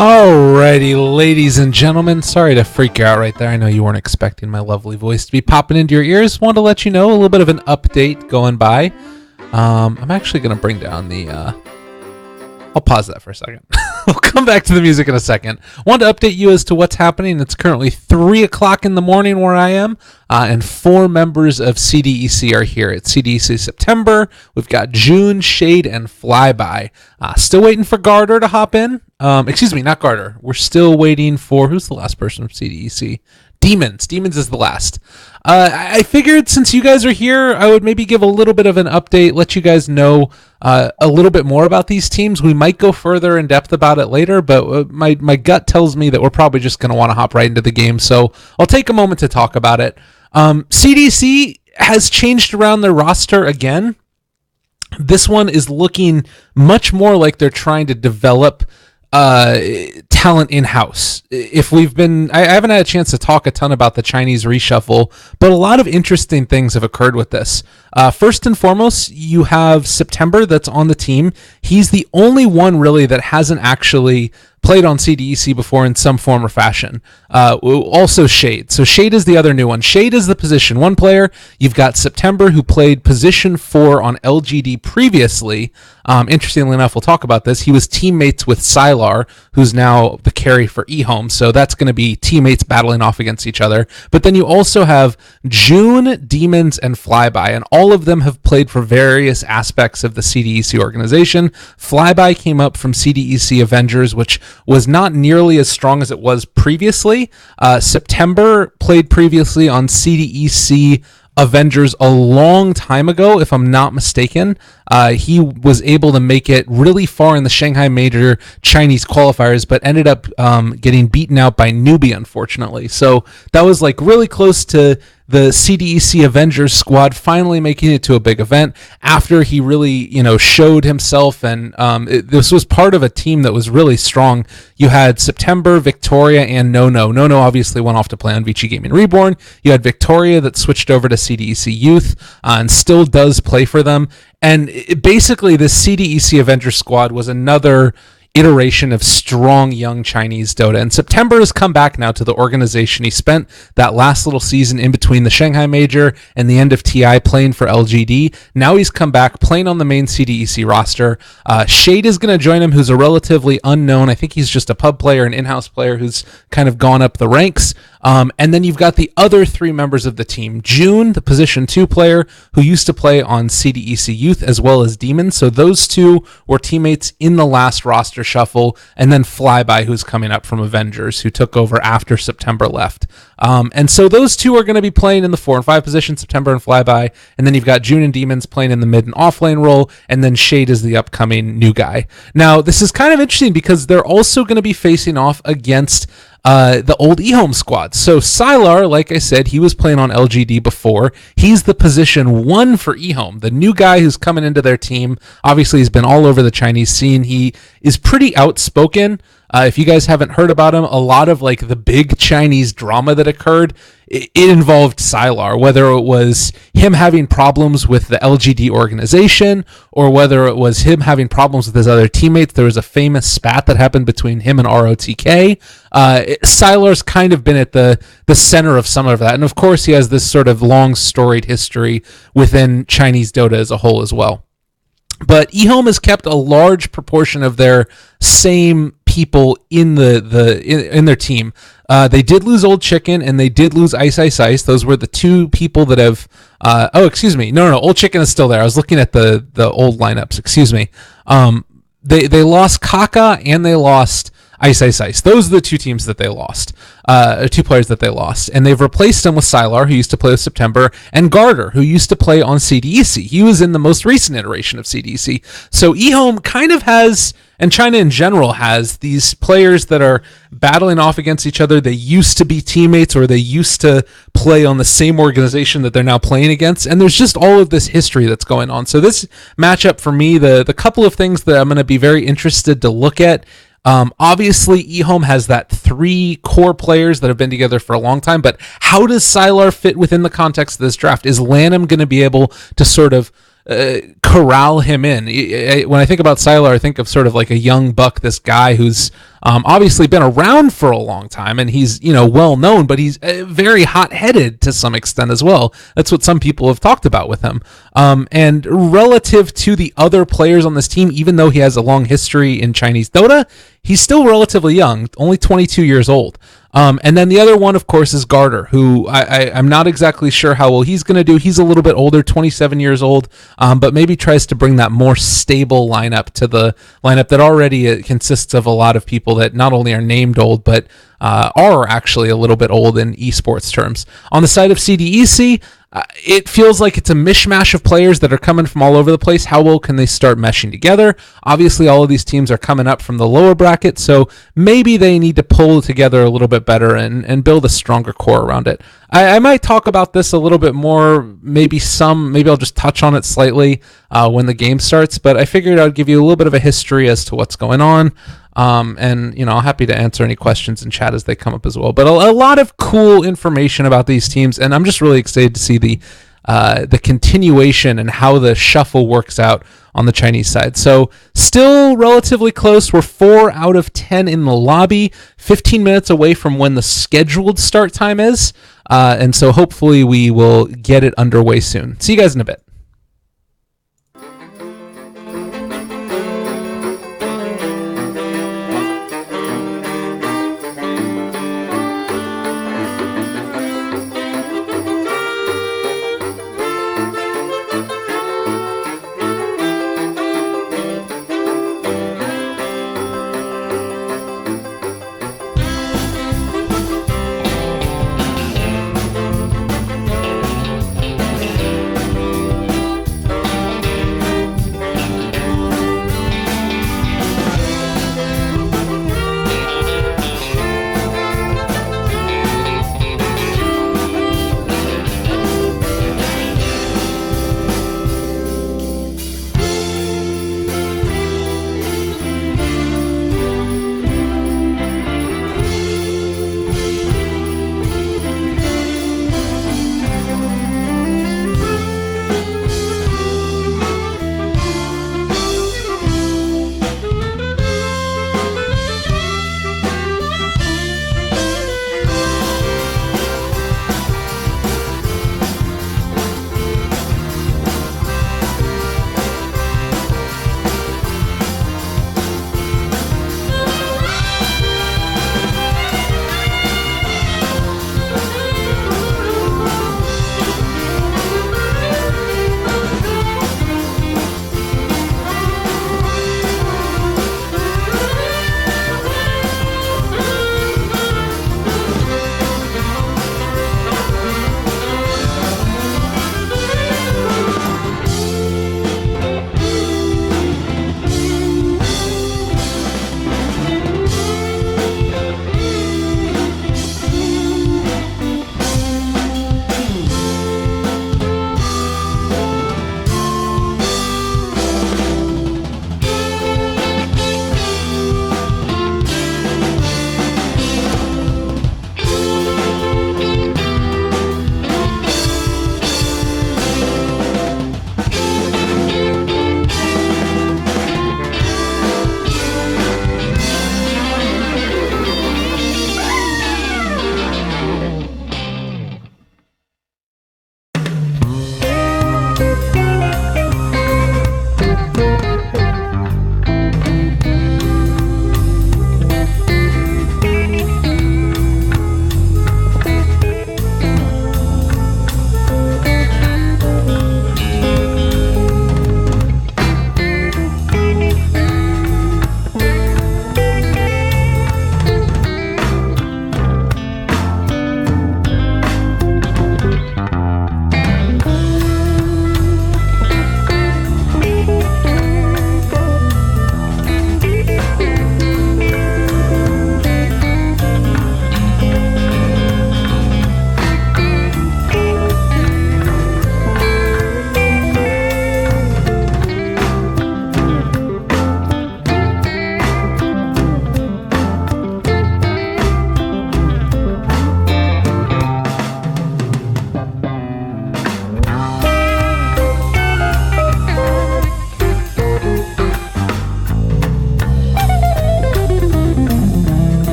Alrighty, ladies and gentlemen, sorry to freak you out right there. I know you weren't expecting my lovely voice to be popping into your ears. Wanted to let you know a little bit of an update going by. I'm actually going to bring down the... I'll pause that for a second. We'll come back to the music in a second. Wanted to update you as to what's happening. It's currently 3 o'clock in the morning where I am, and 4 members of CDEC are here. It's CDEC September. We've got June, Shade, and Flyby. Still waiting for Garter to hop in. Excuse me, not Garter. We're still waiting for... Who's the last person from CDEC? Demons. Demons is the last. I figured since you guys are here, I would maybe give a little bit of an update, let you guys know a little bit more about these teams. We might go further in depth about it later, but my gut tells me that we're probably just going to want to hop right into the game. So I'll take a moment to talk about it. CDC has changed around their roster again. This one is looking much more like they're trying to develop talent in-house. I haven't had a chance to talk a ton about the Chinese reshuffle, but a lot of interesting things have occurred with this. First and foremost, you have September that's on the team. He's the only one really that hasn't actually played on CDEC before in some form or fashion. Also Shade. So Shade is the other new one. Shade is the position 1 player. You've got September, who played position 4 on LGD previously. Interestingly enough, we'll talk about this. He was teammates with Sylar, who's now the carry for EHOME. So that's going to be teammates battling off against each other. But then you also have June, Demons, and Flyby, and all of them have played for various aspects of the CDEC organization. Flyby came up from CDEC Avengers, which was not nearly as strong as it was previously. September played previously on CDEC Avengers a long time ago, if I'm not mistaken. He was able to make it really far in the Shanghai Major Chinese qualifiers, but ended up getting beaten out by Newbie, unfortunately. So that was like really close to the CDEC Avengers squad finally making it to a big event after he really, showed himself. And this was part of a team that was really strong. You had September, Victoria, and Nono. Nono obviously went off to play on Vici Gaming Reborn. You had Victoria that switched over to CDEC Youth and still does play for them. And basically, this CDEC Avengers squad was another iteration of strong young Chinese Dota. And September has come back now to the organization. He spent that last little season in between the Shanghai Major and the end of TI playing for LGD. Now he's come back playing on the main CDEC roster. Shade is going to join him, who's a relatively unknown. I think he's just a pub player, an in-house player who's kind of gone up the ranks. And then you've got the other three members of the team. June, the position 2 player who used to play on CDEC Youth as well as Demon. So those two were teammates in the last roster shuffle. And then Flyby, who's coming up from Avengers, who took over after September left. And so those two are going to be playing in the 4 and 5 position, September and Flyby. And then you've got June and Demons playing in the mid and off lane role. And then Shade is the upcoming new guy. Now, this is kind of interesting because they're also going to be facing off against the old EHOME squad. So Sylar, like I said, he was playing on LGD before. He's the position 1 for EHOME, the new guy who's coming into their team. Obviously, he's been all over the Chinese scene. He is pretty outspoken. If you guys haven't heard about him, a lot of like the big Chinese drama that occurred, it involved Sylar, whether it was him having problems with the LGD organization or whether it was him having problems with his other teammates. There was a famous spat that happened between him and ROTK. Sylar's kind of been at the center of some of that. And of course, he has this sort of long storied history within Chinese Dota as a whole as well. But EHOME has kept a large proportion of their same people in their team. They did lose Old Chicken and they did lose Ice Ice Ice. Those were the two people that have. No. Old Chicken is still there. I was looking at the old lineups. Excuse me. They lost Kaka and they lost Ice Ice Ice. Those are the two teams that they lost. 2 players that they lost. And they've replaced them with Sylar, who used to play with September, and Garter, who used to play on CDEC. He was in the most recent iteration of CDEC. So EHOME kind of has, and China in general has, these players that are battling off against each other. They used to be teammates or they used to play on the same organization that they're now playing against. And there's just all of this history that's going on. So this matchup for me, the couple of things that I'm going to be very interested to look at. Obviously, EHOME has that 3 core players that have been together for a long time, but how does Sylar fit within the context of this draft? Is Lanham going to be able to sort of corral him in? When I think about Sylar, I think of sort of like a young buck, this guy who's obviously been around for a long time, and he's well known, but he's very hot-headed to some extent as well. That's what some people have talked about with him. And relative to the other players on this team, even though he has a long history in Chinese Dota, he's still relatively young, only 22 years old. And then the other one, of course, is Garter, who I'm not exactly sure how well he's going to do. He's a little bit older, 27 years old, but maybe tries to bring that more stable lineup to the lineup that already consists of a lot of people that not only are named old, but are actually a little bit old in esports terms. On the side of CDEC, it feels like it's a mishmash of players that are coming from all over the place. How well can they start meshing together? Obviously, all of these teams are coming up from the lower bracket, so maybe they need to pull together a little bit better and build a stronger core around it. I might talk about this a little bit more, maybe I'll just touch on it slightly when the game starts, but I figured I'd give you a little bit of a history as to what's going on. And I'm happy to answer any questions in chat as they come up as well. But a lot of cool information about these teams, and I'm just really excited to see the continuation and how the shuffle works out on the Chinese side. So still relatively close. We're 4 out of 10 in the lobby, 15 minutes away from when the scheduled start time is. And so hopefully we will get it underway soon. See you guys in a bit.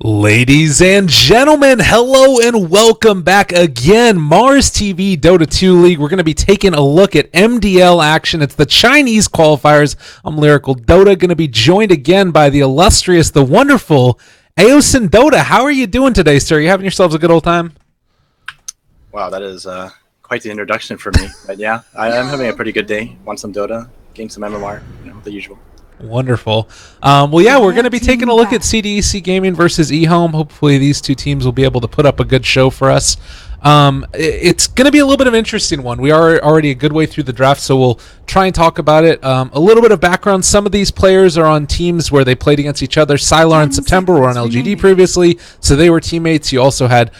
Ladies and gentlemen, hello and welcome back again. Mars TV Dota 2 League. We're going to be taking a look at MDL action. It's the Chinese qualifiers. I'm Lyrical Dota, going to be joined again by the illustrious, the wonderful Aosin Dota. How are you doing today, sir? You having yourselves a good old time? Wow, that is quite the introduction for me. But yeah, I am having a pretty good day. Want some Dota, getting some MMR, the usual. Wonderful. Well, yeah, we're going to be taking a look at CDEC Gaming versus EHOME. Hopefully these two teams will be able to put up a good show for us. It's going to be a little bit of an interesting one. We are already a good way through the draft, so we'll try and talk about it. A little bit of background. Some of these players are on teams where they played against each other. Sylar and September were on LGD previously, so they were teammates. You also had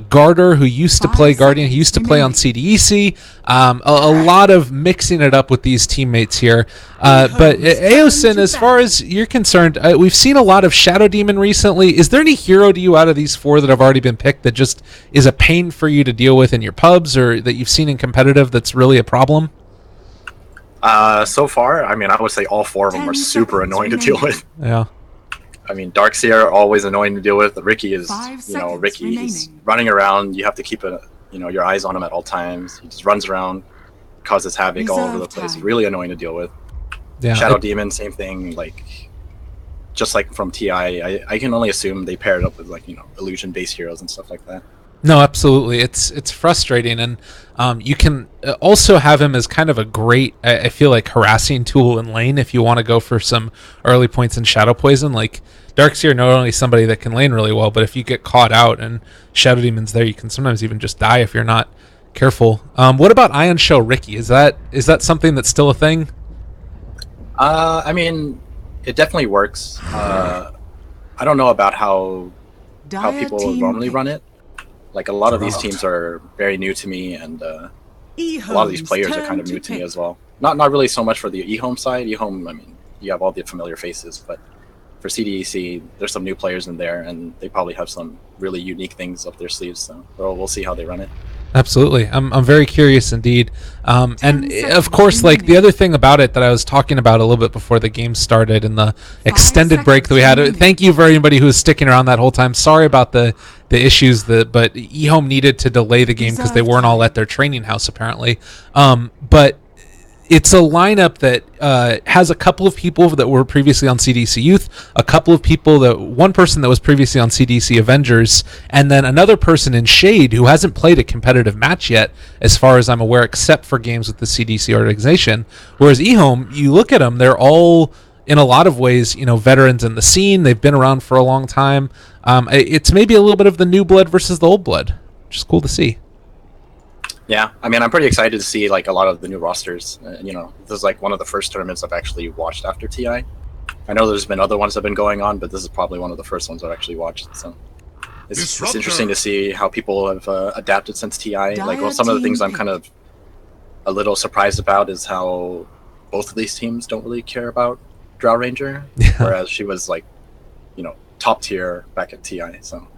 Garter, who used to play Guardian. He used to play on CDEC. A lot of mixing it up with these teammates here. But Aosin, as far as you're concerned, we've seen a lot of Shadow Demon recently. Is there any hero to you out of these four that have already been picked that just is a pain for you to deal with in your pubs, or that you've seen in competitive that's really a problem? So far, I mean, I would say all four of them are super annoying to deal with. Yeah. I mean, Darkseer, always annoying to deal with. Ricky is, Ricky, he's running around. You have to keep your eyes on him at all times. He just runs around. causes havoc all over the place. Really annoying to deal with. Yeah, Shadow Demon, same thing. Like, just like from TI, I can only assume they paired up with like illusion-based heroes and stuff like that. No, absolutely. It's frustrating, and you can also have him as kind of a great, I feel like, harassing tool in lane if you want to go for some early points in Shadow Poison. Like, Darkseer, not only somebody that can lane really well, but if you get caught out and Shadow Demon's there, you can sometimes even just die if you're not careful. What about Ion Shell Ricky? Is that something that's still a thing? I mean, it definitely works. I don't know about how people normally run it. Like, a lot of these teams are very new to me, and a lot of these players are kind of new to me as well. Not really so much for the EHOME side. EHOME, I mean, you have all the familiar faces, but for CDEC, there's some new players in there, and they probably have some really unique things up their sleeves. So we'll see how they run it. Absolutely. I'm very curious indeed. And of course, like, the other thing about it that I was talking about a little bit before the game started in the extended break that we had. Thank you for anybody who was sticking around that whole time. Sorry about the issues but eHome needed to delay the game because they weren't all at their training house apparently. But it's a lineup that has a couple of people that were previously on CDC Youth, a couple of people one person that was previously on CDC Avengers, and then another person in Shade who hasn't played a competitive match yet, as far as I'm aware, except for games with the CDC organization. Whereas eHome, you look at them, they're all, in a lot of ways, veterans in the scene. They've been around for a long time. It's maybe a little bit of the new blood versus the old blood, which is cool to see. Yeah, I mean, I'm pretty excited to see like a lot of the new rosters. This is like one of the first tournaments I've actually watched after TI. I know there's been other ones that have been going on, but this is probably one of the first ones I've actually watched. So it's interesting to see how people have adapted since TI. Like, some of the things I'm kind of a little surprised about is how both of these teams don't really care about Drow Ranger, whereas she was like, top tier back at TI. So.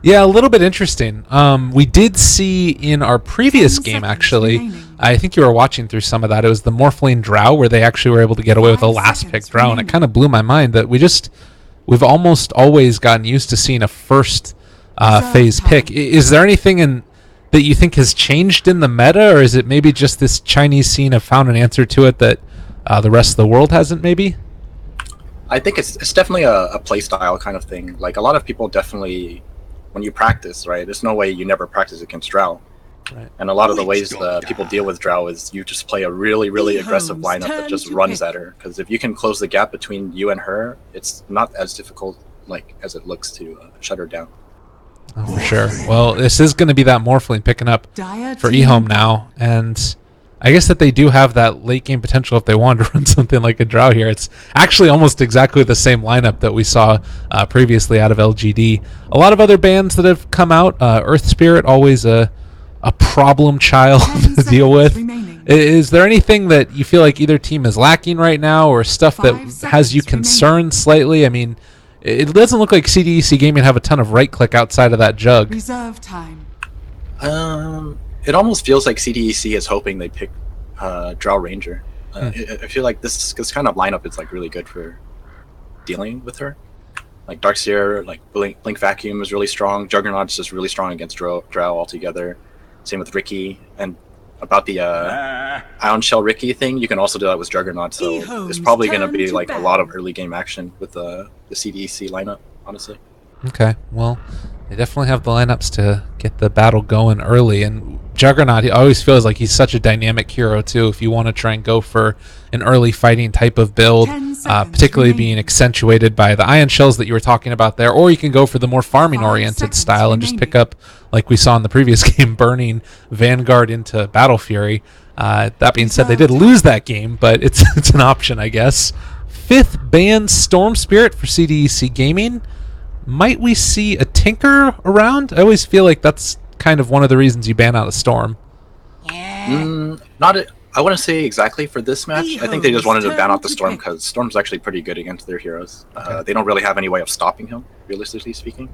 Yeah, a little bit interesting. We did see in our previous game, actually, I think you were watching through some of that. It was the Morphling Drow, where they actually were able to get away with a last pick Drow, and it kind of blew my mind that we've almost always gotten used to seeing a first phase pick. Is there anything that you think has changed in the meta, or is it maybe just this Chinese scene have found an answer to it that the rest of the world hasn't, maybe? I think it's definitely a play style kind of thing. Like, a lot of people definitely, when you practice, right, there's no way you never practice against Drow. Right. And a lot of the ways people deal with Drow is you just play a really, really aggressive lineup that just runs at her. Because if you can close the gap between you and her, it's not as difficult as it looks to shut her down. Oh, for sure. Well, this is going to be that Morphling picking up for eHome now, and I guess that they do have that late game potential if they wanted to run something like a Drow here. It's actually almost exactly the same lineup that we saw previously out of LGD. A lot of other bands that have come out. Earth Spirit, always a problem child to deal with. Is there anything that you feel like either team is lacking right now, or stuff that has you concerned slightly? I mean, it doesn't look like CDEC Gaming have a ton of right click outside of that jug. Reserve time. It almost feels like CDEC is hoping they pick Drow Ranger. I feel like this kind of lineup is like really good for dealing with her. Like Darkseer, like Blink Vacuum is really strong. Juggernaut's just really strong against Drow altogether. Same with Ricky. And about the Ion Shell Ricky thing, you can also do that with Juggernaut. So it's probably going to be like a lot of early game action with the CDEC lineup, honestly. Okay, well, they definitely have the lineups to get the battle going early. And Juggernaut, he always feels like he's such a dynamic hero too. If you want to try and go for an early fighting type of build, particularly being accentuated by the Ion Shells that you were talking about there, or you can go for the more farming oriented style and just pick up, like we saw in the previous game, burning Vanguard into Battle Fury. That being said, they did lose that game, but it's an option, I guess. 5th ban Storm Spirit for CDEC Gaming. Might we see a Tinker around? I always feel like that's kind of one of the reasons you ban out a Storm. I wouldn't say exactly for this match. I think they just wanted to ban out the Storm because Storm's actually pretty good against their heroes. They don't really have any way of stopping him, realistically speaking.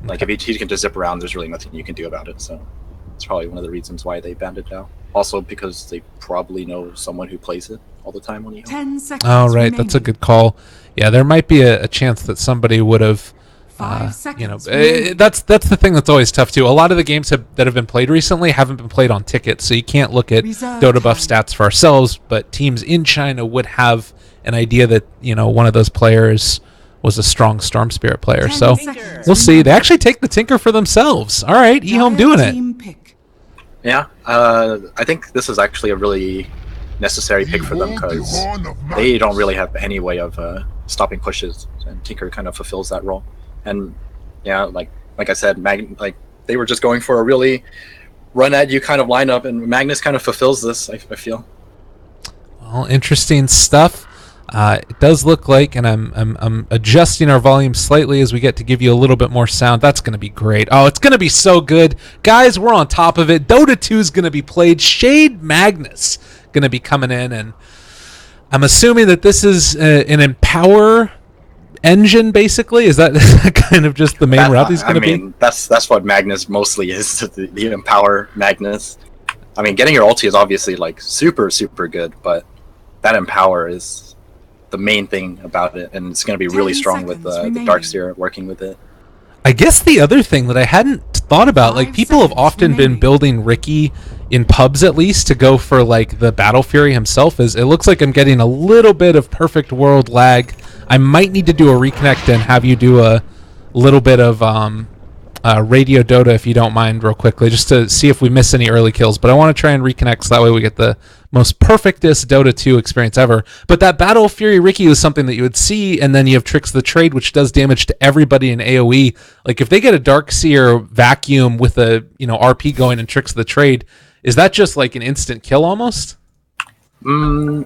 Like, if he can just zip around, there's really nothing you can do about it. So it's probably one of the reasons why they banned it now. Also because they probably know someone who plays it all the time on EHOME. Oh, right. That's a good call. Yeah, there might be a chance that somebody would have You know, that's the thing that's always tough too. A lot of the games that have been played recently haven't been played on tickets, so you can't look at Dota buff stats for ourselves. But teams in China would have an idea that, you know, one of those players was a strong Storm Spirit player. So we'll see. They actually take the Tinker for themselves. All right, EHOME doing it. Yeah, I think this is actually a really necessary pick for them because they don't really have any way of stopping pushes, and Tinker kind of fulfills that role. And yeah, like I said, they were just going for a really run at you kind of lineup, and Magnus kind of fulfills this. I feel. Well, interesting stuff. It does look like, and I'm adjusting our volume slightly as we get to give you a little bit more sound. That's going to be great. Oh, it's going to be so good. Guys, we're on top of it. Dota 2 is going to be played. Shade Magnus going to be coming in, and I'm assuming that this is an Empower engine, basically. Is that kind of just the main route he's going to be? I mean, that's what Magnus mostly is, the Empower Magnus. I mean, getting your ulti is obviously like super good, but that Empower is the main thing about it, and it's going to be really strong with the Darkseer working with it. I guess the other thing that I hadn't thought about, like, people have often been building Ricky in pubs at least to go for like the Battle Fury himself. Is it looks like I'm getting a little bit of perfect world lag. I might need to do a reconnect and have you do a little bit of Radio Dota, if you don't mind, real quickly, just to see if we miss any early kills. But I want to try and reconnect so that way we get the most perfectest Dota 2 experience ever. But that Battle Fury Ricky was something that you would see, and then you have Tricks of the Trade, which does damage to everybody in AoE. Like, if they get a Darkseer vacuum with a, you know, RP going and Tricks of the Trade, is that just like an instant kill almost? I mean,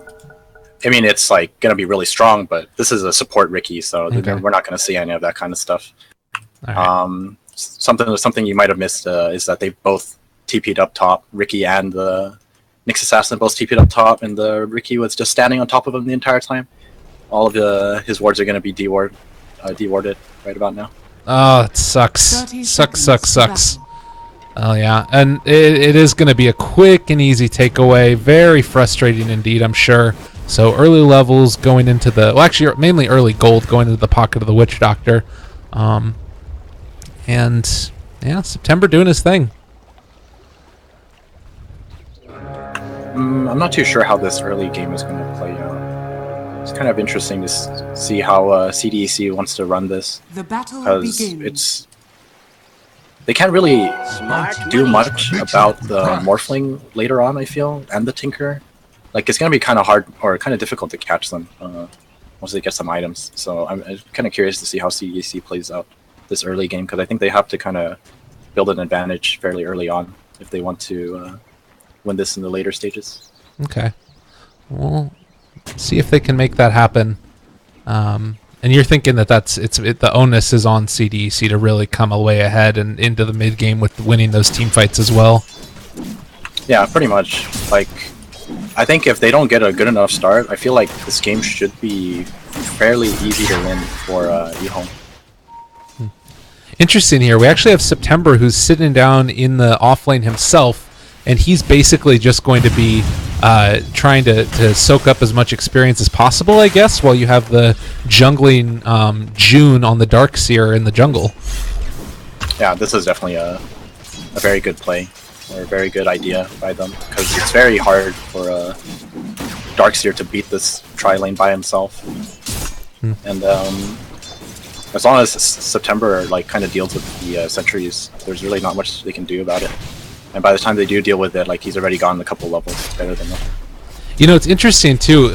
it's like going to be really strong, but this is a support Ricky, so okay, we're not going to see any of that kind of stuff. Right. Something you might have missed is that they both TP'd up top. Ricky and the Nyx Assassin both TP'd up top, and the Ricky was just standing on top of him the entire time. All of his wards are going to be dewarded right about now. Oh, it sucks. Sucks. Oh, yeah. And it is going to be a quick and easy takeaway. Very frustrating indeed, I'm sure. So early levels going into the... Well, actually, mainly early gold going into the pocket of the Witch Doctor. And, yeah, September doing his thing. I'm not too sure how this early game is going to play out. It's kind of interesting to see how CDEC wants to run this. Because they can't really do much about the Morphling later on, I feel, and the Tinker. Like, it's going to be kind of hard or kind of difficult to catch them once they get some items. So I'm kind of curious to see how CDEC plays out this early game, because I think they have to kind of build an advantage fairly early on if they want to win this in the later stages. Okay. Well, see if they can make that happen. And you're thinking that the onus is on CDEC to really come away ahead and into the mid game with winning those team fights as well. Yeah, pretty much. Like, I think if they don't get a good enough start, I feel like this game should be fairly easy to win for EHOME. Interesting here. We actually have September, who's sitting down in the offlane himself, and he's basically just going to be trying to soak up as much experience as possible, I guess, while you have the jungling June on the Darkseer in the jungle. Yeah, this is definitely a very good play, or a very good idea by them, because it's very hard for Darkseer to beat this tri-lane by himself. And as long as September like kind of deals with the sentries, there's really not much they can do about it. And by the time they do deal with it, like, he's already gone a couple levels better than them. You know, it's interesting too,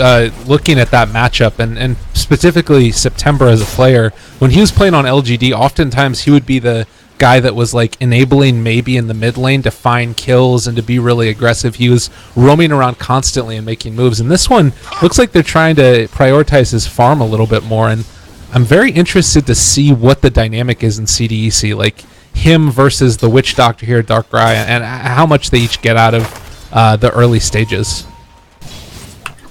looking at that matchup, and specifically September as a player. When he was playing on LGD, oftentimes he would be the guy that was like enabling maybe in the mid lane to find kills and to be really aggressive. He was roaming around constantly and making moves. And this one looks like they're trying to prioritize his farm a little bit more. And I'm very interested to see what the dynamic is in CDEC, like him versus the Witch Doctor here, Darkrai, and how much they each get out of the early stages.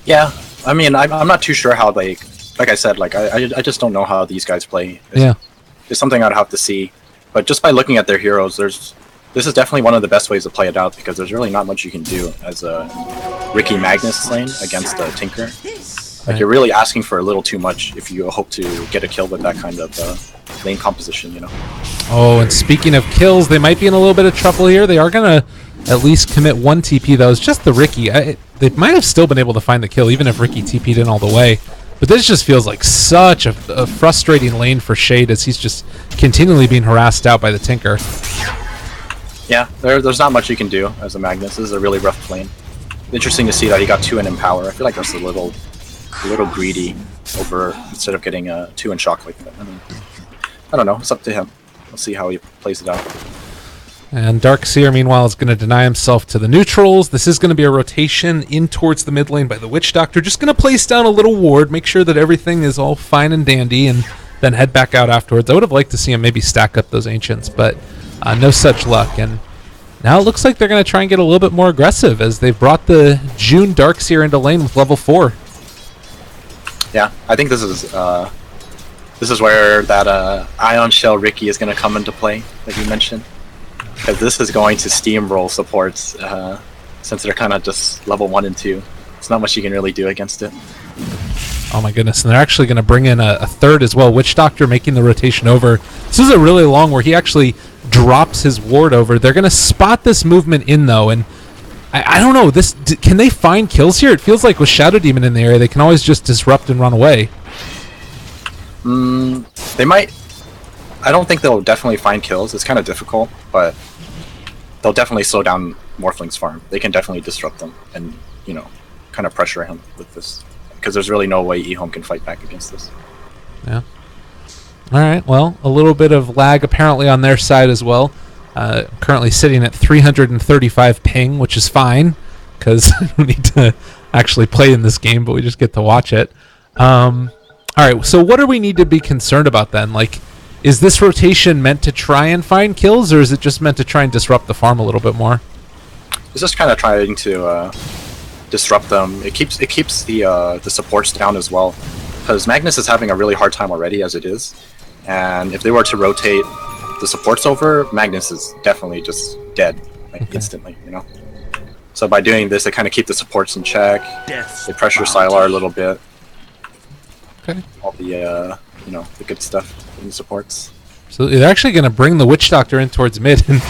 Yeah, I mean, I'm not too sure how they, like I said, like I just don't know how these guys play. It's something I'd have to see. But just by looking at their heroes, this is definitely one of the best ways to play it out, because there's really not much you can do as a Ricky Magnus lane against a Tinker. Like, you're really asking for a little too much if you hope to get a kill with that kind of lane composition, you know? Oh, and speaking of kills, they might be in a little bit of trouble here. They are going to at least commit one TP, though. It's just the Ricky. They might have still been able to find the kill, even if Ricky TP'd in all the way. But this just feels like such a frustrating lane for Shade, as he's just continually being harassed out by the Tinker. Yeah, there's not much you can do as a Magnus. This is a really rough lane. Interesting to see that he got 2 in Empower. I feel like that's a little greedy over instead of getting 2 in Shockwave. I mean, I don't know. It's up to him. We'll see how he plays it out. And Darkseer, meanwhile, is going to deny himself to the neutrals. This is going to be a rotation in towards the mid lane by the Witch Doctor. Just going to place down a little ward, make sure that everything is all fine and dandy, and then head back out afterwards. I would have liked to see him maybe stack up those Ancients, but no such luck. And now it looks like they're going to try and get a little bit more aggressive, as they've brought the June Darkseer into lane with level 4. Yeah, I think this is where that Ion Shell Ricky is going to come into play, like you mentioned. Because this is going to steamroll supports, since they're kind of just level 1 and 2. There's not much you can really do against it. Oh my goodness, and they're actually going to bring in a third as well. Witch Doctor making the rotation over. This is a really long where he actually drops his ward over. They're going to spot this movement in, though, and I don't know. Can they find kills here? It feels like with Shadow Demon in the area, they can always just disrupt and run away. They might. I don't think they'll definitely find kills. It's kind of difficult, but they'll definitely slow down Morphling's farm. They can definitely disrupt them and, you know, kind of pressure him with this. Because there's really no way EHOME can fight back against this. Yeah. Alright, well, a little bit of lag apparently on their side as well. Currently sitting at 335 ping, which is fine, because I don't need to actually play in this game, but we just get to watch it. Alright, so what do we need to be concerned about then? Like, is this rotation meant to try and find kills, or is it just meant to try and disrupt the farm a little bit more? It's just kind of trying to disrupt them. It keeps the supports down as well, because Magnus is having a really hard time already as it is, and if they were to rotate the supports over, Magnus is definitely just dead, like instantly, you know. So by doing this, they kind of keep the supports in check. They pressure Sylar a little bit. Okay. All the you know, the good stuff in the supports. So they're actually going to bring the Witch Doctor in towards mid, and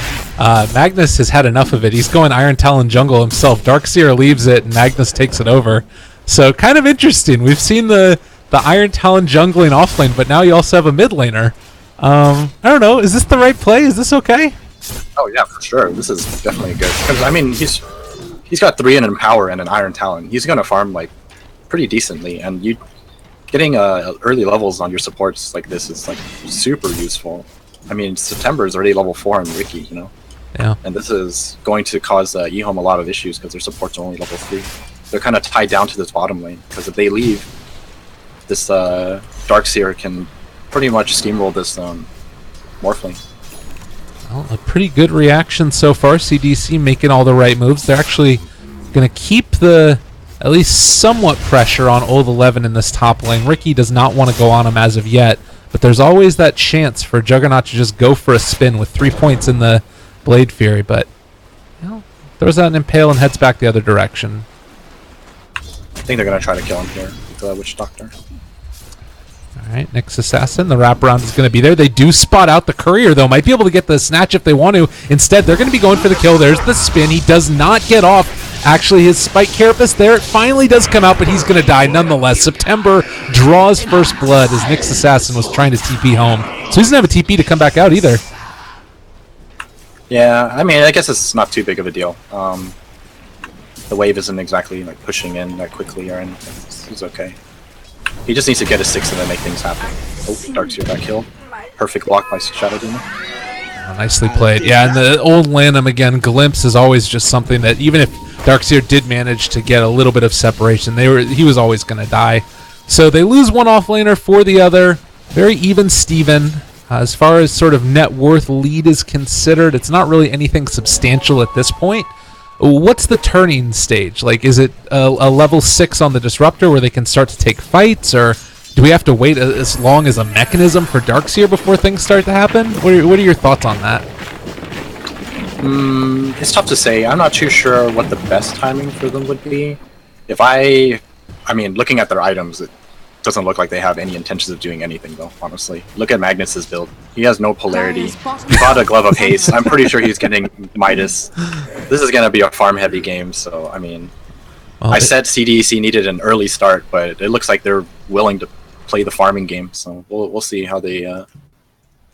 Magnus has had enough of it. He's going Iron Talon jungle himself. Darkseer leaves it, and Magnus takes it over. So kind of interesting. We've seen the Iron Talon jungling offlane, but now you also have a mid laner. I don't know. Is this the right play? Is this okay? Oh yeah, for sure. This is definitely good. Because I mean, he's got 3 in Empower and an Iron Talon. He's gonna farm like pretty decently, and you getting early levels on your supports like this is like super useful. I mean, September is already level 4 on Ricky, you know. Yeah. And this is going to cause EHOME a lot of issues because their supports are only level 3. They're kind of tied down to this bottom lane because if they leave, this Darkseer can pretty much steamroll this Morphling. Well, a pretty good reaction so far. CDEC making all the right moves. They're actually going to keep the at least somewhat pressure on Old 11 in this top lane. Ricky does not want to go on him as of yet, but there's always that chance for Juggernaut to just go for a spin with 3 points in the Blade Fury, but you know, throws out an Impale and heads back the other direction. I think they're going to try to kill him here with the Witch Doctor. Alright, next Assassin. The wraparound is going to be there. They do spot out the Courier, though. Might be able to get the snatch if they want to. Instead, they're going to be going for the kill. There's the spin. He does not get off. Actually, his Spike Carapace there, it finally does come out, but he's going to die nonetheless. September draws first blood as Nyx Assassin was trying to TP home. So he doesn't have a TP to come back out either. Yeah, I mean, I guess it's not too big of a deal. The wave isn't exactly like pushing in that quickly or anything. It's okay. He just needs to get a 6 and then make things happen. Oh, Darkseer got killed. Perfect block by Shadow Demon. Oh, nicely played. Yeah, and the old Lanham again, Glimpse is always just something that even if Darkseer did manage to get a little bit of separation, he was always going to die. So they lose one offlaner for the other. Very even Steven. As far as sort of net worth lead is considered, it's not really anything substantial at this point. What's the turning stage? Like, is it a level 6 on the Disruptor where they can start to take fights, or do we have to wait as long as a mechanism for Darkseer before things start to happen? What are your thoughts on that? It's tough to say. I'm not too sure what the best timing for them would be. If I I mean, looking at their items, it doesn't look like they have any intentions of doing anything, though, honestly. Look at Magnus's build. He has no polarity. He bought a Glove of Haste. I'm pretty sure he's getting Midas. This is going to be a farm-heavy game, so, I mean... Well, I said CDEC needed an early start, but it looks like they're willing to play the farming game, so we'll see how they...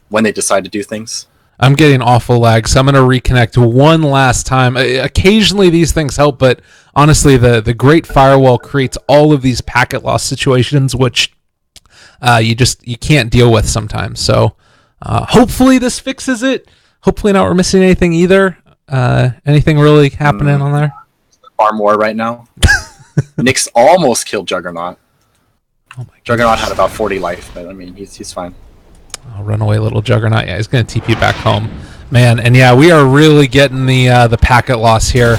when they decide to do things. I'm getting awful lag, so I'm going to reconnect one last time. Occasionally these things help, but honestly, the Great Firewall creates all of these packet loss situations, which you can't deal with sometimes. So hopefully this fixes it. Hopefully not we're missing anything either. Anything really happening on there? Farm war right now. Nyx almost killed Juggernaut. Oh my Juggernaut had about 40 life, but I mean, he's fine. Oh, runaway little Juggernaut. Yeah, he's going to TP back home. Man, and yeah, we are really getting the packet loss here.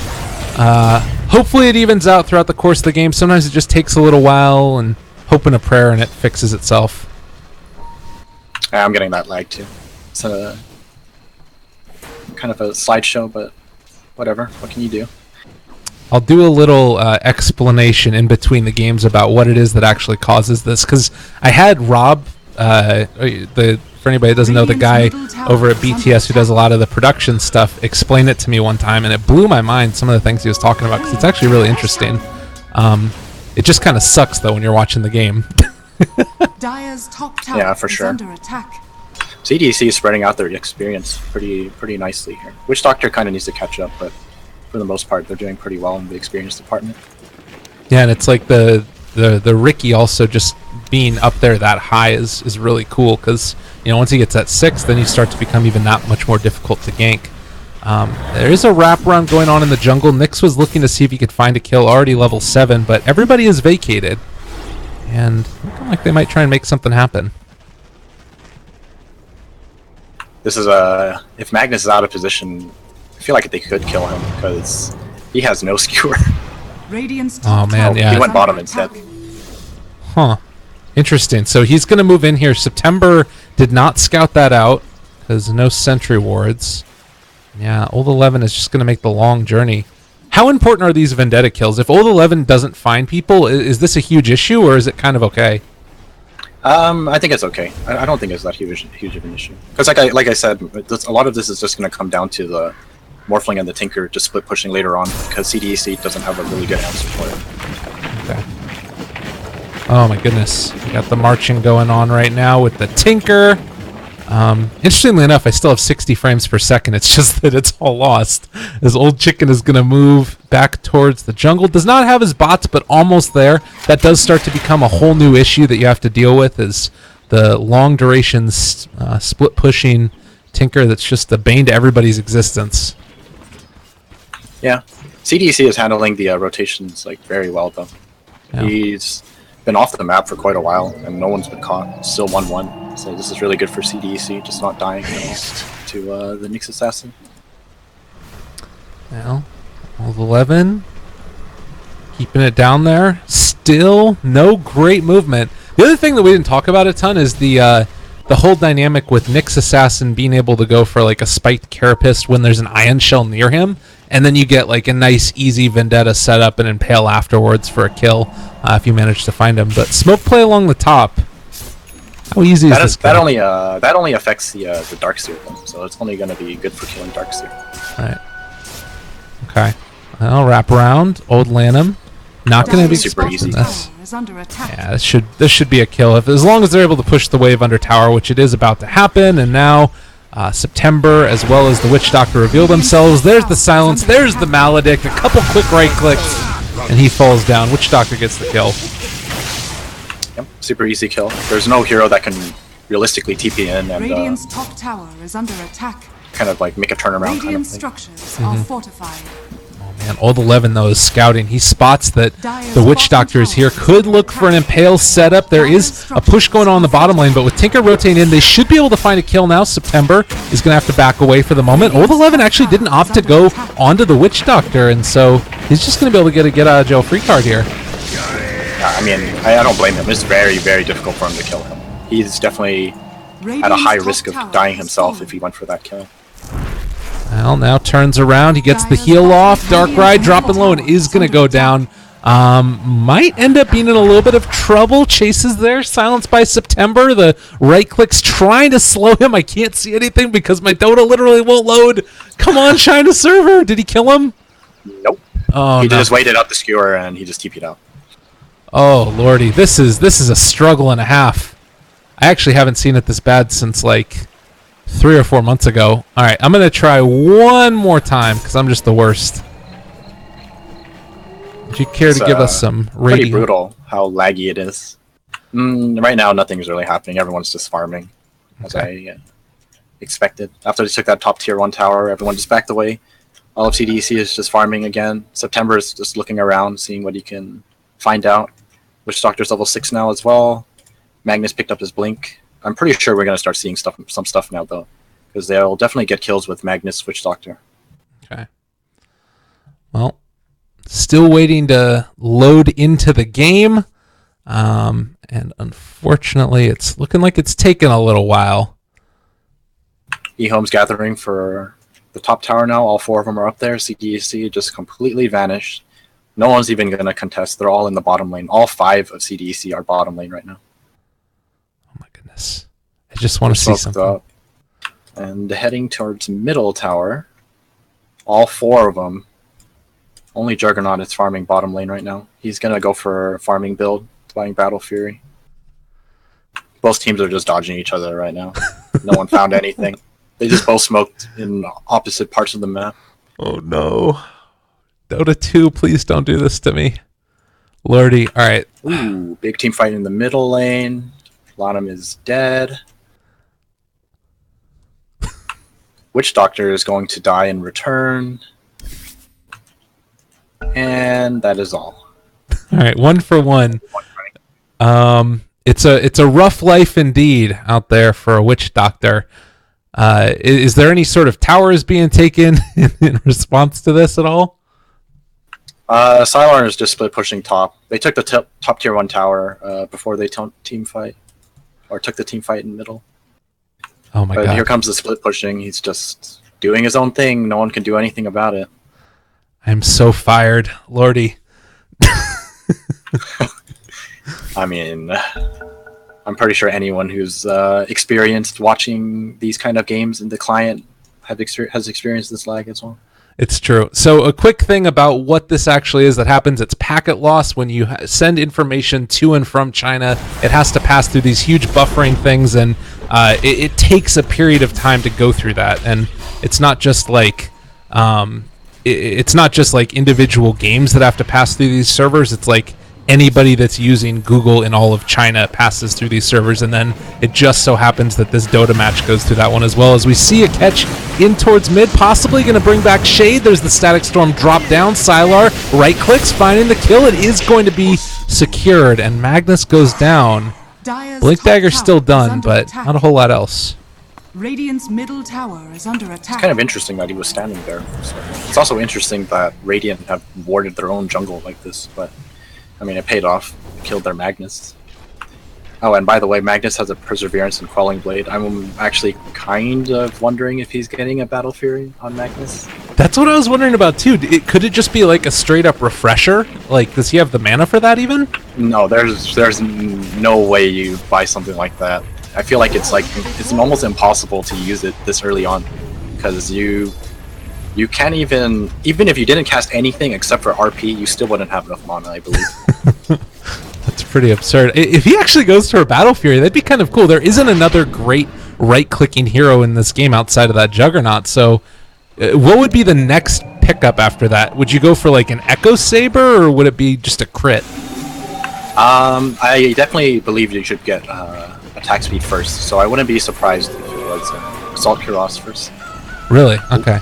Hopefully it evens out throughout the course of the game. Sometimes it just takes a little while, and hope and a prayer, and it fixes itself. Yeah, I'm getting that lag too. It's a kind of a slideshow, but whatever. What can you do? I'll do a little explanation in between the games about what it is that actually causes this, because I had Rob... for anybody that doesn't know, the guy over at BTS who does a lot of the production stuff explained it to me one time, and it blew my mind, some of the things he was talking about, because it's actually really interesting. It just kind of sucks though when you're watching the game. Yeah, for sure. CDEC is spreading out their experience pretty nicely here. Witch Doctor kind of needs to catch up, but for the most part they're doing pretty well in the experience department. Yeah, and it's like the Ricky also just being up there that high is really cool, because once he gets at 6, then you start to become even that much more difficult to gank. There is a wraparound going on in the jungle. Nyx was looking to see if he could find a kill, already level 7, but everybody is vacated, and looking like they might try and make something happen. This is if Magnus is out of position, I feel like they could kill him because he has no skewer. Oh man, yeah. He went bottom instead. Huh. Interesting. So he's going to move in here. September did not scout that out because no sentry wards. Yeah, Old 11 is just going to make the long journey. How important are these Vendetta kills? If Old 11 doesn't find people, is this a huge issue, or is it kind of okay? I think it's okay. I don't think it's that huge of an issue. Because like I said, a lot of this is just going to come down to the Morphling and the Tinker just split pushing later on, because CDEC doesn't have a really good answer for it. Okay. Oh my goodness. We got the marching going on right now with the Tinker. Interestingly enough, I still have 60 frames per second. It's just that it's all lost. This old chicken is going to move back towards the jungle. Does not have his bots, but almost there. That does start to become a whole new issue that you have to deal with, is the long duration split pushing Tinker that's just the bane to everybody's existence. Yeah. CDEC is handling the rotations very well, though. Yeah. He's been off the map for quite a while, and no one's been caught. Still 1-1, so this is really good for CDEC, just not dying to the Nyx Assassin. Well, Old 11 keeping it down there. Still no great movement. The other thing that we didn't talk about a ton is the whole dynamic with Nyx Assassin being able to go for like a spiked Carapace when there's an Ion Shell near him, and then you get like a nice easy Vendetta setup and Impale afterwards for a kill if you manage to find him. But smoke play along the top. How easy is this? That only affects the Darkseer, so it's only going to be good for killing Darkseer. Right. Okay. I'll wrap around. Old Lanham. Not going to be super easy. Yeah, this should be a kill as long as they're able to push the wave under tower, which it is about to happen. And now September, as well as the Witch Doctor, reveal themselves. There's the silence. There's the Maledict. A couple quick right clicks, and he falls down. Witch Doctor gets the kill. Yep, super easy kill. There's no hero that can realistically TP in and Radiant's top tower is under attack. Kind of like make a turnaround. Radiant structures are fortified. Man, Old 11 though is scouting. He spots that the Witch Doctor is here. Could look for an Impale setup. There is a push going on in the bottom lane, but with Tinker rotating in, they should be able to find a kill now. September is going to have to back away for the moment. Old 11 actually didn't opt to go onto the Witch Doctor, and so he's just going to be able to get a get out of jail free card here. I mean, I don't blame him. It's very, very difficult for him to kill him. He's definitely at a high risk of dying himself if he went for that kill. Well, now turns around. He gets the heal off. Dark Ride dropping low and is going to go down. Might end up being in a little bit of trouble. Chases there, silenced by September. The right click's trying to slow him. I can't see anything because my Dota literally won't load. Come on, China server. Did he kill him? Nope. Oh, he no. just waited out the skewer and he just TP'd out. Oh lordy, this is a struggle and a half. I actually haven't seen it this bad since like 3 or 4 months ago. All right, I'm gonna try one more time because I'm just the worst. Would you care to give us some radio? Pretty brutal how laggy it is. Right now, nothing's really happening. Everyone's just farming, as I expected. After they took that top tier 1 tower, everyone just backed away. All of CDEC is just farming again. September is just looking around, seeing what he can find out. Witch Doctor's level 6 now as well. Magnus picked up his blink. I'm pretty sure we're going to start seeing some stuff now, though, because they'll definitely get kills with Magnus, Witch Doctor. Okay. Well, still waiting to load into the game. And unfortunately, it's looking like it's taken a little while. EHOME's gathering for the top tower now. All 4 of them are up there. CDEC just completely vanished. No one's even going to contest. They're all in the bottom lane. All 5 of CDEC are bottom lane right now. Oh my goodness. I just want to see something. Up. And heading towards middle tower. All 4 of them. Only Juggernaut is farming bottom lane right now. He's going to go for farming build, playing Battle Fury. Both teams are just dodging each other right now. No one found anything. They just both smoked in opposite parts of the map. Oh no. Dota 2, please don't do this to me. Lordy. All right. Ooh, big team fight in the middle lane. Lanham is dead. Witch Doctor is going to die in return. And that is all. All right, 1 for 1. It's a rough life indeed out there for a Witch Doctor. Is there any sort of towers being taken in response to this at all? Sylar is just split pushing top. They took the top tier 1 tower before they team fight, or took the team fight in the middle. Oh my god! Here comes the split pushing. He's just doing his own thing. No one can do anything about it. I'm so fired, Lordy. I mean, I'm pretty sure anyone who's experienced watching these kind of games in the client has experienced this lag as well. It's true. So a quick thing about what this actually is that happens, it's packet loss. When you send information to and from China, it has to pass through these huge buffering things, and it takes a period of time to go through that. And it's not just like it's not just like individual games that have to pass through these servers. It's like anybody that's using Google in all of China passes through these servers, and then it just so happens that this Dota match goes through that one as well. As we see a catch in towards mid, possibly going to bring back Shade. There's the Static Storm drop down. Sylar right clicks, finding the kill. It is going to be secured, and Magnus goes down. Blink Dagger's still done, but not a whole lot else. Radiant's middle tower is under attack. It's kind of interesting that he was standing there. So it's also interesting that Radiant have warded their own jungle like this, but I mean, it paid off. It killed their Magnus. Oh, and by the way, Magnus has a Perseverance and Quelling Blade. I'm actually kind of wondering if he's getting a Battle Fury on Magnus. That's what I was wondering about too. Could it just be like a straight up refresher? Like, does he have the mana for that even? No, there's no way you buy something like that. I feel like it's almost impossible to use it this early on, because you can't even if you didn't cast anything except for RP, you still wouldn't have enough mana, I believe. That's pretty absurd. If he actually goes to a Battle Fury, that'd be kind of cool. There isn't another great right-clicking hero in this game outside of that Juggernaut, so what would be the next pickup after that? Would you go for like an Echo Saber, or would it be just a crit? I definitely believe you should get attack speed first, so I wouldn't be surprised if it was Assault Kuros first. Really? Okay.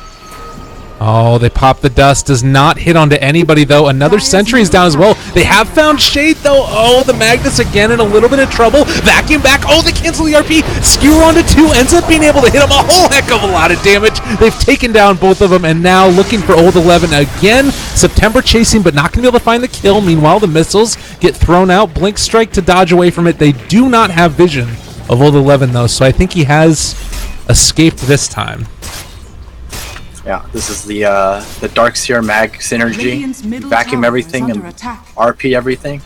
Oh, they pop the dust. Does not hit onto anybody, though. Another sentry is down as well. They have found Shade, though. Oh, the Magnus again in a little bit of trouble. Vacuum back. Oh, they cancel the RP. Skewer onto 2. Ends up being able to hit him a whole heck of a lot of damage. They've taken down both of them, and now looking for Old 11 again. September chasing, but not going to be able to find the kill. Meanwhile, the missiles get thrown out. Blink Strike to dodge away from it. They do not have vision of Old 11, though, so I think he has escaped this time. Yeah, this is the Darkseer Mag synergy. Radiant's middle Vacuum tower everything is and under attack. RP everything.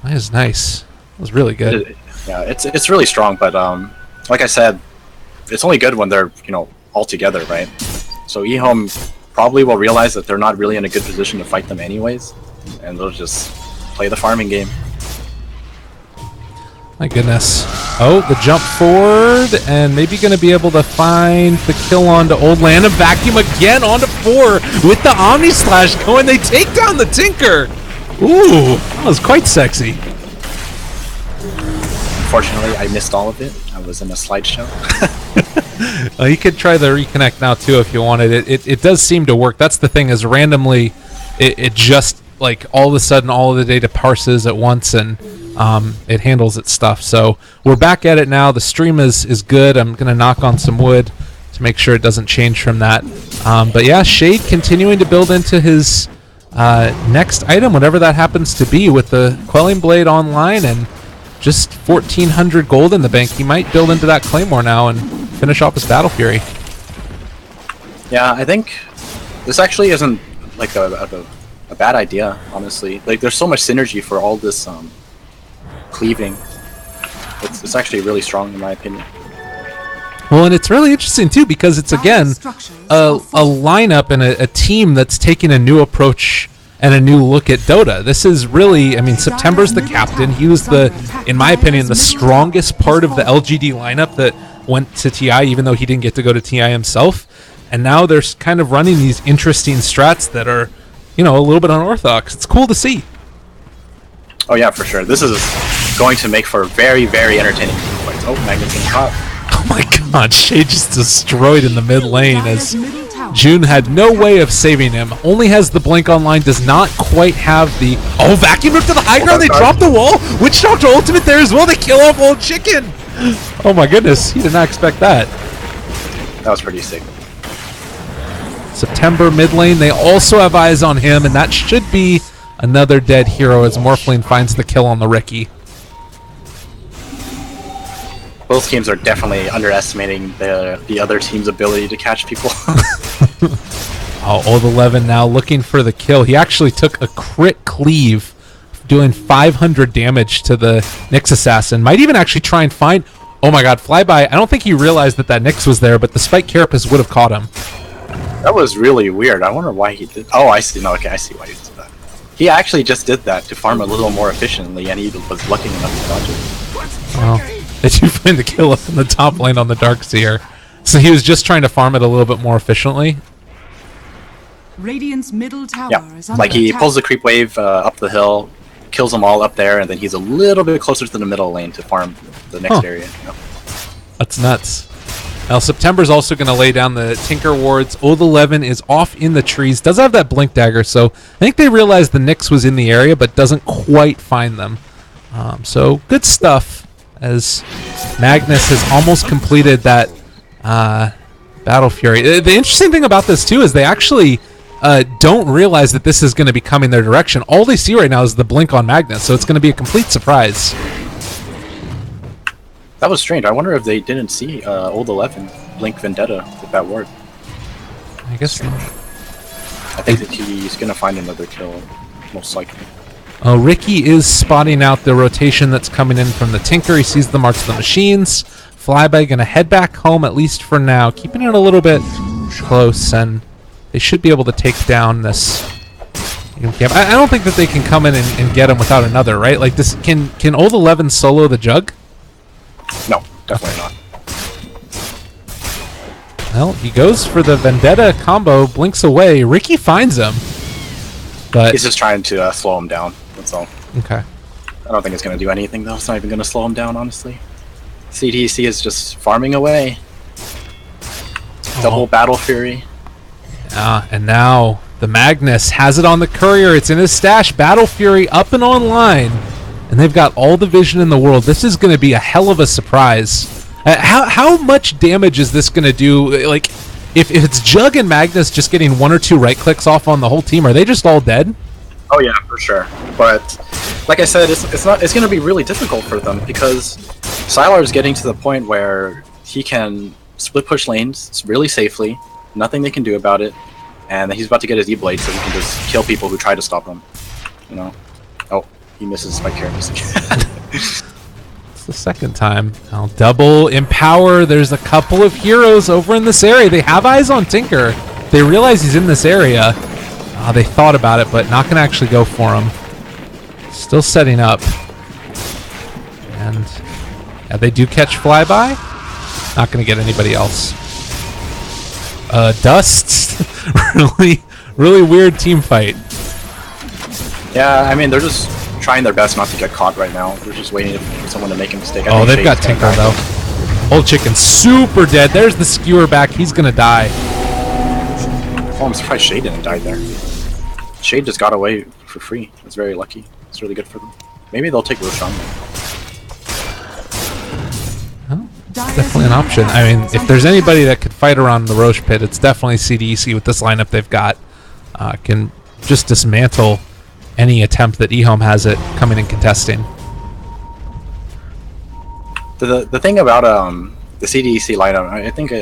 That is nice. That was really good. Yeah, it's really strong, but like I said, it's only good when they're, you know, all together, right? So EHOME probably will realize that they're not really in a good position to fight them anyways, and they'll just play the farming game. My goodness. Oh, the jump forward, and maybe going to be able to find the kill onto Old Land. A vacuum again onto 4 with the Omni Slash going. They take down the Tinker. Ooh, that was quite sexy. Unfortunately, I missed all of it. I was in a slideshow. Well, you could try the reconnect now too if you wanted. It does seem to work. That's the thing, is randomly it just like all of a sudden all of the data parses at once and it handles its stuff. So we're back at it now. The stream is good. I'm gonna knock on some wood to make sure it doesn't change from that. But yeah, Shade continuing to build into his next item, whatever that happens to be, with the Quelling Blade online and just 1,400 gold in the bank. He might build into that Claymore now and finish off his Battle Fury. Yeah, I think this actually isn't like a bad idea, honestly. Like, there's so much synergy for all this cleaving. It's actually really strong in my opinion. Well, and it's really interesting too because it's again a lineup and a team that's taking a new approach and a new look at Dota. This is really, I mean, September's the captain. He was in my opinion, the strongest part of the LGD lineup that went to TI, even though he didn't get to go to TI himself. And now they're kind of running these interesting strats that are, you know, a little bit unorthodox. It's cool to see. Oh yeah, for sure. This is going to make for very, very entertaining fights. Oh, Magnus getting caught. Oh my god, Shade just destroyed in the mid lane as June had no way of saving him. Only has the blink online, does not quite have the... Oh, vacuum up to the high ground, they drop the wall! Witch Doctor ultimate there as well, they kill off Old Chicken! Oh my goodness, he did not expect that. That was pretty sick. September mid lane, they also have eyes on him, and that should be another dead hero as Morphling finds the kill on the Riki. Both teams are definitely underestimating the other team's ability to catch people. Oh, Old 11 now looking for the kill. He actually took a crit cleave, doing 500 damage to the Nyx assassin. Might even actually try and find... Oh my god, Flyby. I don't think he realized that Nyx was there, but the Spike Carapace would have caught him. That was really weird. I wonder why he did... Oh, I see. No, okay, I see why he did that. He actually just did that to farm a little more efficiently, and he was lucky enough to dodge it. Oh. Did you find the kill up in the top lane on the Darkseer? So he was just trying to farm it a little bit more efficiently? Radiant's middle tower is under like he attack. pulls the creep wave up the hill, kills them all up there, and then he's a little bit closer to the middle lane to farm the next area. You know? That's nuts. Now September's also going to lay down the Tinker wards. Old 11 is off in the trees. Does have that blink dagger, so I think they realized the Nyx was in the area, but doesn't quite find them. So good stuff, as Magnus has almost completed that Battle Fury. The interesting thing about this too is they actually don't realize that this is going to be coming their direction. All they see right now is the blink on Magnus, so it's going to be a complete surprise. That was strange. I wonder if they didn't see Old 11 blink Vendetta with that ward. I guess not. I think that he's going to find another kill, most likely. Riki is spotting out the rotation that's coming in from the Tinker. He sees the marks of the machines. Flyby going to head back home, at least for now, keeping it a little bit close, and they should be able to take down this camp. I don't think that they can come in and get him without another, right? Like this, can Old 11 solo the Jug? No, definitely not. Well, he goes for the Vendetta combo, blinks away. Riki finds him, but He's just trying to slow him down, that's all. okay. I don't think it's going to do anything, though. It's not even going to slow him down, honestly. CDEC is just farming away. Double Battle Fury. And now the Magnus has it on the courier. It's in his stash. Battle Fury up and online. And they've got all the vision in the world. This is going to be a hell of a surprise. How much damage is this going to do? Like, if it's Jug and Magnus just getting 1 or 2 right clicks off on the whole team, are they just all dead? Oh yeah, for sure. But like I said, it's going to be really difficult for them because Sylar's getting to the point where he can split push lanes really safely. Nothing they can do about it. And he's about to get his E-Blade so he can just kill people who try to stop him. You know? Oh, he misses by careless. It's the second time. I'll double empower. There's a couple of heroes over in this area. They have eyes on Tinker. They realize he's in this area. They thought about it, but not going to actually go for him. Still setting up. And yeah, they do catch Flyby. Not going to get anybody else. Dust. really weird team fight. Yeah, I mean, they're just trying their best not to get caught right now. They're just waiting for someone to make a mistake. Oh, they've got Tinker, though. Old Chicken super dead. There's the skewer back. He's going to die. Oh, I'm surprised Shade didn't die there. Shade just got away for free. It's very lucky. It's really good for them. Maybe they'll take Roshan. Oh, definitely an option. I mean, if there's anybody that could fight around the Roche pit, it's definitely CDEC with this lineup they've got. Can just dismantle any attempt that EHOME has at coming and contesting. The thing about the CDEC lineup, I think,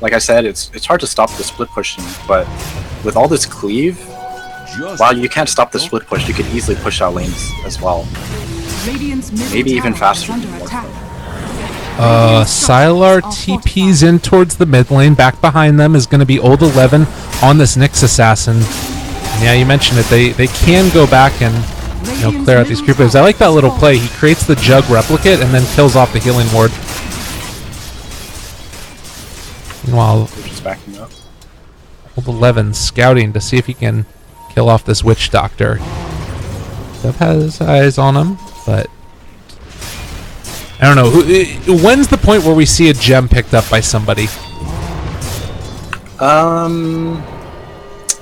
like I said, it's hard to stop the split pushing, but with all this cleave, while you can't stop the split push, you can easily push out lanes as well. Maybe even faster. Sylar TP's in towards the mid lane. Back behind them is going to be Old 11 on this Nyx Assassin. And yeah, you mentioned it. They can go back and clear out these creep waves. I like that little play. He creates the Jug replicate and then kills off the healing ward. Meanwhile, they're just backing up. Old 11 scouting to see if he can kill off this Witch Doctor. Dev has eyes on him, but I don't know. When's the point where we see a gem picked up by somebody?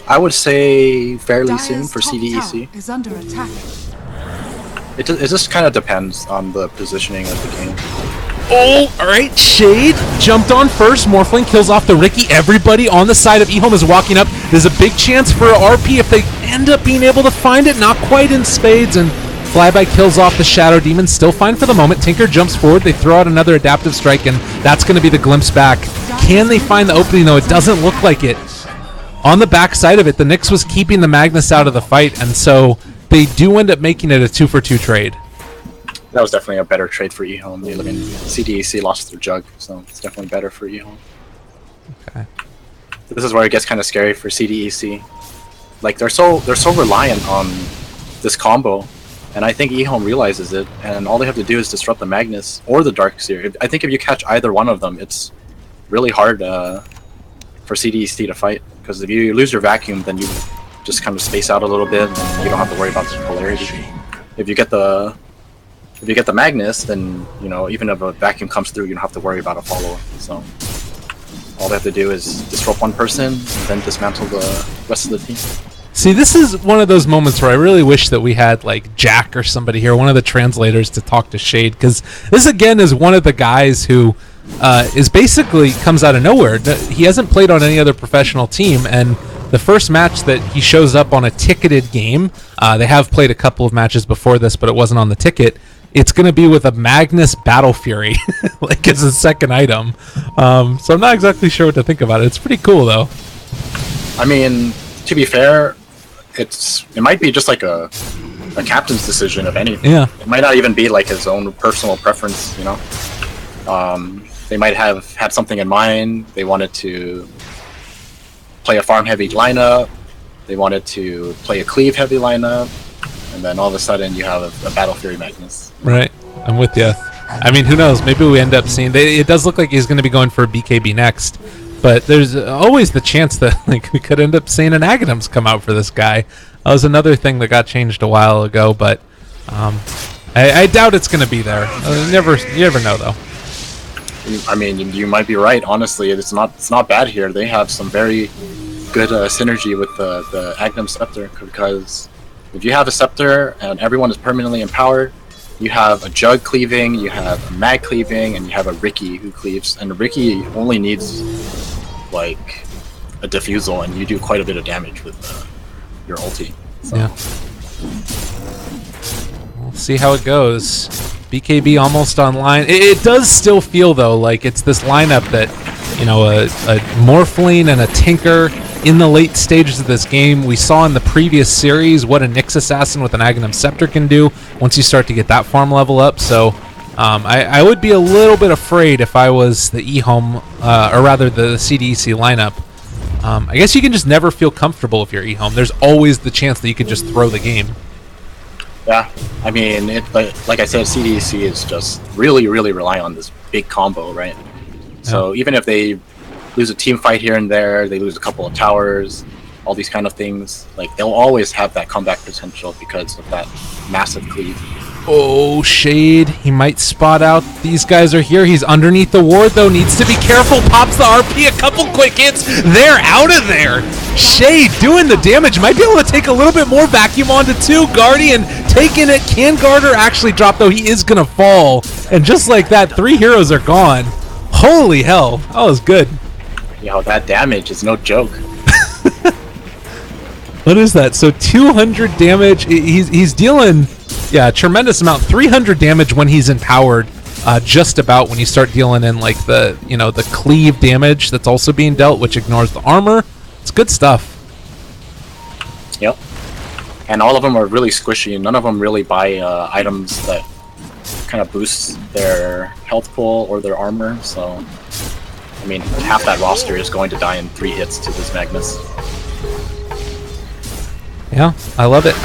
I would say fairly soon for CDEC. Is under attack. It just kind of depends on the positioning of the game. Oh, alright, Shade jumped on first. Morphling kills off the Ricky. Everybody on the side of EHOME is walking up. There's a big chance for a RP if they end up being able to find it. Not quite in spades, and Flyby kills off the Shadow Demon. Still fine for the moment. Tinker jumps forward. They throw out another adaptive strike, and that's going to be the glimpse back. Can they find the opening, though? It doesn't look like it. On the back side of it, the Nyx was keeping the Magnus out of the fight, and so they do end up making it a 2-for-2 trade. That was definitely a better trade for EHOME. I mean, CDEC lost their Jug, so it's definitely better for EHOME. Okay. This is where it gets kind of scary for CDEC. Like, they're so reliant on this combo, and I think EHOME realizes it, and all they have to do is disrupt the Magnus or the Darkseer. I think if you catch either one of them, it's really hard for CDEC to fight, because if you lose your vacuum, then you just kind of space out a little bit, and you don't have to worry about the polarity. If you get the Magnus, then even if a vacuum comes through, you don't have to worry about a follow-up. So all they have to do is disrupt one person, and then dismantle the rest of the team. See, this is one of those moments where I really wish that we had like Jack or somebody here, one of the translators, to talk to Shade, because this again is one of the guys who is basically comes out of nowhere. He hasn't played on any other professional team, and the first match that he shows up on a ticketed game, they have played a couple of matches before this, but it wasn't on the ticket. It's going to be with a Magnus Battle Fury, like it's a second item. So I'm not exactly sure what to think about it. It's pretty cool, though. I mean, to be fair, it might be just like a captain's decision of anything. Yeah. It might not even be like his own personal preference, They might have had something in mind. They wanted to play a farm-heavy lineup. They wanted to play a cleave-heavy lineup. And then all of a sudden you have a Battle Fury Magnus. Right. I'm with you. I mean, who knows? Maybe we end up seeing... It does look like he's going to be going for a BKB next. But there's always the chance that we could end up seeing an Aghanims come out for this guy. That was another thing that got changed a while ago, but I doubt it's going to be there. You never know, though. I mean, you might be right. Honestly, it's not bad here. They have some very good synergy with the Aghanims Scepter, because if you have a Scepter and everyone is permanently empowered, you have a Jug cleaving, you have a Mag cleaving, and you have a Ricky who cleaves. And Ricky only needs like a Diffusal, and you do quite a bit of damage with your ulti. So. Yeah. We'll see how it goes. BKB almost online. It does still feel, though, like it's this lineup that, you know, a Morphling and a Tinker in the late stages of this game. We saw in the previous series what a Nyx Assassin with an Aghanim Scepter can do once you start to get that farm level up. So I would be a little bit afraid if I was the EHOME, or rather the CDEC lineup. I guess you can just never feel comfortable if you're EHOME. There's always the chance that you could just throw the game. Yeah, I mean, like I said, CDEC is just really rely on this big combo, right? So even if they lose a team fight here and there, they lose a couple of towers, all these kind of things, like they'll always have that comeback potential because of that massive cleave. Oh, Shade. He might spot out. These guys are here. He's underneath the ward, though. Needs to be careful. Pops the RP. A couple quick hits. They're out of there. Shade doing the damage. Might be able to take a little bit more. Vacuum onto 2. Guardian taking it. Can Garter actually drop, though? He is going to fall. And just like that, 3 heroes are gone. Holy hell. That was good. Yo, that damage is no joke. What is that? So 200 damage. He's dealing... Yeah, tremendous amount. 300 damage when he's empowered. Just about when you start dealing in like the, you know, the cleave damage that's also being dealt, which ignores the armor. It's good stuff. Yep. And all of them are really squishy. None of them really buy items that kind of boost their health pool or their armor. So, I mean, half that roster is going to die in 3 hits to this Magnus. Yeah, I love it.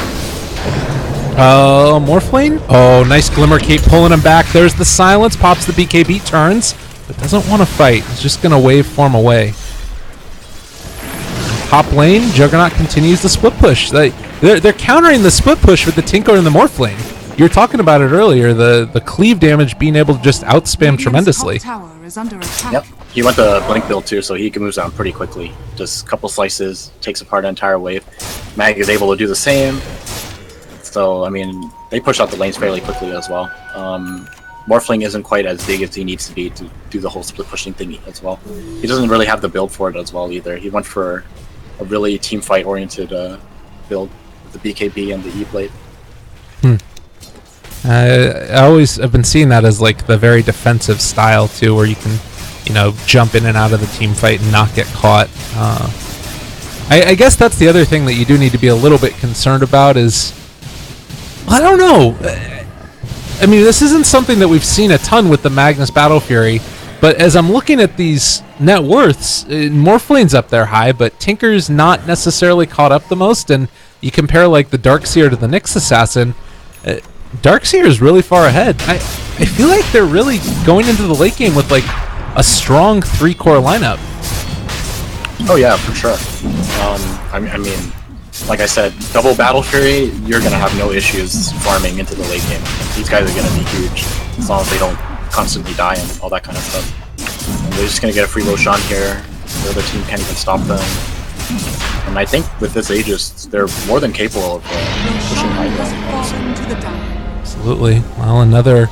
Morphling? Oh, nice Glimmer Cape pulling him back. There's the silence. Pops the BKB, turns, but doesn't want to fight. He's just going to waveform away. Top lane, Juggernaut continues the split push. They're countering the split push with the Tinker and the Morphling. You were talking about it earlier, the cleave damage being able to just outspam tremendously. Yep, he went the Blink build too, so he can move down pretty quickly. Just a couple slices, takes apart an entire wave. Mag is able to do the same. So, I mean, they push out the lanes fairly quickly as well. Morphling isn't quite as big as he needs to be to do the whole split pushing thing as well. He doesn't really have the build for it as well either. He went for a really team fight oriented build with the BKB and the E-Blade. I've been seeing that as like the very defensive style too, where you can, you know, jump in and out of the team fight and not get caught. I guess that's the other thing that you do need to be a little bit concerned about is, I don't know. I mean, this isn't something that we've seen a ton with the Magnus Battle Fury, but as I'm looking at these net worths, Morphling's up there high, but Tinker's not necessarily caught up the most, and you compare like the Darkseer to the Nyx Assassin, Darkseer is really far ahead. I feel like they're really going into the late game with like a strong 3-core lineup. Oh yeah, for sure. I mean, like I said, double Battle Fury, you're going to have no issues farming into the late game. These guys are going to be huge, as long as they don't constantly die and all that kind of stuff. And they're just going to get a free Roshan here. The other team can't even stop them. And I think with this Aegis, they're more than capable of pushing high ground. Absolutely. Well, another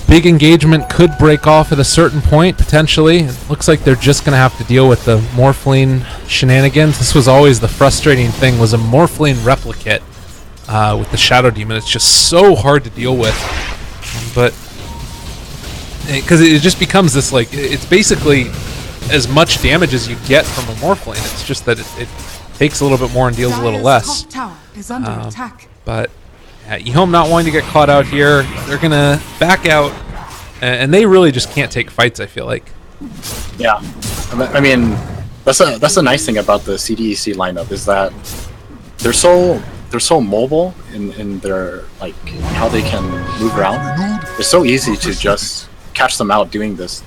big engagement could break off at a certain point, potentially. It looks like they're just going to have to deal with the Morphling shenanigans. This was always the frustrating thing, was a Morphling replicate with the Shadow Demon. It's just so hard to deal with. But, because it just becomes this, like, it's basically as much damage as you get from a Morphling. It's just that it takes a little bit more and deals a little less. But yeah, EHOME not wanting to get caught out here. They're going to back out, and they really just can't take fights, I feel like. Yeah. I mean, that's a nice thing about the CDEC lineup, is that they're so mobile in their, like, how they can move around. It's so easy to just catch them out doing this.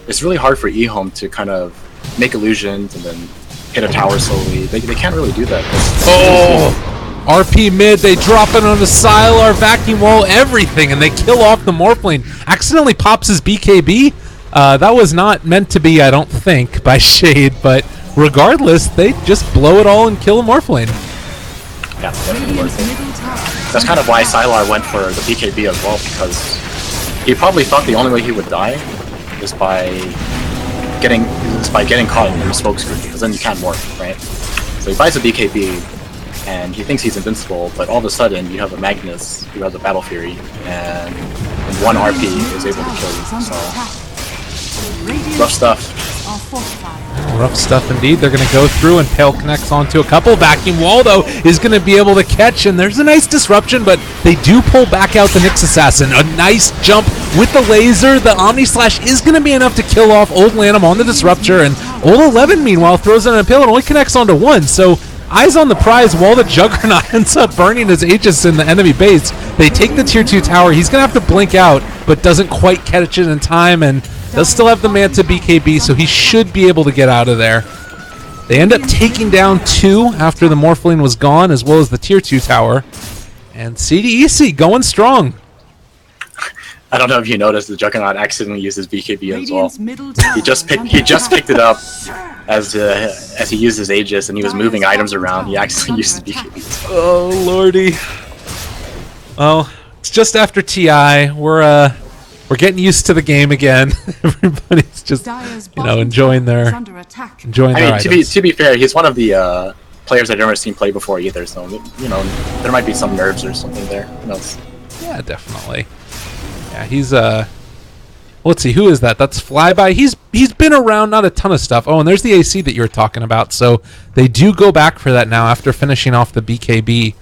It's really hard for EHOME to kind of make illusions and then hit a tower slowly. They can't really do that. Oh! RP mid, they drop it on the Sylar, vacuum wall, everything, and they kill off the Morphling. Accidentally pops his BKB. That was not meant to be, I don't think, by Shade, but regardless, they just blow it all and kill the Morphling. Yeah, definitely worth it. That's kind of why Sylar went for the BKB as well, because he probably thought the only way he would die is by getting caught in the smoke screen, because then you can't morph, right? So he buys a BKB, and he thinks he's invincible, but all of a sudden you have a Magnus who has a Battle Fury, and one RP is able to kill you, so rough stuff. Rough stuff indeed. They're going to go through, and Pale connects onto a couple. Vacuum Wall, though, is going to be able to catch, and there's a nice disruption, but they do pull back out the Nyx Assassin. A nice jump with the laser. The Omni Slash is going to be enough to kill off Old Lanham on the Disruptor, and Old 11, meanwhile, throws in a Pale and only connects onto one, so eyes on the prize while the Juggernaut ends up burning his Aegis in the enemy base. They take the tier 2 tower. He's going to have to blink out, but doesn't quite catch it in time, and they'll still have the Manta BKB, so he should be able to get out of there. They end up taking down 2 after the Morphling was gone, as well as the tier 2 tower. And CDEC going strong. I don't know if you noticed, the Juggernaut accidentally used his BKB as well. He just picked it up as he used his Aegis, and he was moving items around. He actually used his BKB. Oh lordy. Well, it's just after TI. We're getting used to the game again. Everybody's just enjoying their items. To be fair, he's one of the players I've never seen play before either. So there might be some nerves or something there. Who knows? Yeah, definitely. Yeah, he's let's see, who is that? That's Flyby. He's been around, not a ton of stuff. Oh, and there's the AC that you were talking about. So they do go back for that now after finishing off the BKB.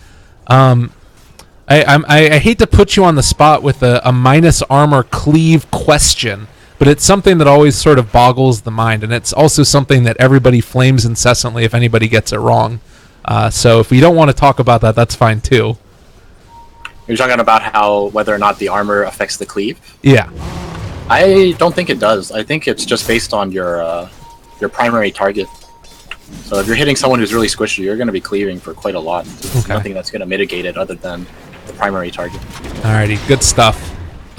I hate to put you on the spot with a minus armor cleave question, but it's something that always sort of boggles the mind, and it's also something that everybody flames incessantly if anybody gets it wrong. So if we don't want to talk about that, that's fine too. You're talking about whether or not the armor affects the cleave? Yeah. I don't think it does. I think it's just based on your primary target. So if you're hitting someone who's really squishy, you're going to be cleaving for quite a lot. There's nothing that's going to mitigate it other than the primary target. Alrighty, good stuff.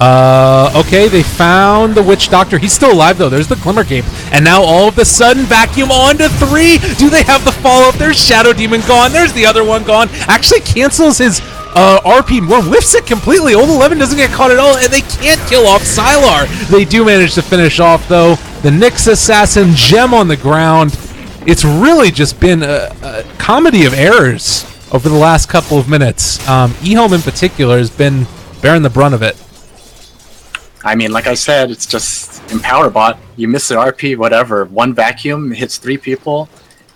Okay, they found the Witch Doctor. He's still alive, though. There's the Glimmer Cape. And now all of a sudden, Vacuum on to 3. Do they have the follow-up? There's Shadow Demon gone. There's the other one gone. Actually cancels his RP. One whiffs it completely. Old 11 doesn't get caught at all, and they can't kill off Sylar. They do manage to finish off, though. The Nyx Assassin, Gem on the ground. It's really just been a comedy of errors over the last couple of minutes. EHOME in particular has been bearing the brunt of it. I mean, like I said, it's just in Power Bot, you miss the RP, whatever. One vacuum hits 3 people,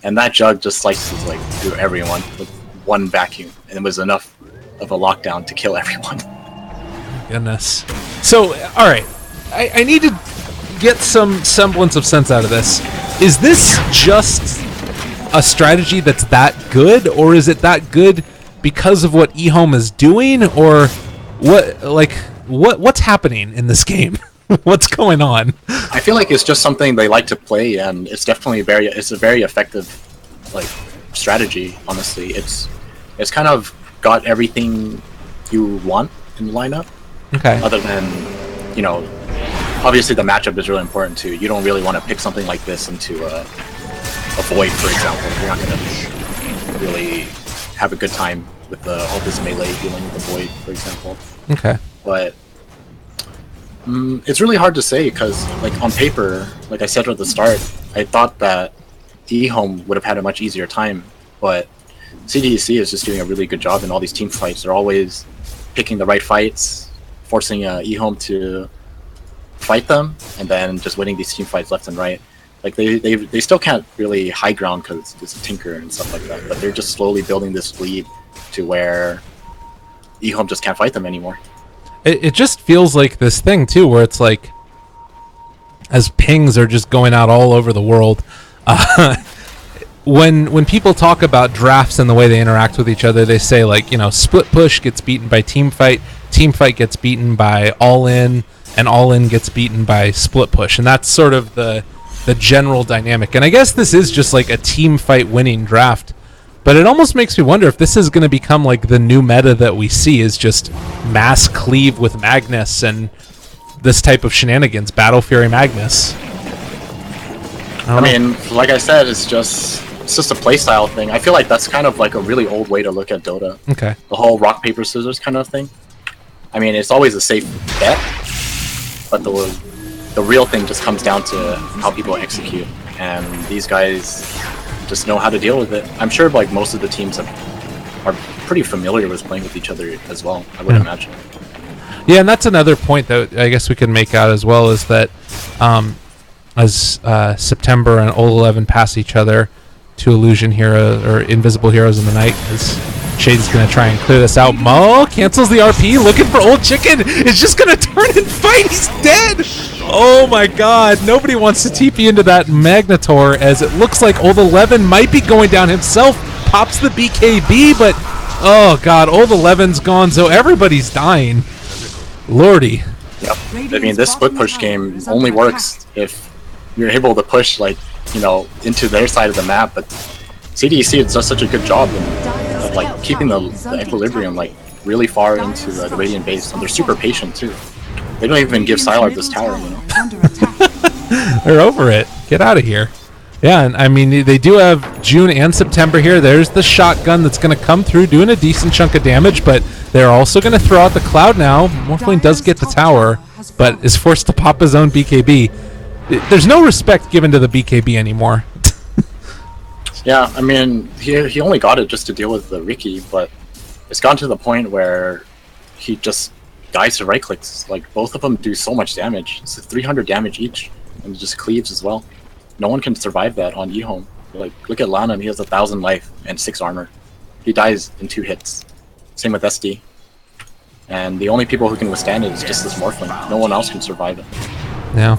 and that Jug just slices through everyone with one vacuum, and it was enough of a lockdown to kill everyone. Goodness. So, all right, I need to get some semblance of sense out of this. Is this just a strategy that's that good, or is it that good because of what EHOME is doing, or what's happening in this game? What's going on? I feel like it's just something they like to play, and it's definitely a very effective strategy. Honestly, it's kind of got everything you want in the lineup. Okay. Other than obviously the matchup is really important too. You don't really want to pick something like this into a Void, for example. You're not going to really have a good time with all this melee dealing with the Void, for example. Okay. But it's really hard to say because, on paper, like I said at the start, I thought that EHOME would have had a much easier time, but CDEC is just doing a really good job in all these team fights. They're always picking the right fights, forcing EHOME to fight them, and then just winning these team fights left and right. They still can't really high ground because it's a Tinker and stuff like that, but they're just slowly building this lead to where EHOME just can't fight them anymore. It just feels like this thing too, where it's like, as pings are just going out all over the world, when people talk about drafts and the way they interact with each other, they say split push gets beaten by team fight gets beaten by all in, and all in gets beaten by split push, and that's sort of the general dynamic. And I guess this is just like a team fight winning draft. But it almost makes me wonder if this is going to become the new meta that we see, is just mass cleave with Magnus and this type of shenanigans, Battle Fury Magnus. I mean, like I said, it's just a playstyle thing. I feel like that's kind of a really old way to look at Dota. Okay. The whole rock, paper, scissors kind of thing. I mean, it's always a safe bet, but the real thing just comes down to how people execute, and these guys just know how to deal with it. I'm sure most of the teams have pretty familiar with playing with each other as well, I would imagine. Yeah, and that's another point that I guess we can make out as well, is that as September and Old 11 pass each other, two illusion heroes or invisible heroes in the night, as Shade's gonna try and clear this out. Mo cancels the RP, looking for Old Chicken. Is just gonna turn and fight. He's dead. Oh my God! Nobody wants to TP into that Magnetor, as it looks like Old 11 might be going down himself. Pops the BKB, but oh God, Old 11's gone, so everybody's dying. Lordy. Yep. I mean, this split push game only works if you're able to push, like, you know, into their side of the map, but CDEC does such a good job of like keeping the equilibrium like really far into the Radiant base, and they're super patient too. They don't even give Sylar this tower, you know. They're over it. Get out of here. Yeah, and I mean, they do have June and September here. There's the shotgun that's going to come through, doing a decent chunk of damage, but they're also going to throw out the Cloud now. Morphling does get the tower, but is forced to pop his own BKB. There's no respect given to the BKB anymore. Yeah, I mean, he only got it just to deal with the Riki, but it's gotten to the point where he just dies to right clicks. Like, both of them do so much damage. It's 300 damage each, and it just cleaves as well. No one can survive that on EHOME. Like, look at Lana, he has 1,000 life and 6 armor. He dies in 2 hits. Same with SD. And the only people who can withstand it is just this Morphling. No one else can survive it. Yeah.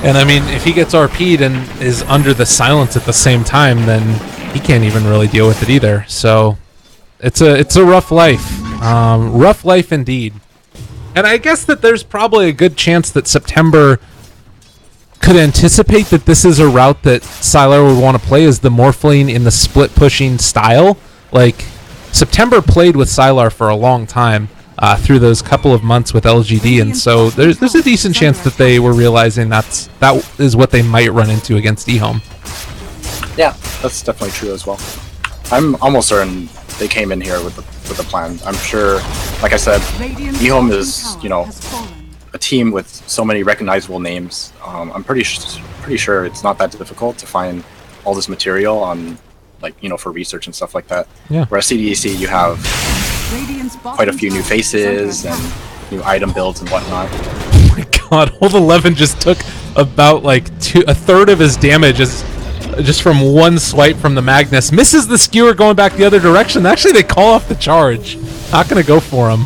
And I mean, if he gets RP'd and is under the silence at the same time, then he can't even really deal with it either. So it's a rough life. Rough life indeed. And I guess that there's probably a good chance that September could anticipate that this is a route that Sylar would want to play, as the Morphling in the split pushing style. Like, September played with Sylar for a long time. Through those couple of months with LGD, and so there's a decent chance that they were realizing that is what they might run into against EHOME. Yeah, that's definitely true as well. I'm almost certain they came in here with the plan. I'm sure, like I said, EHOME is, you know, a team with so many recognizable names. I'm pretty sure it's not that difficult to find all this material on, like, you know, for research and stuff like that. Yeah. Whereas CDEC, you have quite a few new faces and new item builds and whatnot. Oh my God, Old 11 just took about like a third of his damage just from one swipe from the Magnus. Misses the skewer going back the other direction. Actually, they call off the charge. Not going to go for him.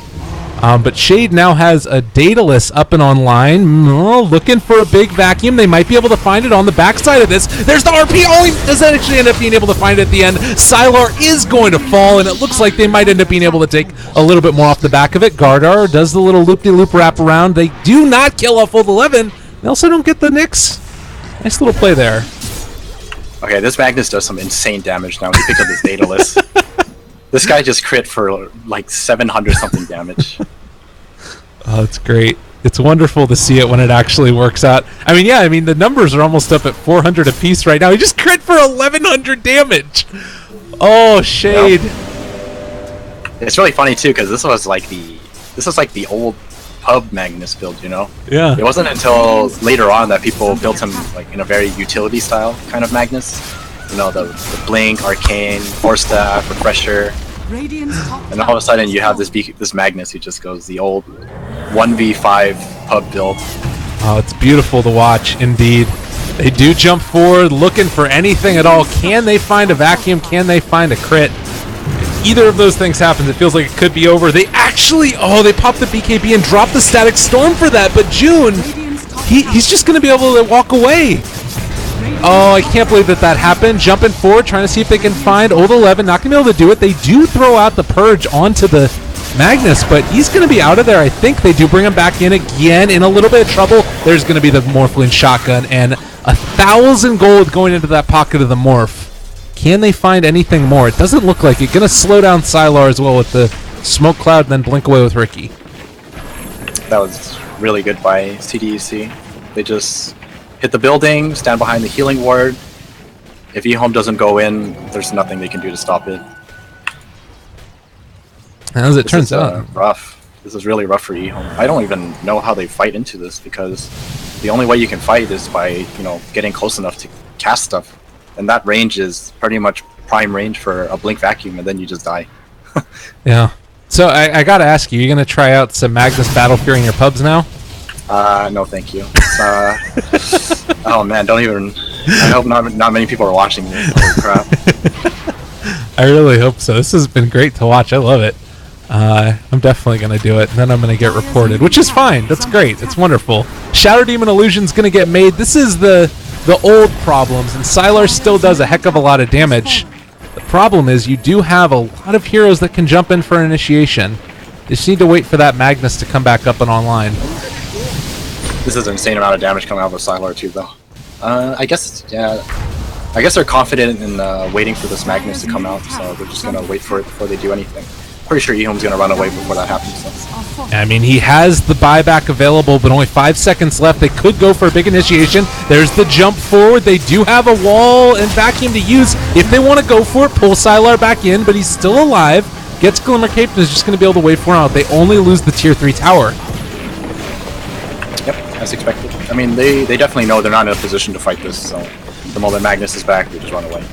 But Shade now has a Daedalus up and online. Looking for a big vacuum. They might be able to find it on the backside of this. There's the RP. Oh, he doesn't actually end up being able to find it at the end. Sylar is going to fall, and it looks like they might end up being able to take a little bit more off the back of it. Gardar does the little loop-de-loop wrap around. They do not kill off Old 11. They also don't get the Nyx. Nice little play there. Okay, this Magnus does some insane damage now when you pick up this Daedalus. This guy just crit for like 700 something damage. Oh, it's great. It's wonderful to see it when it actually works out. I mean, yeah, I mean, the numbers are almost up at 400 apiece right now. He just crit for 1,100 damage. Oh, Shade. Yep. It's really funny too, because this was like the old pub Magnus build, you know? Yeah. It wasn't until later on that people built him like in a very utility style kind of Magnus. You know, the Blink, Arcane, Force Staff, Refresher, and all of a sudden you have this Magnus who just goes the old 1v5 pub build. Oh, it's beautiful to watch, indeed. They do jump forward, looking for anything at all. Can they find a vacuum? Can they find a crit? If either of those things happens, it feels like it could be over. They actually, they pop the BKB and drop the Static Storm for that, but June, he's just going to be able to walk away. Oh, I can't believe that happened. Jumping forward, trying to see if they can find Old 11. Not going to be able to do it. They do throw out the Purge onto the Magnus, but he's going to be out of there. I think they do bring him back in again in a little bit of trouble. There's going to be the Morphling shotgun and 1,000 gold going into that pocket of the Morph. Can they find anything more? It doesn't look like it. Going to slow down Sylar as well with the smoke cloud and then blink away with Riki. That was really good by CDEC. They just hit the building, stand behind the healing ward. If EHOME doesn't go in, there's nothing they can do to stop it. As it turns out, rough. This is really rough for EHOME. I don't even know how they fight into this, because the only way you can fight is by, you know, getting close enough to cast stuff, and that range is pretty much prime range for a blink vacuum, and then you just die. Yeah. So I gotta ask you, gonna try out some Magnus Battle Fury in your pubs now? No, thank you. Oh man, don't even. I hope not many people are watching this. Holy crap. I really hope so. This has been great to watch. I love it. I'm definitely going to do it, and then I'm going to get reported, which is fine. That's great. It's wonderful. Shadow Demon Illusion's going to get made. This is the old problems, and Sylar still does a heck of a lot of damage. The problem is you do have a lot of heroes that can jump in for an initiation. You just need to wait for that Magnus to come back up and online. This is an insane amount of damage coming out of Sylar too, though. I guess, yeah. I guess they're confident in waiting for this Magnus to come out, so they're just gonna wait for it before they do anything. Pretty sure EHOME's gonna run away before that happens. So. I mean, he has the buyback available, but only 5 seconds left. They could go for a big initiation. There's the jump forward. They do have a wall and vacuum to use if they want to go for it. Pull Sylar back in, but he's still alive. Gets Glimmer Cape and is just going to be able to wait for him out. They only lose the tier 3 tower. Yep, as expected. I mean, they definitely know they're not in a position to fight this, so the moment Magnus is back, they just run away.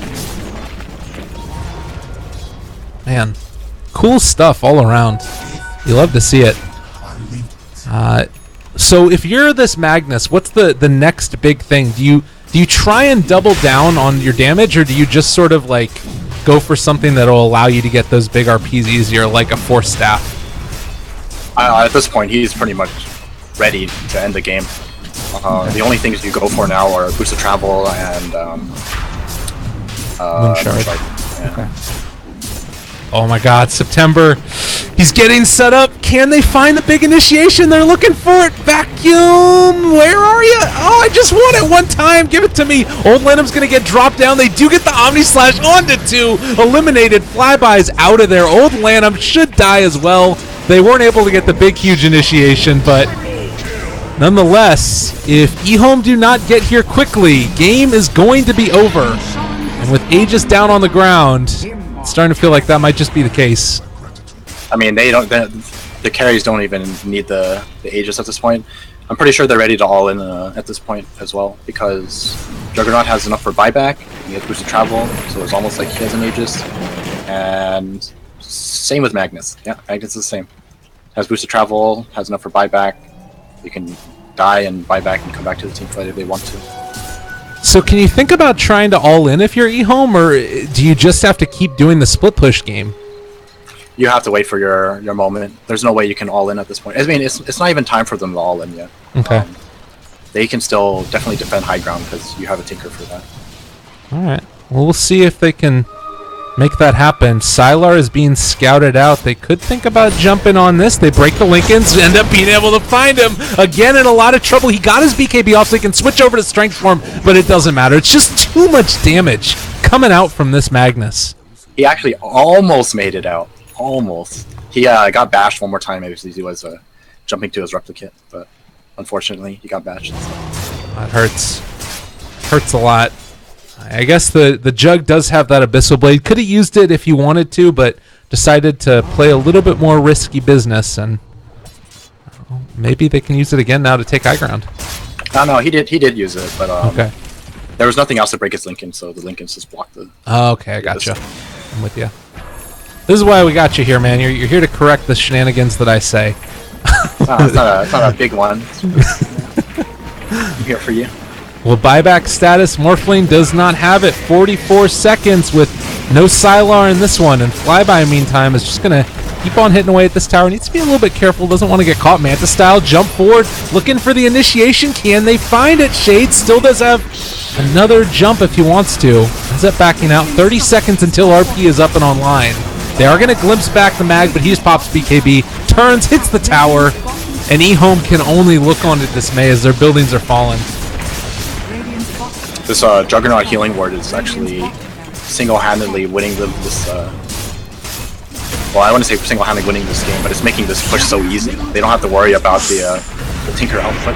Man, cool stuff all around. You love to see it. So if you're this Magnus, what's the next big thing? Do you try and double down on your damage, or do you just sort of like go for something that'll allow you to get those big RPs easier, like a Force Staff? At this point, he's pretty much ready to end the game. The only things you go for now are Boost of Travel and Moonshard. Yeah. Okay. Oh my god, September. He's getting set up. Can they find the big initiation? They're looking for it. Vacuum, where are you? Oh, I just want it one time. Give it to me. Old Lenham's going to get dropped down. They do get the Omni Slash onto 2. Eliminated. Flybys out of there. Old Lenham should die as well. They weren't able to get the big, huge initiation, but nonetheless, if EHOME do not get here quickly, game is going to be over. And with Aegis down on the ground, it's starting to feel like that might just be the case. I mean, they don't. The carries don't even need the Aegis at this point. I'm pretty sure they're ready to all in at this point as well, because Juggernaut has enough for buyback. He has Boost of Travel, so it's almost like he has an Aegis. And same with Magnus. Yeah, Magnus is the same. Has Boost of Travel, has enough for buyback. You can die and buy back and come back to the team fight if they want to. So can you think about trying to all in if you're EHOME, or do you just have to keep doing the split push game? You have to wait for your moment. There's no way you can all in at this point. I mean, it's not even time for them to all in yet. Okay. They can still definitely defend high ground because you have a Tinker for that. All right. Well, we'll see if they can make that happen. Sylar is being scouted out. They could think about jumping on this. They break the Lincolns, end up being able to find him. Again, in a lot of trouble. He got his BKB off so he can switch over to Strength Form, but it doesn't matter. It's just too much damage coming out from this Magnus. He actually almost made it out. Almost. He got bashed one more time maybe because he was jumping to his replicate, but unfortunately he got bashed. So. That hurts. Hurts a lot. I guess the Jug does have that Abyssal Blade. Could have used it if he wanted to, but decided to play a little bit more risky business, and maybe they can use it again now to take high ground. No, he did use it, but okay. There was nothing else to break his Lincoln, so the Lincolns just blocked the... Oh, okay, I gotcha. I'm with you. This is why we got you here, man. You're here to correct the shenanigans that I say. It's not a big one. I'm here for you. Well, buyback status, Morphling does not have it. 44 seconds with no Sylar in this one. And Flyby, meantime, is just going to keep on hitting away at this tower. Needs to be a little bit careful. Doesn't want to get caught. Manta style, jump forward, looking for the initiation. Can they find it? Shade still does have another jump if he wants to. Ends up backing out. 30 seconds until RP is up and online. They are going to glimpse back the mag, but he just pops BKB, turns, hits the tower, and EHOME can only look on in dismay as their buildings are falling. This Juggernaut healing ward is actually single-handedly winning this. Well, I wouldn't say single-handedly winning this game, but it's making this push so easy. They don't have to worry about the Tinker output.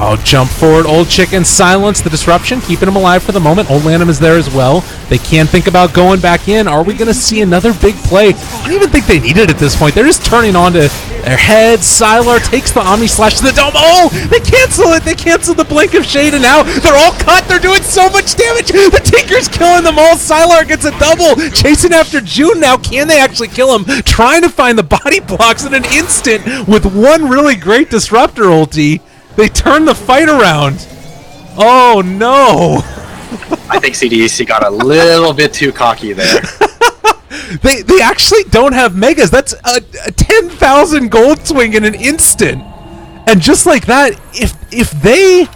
Oh, jump forward, Old Chicken, silence the disruption, keeping him alive for the moment. Old Lanham is there as well. They can think about going back in. Are we going to see another big play? I don't even think they need it at this point. They're just turning on to their heads. Sylar takes the Omni Slash to the dome. Oh, they cancel it. They cancel the Blink of Shade, and now they're all cut. They're doing so much damage. The Tinker's killing them all. Sylar gets a double. Chasing after June now. Can they actually kill him? Trying to find the body blocks in an instant with one really great Disruptor ulti. They turn the fight around. Oh no! I think CDEC got a little bit too cocky there. They actually don't have megas. That's a 10,000 gold swing in an instant. And just like that, if they,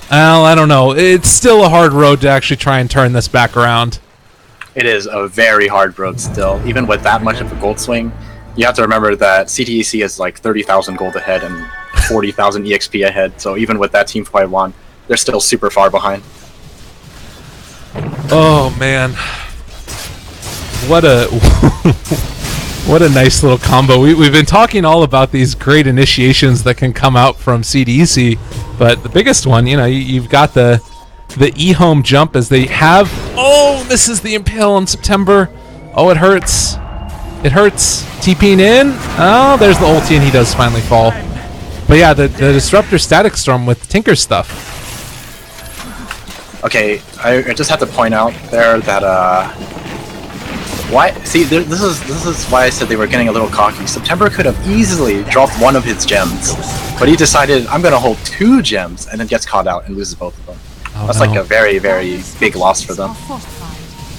well, I don't know. It's still a hard road to actually try and turn this back around. It is a very hard road still, even with that much of a gold swing. You have to remember that CDEC is like 30,000 gold ahead and 40,000 EXP ahead, so even with that team fight one, they're still super far behind. Oh man, what a what a nice little combo. We've been talking all about these great initiations that can come out from CDEC, but the biggest one, you know, you've got the EHOME jump as they have. Oh, misses the impale in September. Oh, it hurts. It hurts. TPing in. Oh, there's the ulti, and he does finally fall. But yeah, the Disruptor Static Storm with Tinker stuff. Okay, I just have to point out there that why? See, this is why I said they were getting a little cocky. September could have easily dropped one of his gems, but he decided I'm gonna hold 2 gems, and then gets caught out and loses both of them. Oh, That's like a very, very big loss for them.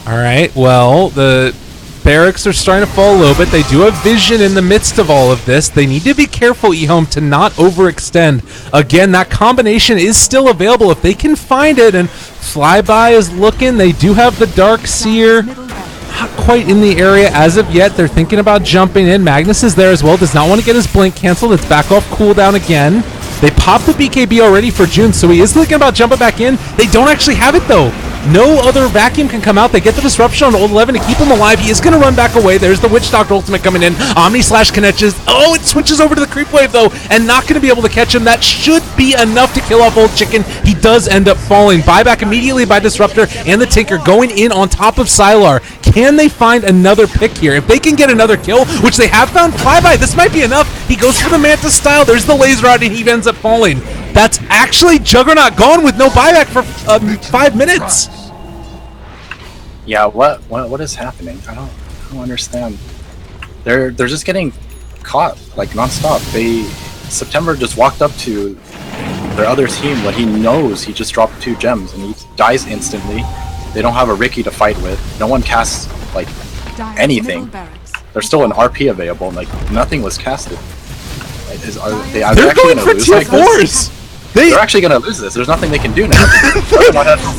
All right, well, the barracks are starting to fall a little bit. They do have vision in the midst of all of this. They need to be careful, EHOME, to not overextend. Again, that combination is still available if they can find it, and Flyby is looking. They do have the Dark Seer. Not quite in the area as of yet. They're thinking about jumping in. Magnus is there as well. Does not want to get his blink canceled. It's back off cooldown again. They popped the BKB already for June, so he is thinking about jumping back in. They don't actually have it, though. No other vacuum can come out. They get the disruption on Old 11 to keep him alive. He is going to run back away. There's the Witch Doctor ultimate coming in. Omni Slash connections. Oh, it switches over to the creep wave, though, and not going to be able to catch him. That should be enough to kill off Old Chicken. He does end up falling. Buyback immediately by Disruptor and the Tinker going in on top of Sylar. Can they find another pick here? If they can get another kill, which they have found, Flyby, this might be enough. He goes for the Manta style. There's the laser rod, and he ends up falling. That's actually Juggernaut gone with no buyback for 5 minutes. Yeah, what is happening? I don't understand. They're just getting caught like nonstop. September just walked up to their other team when he knows he just dropped 2 gems and he dies instantly. They don't have a Ricky to fight with. No one casts like anything. There's still an RP available. And, like nothing was casted. Like, they're actually going to lose like this? They're actually going to lose this. There's nothing they can do now.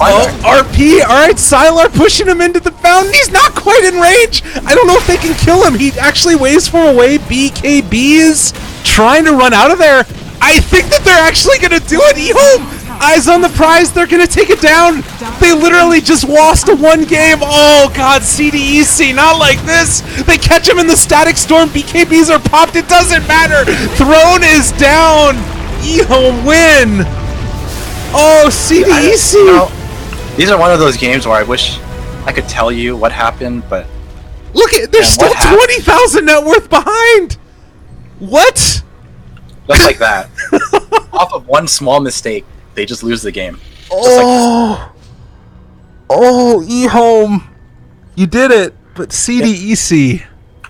RP. All right, Sylar pushing him into the fountain. He's not quite in range. I don't know if they can kill him. He actually waves for away. BKB is trying to run out of there. I think that they're actually going to do it. EHOME, eyes on the prize. They're going to take it down. They literally just lost a 1 game. Oh, God, CDEC, not like this. They catch him in the Static Storm. BKBs are popped. It doesn't matter. Throne is down. EHOME win. Oh, CDEC. These are one of those games where I wish I could tell you what happened, but look at they're still 20,000 net worth behind. What? Just like that. Off of one small mistake, they just lose the game. Oh, oh, EHOME, you did it. But CDEC.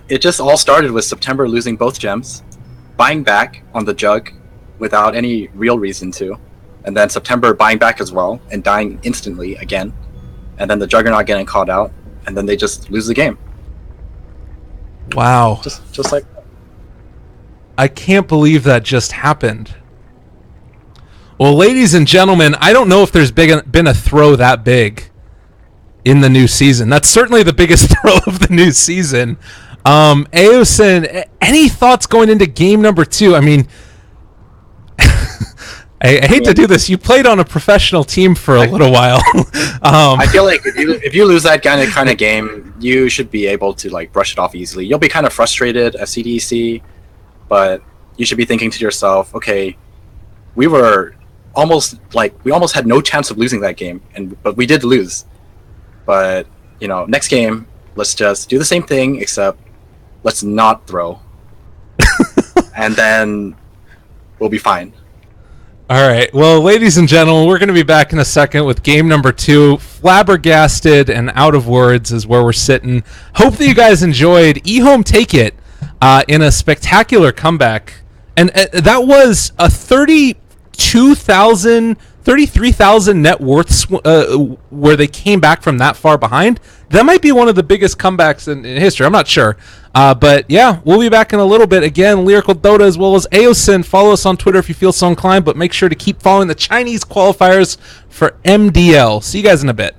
It just all started with September losing both gems, buying back on the jug without any real reason to, and then September buying back as well and dying instantly again, and then the Juggernaut getting caught out, and then they just lose the game. Wow. Just like that. I can't believe that just happened. Well, ladies and gentlemen, I don't know if there's been a throw that big in the new season. That's certainly the biggest throw of the new season. Aosin, any thoughts going into game number 2? I mean, I hate to do this. You played on a professional team for a little while. I feel like if you lose that kind of game, you should be able to like brush it off easily. You'll be kind of frustrated at CDEC, but you should be thinking to yourself, okay, we were almost had no chance of losing that game, but we did lose. But next game, let's just do the same thing, except let's not throw, and then we'll be fine. All right. Well, ladies and gentlemen, we're going to be back in a second with game number 2. Flabbergasted and out of words is where we're sitting. Hope that you guys enjoyed EHOME Take It in a spectacular comeback. And that was a 33,000 net worth where they came back from that far behind. That might be one of the biggest comebacks in history. I'm not sure. But yeah, we'll be back in a little bit. Again, Lyrical Dota as well as Aosin. Follow us on Twitter if you feel so inclined, but make sure to keep following the Chinese qualifiers for MDL. See you guys in a bit.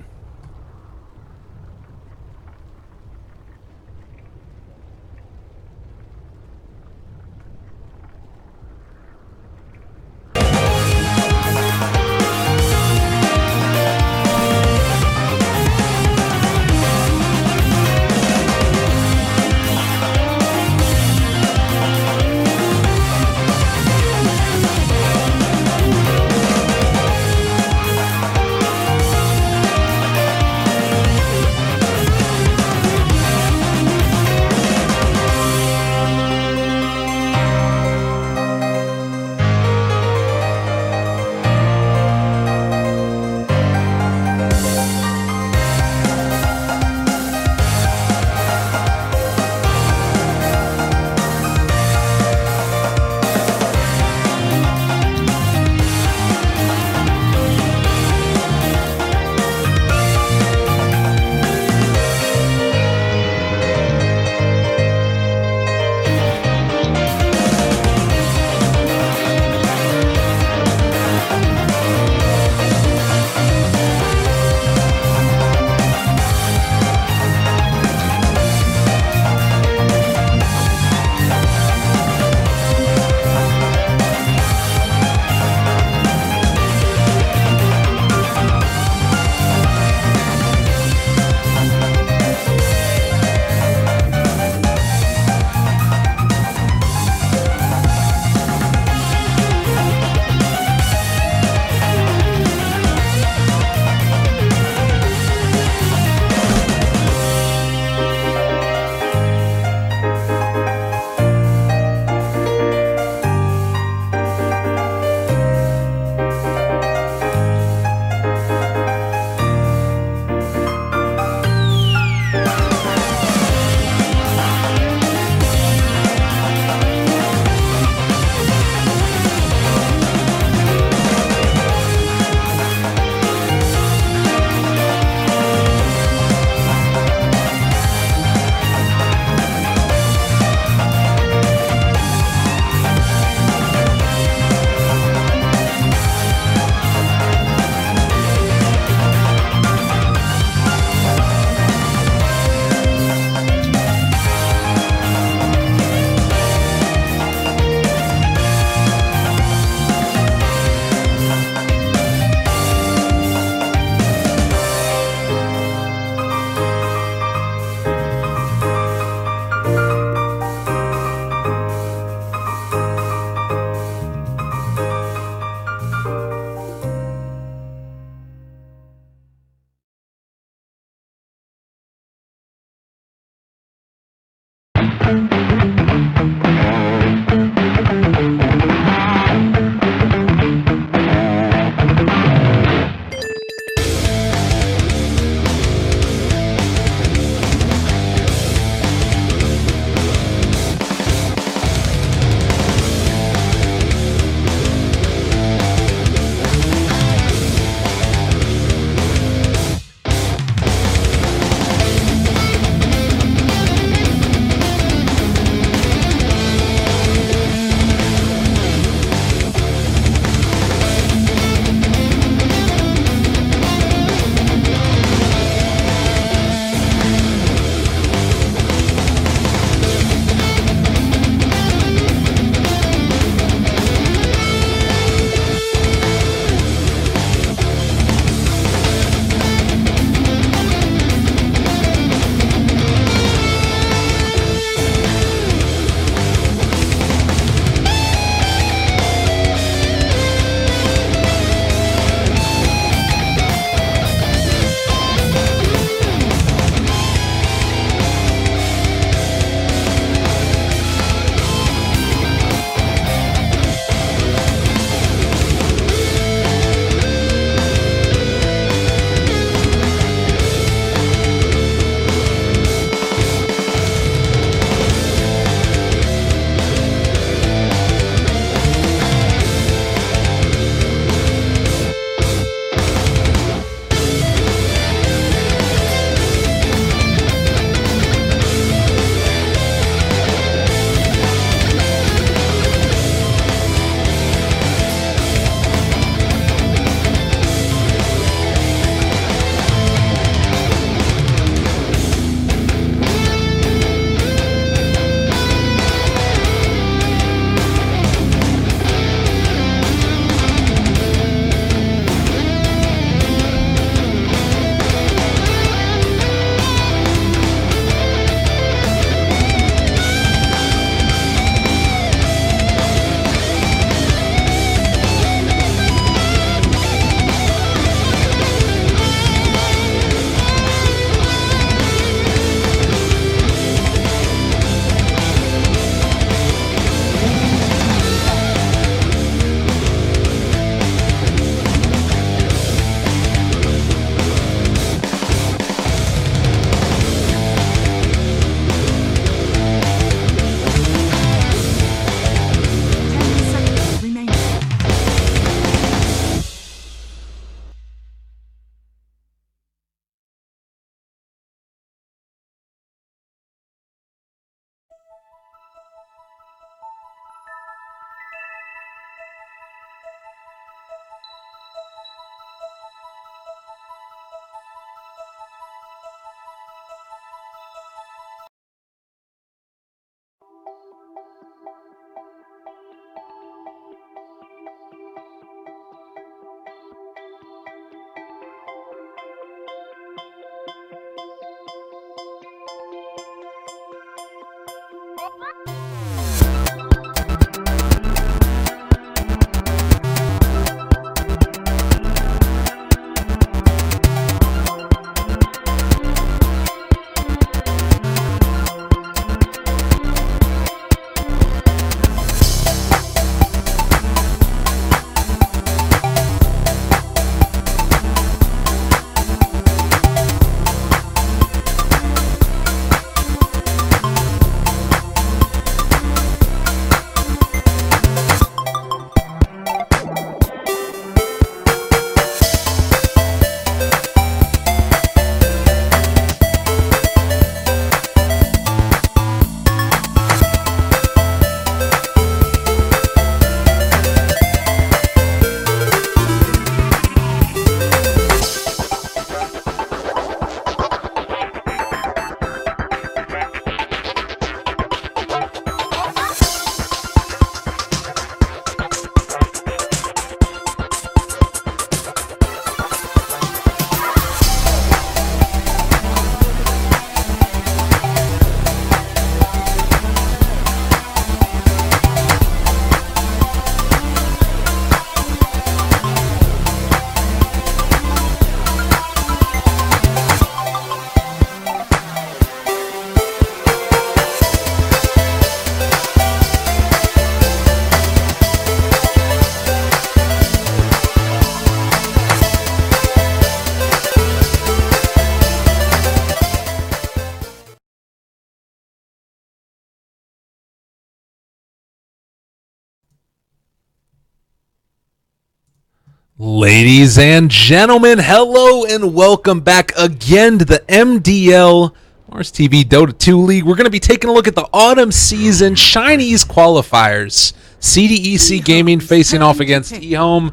Ladies and gentlemen, hello and welcome back again to the MDL Mars TV Dota 2 League. We're going to be taking a look at the autumn season Chinese qualifiers. CDEC Gaming facing off against EHOME.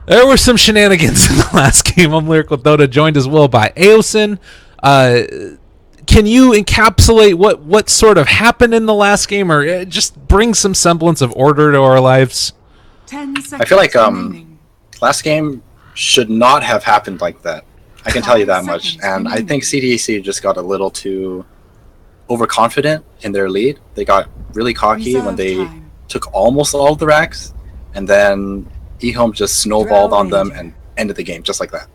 There were some shenanigans in the last game. I'm Lyrical Dota, joined as well by Aosin. Can you encapsulate what sort of happened in the last game, or just bring some semblance of order to our lives? 10 seconds I feel like remaining. last game should not have happened like that. I can tell you that much. Seconds And I remaining. think CDEC just got a little too overconfident in their lead. They got really cocky when Reserve they time. took almost all of the racks, and then EHOME just snowballed on them and ended the game just like that.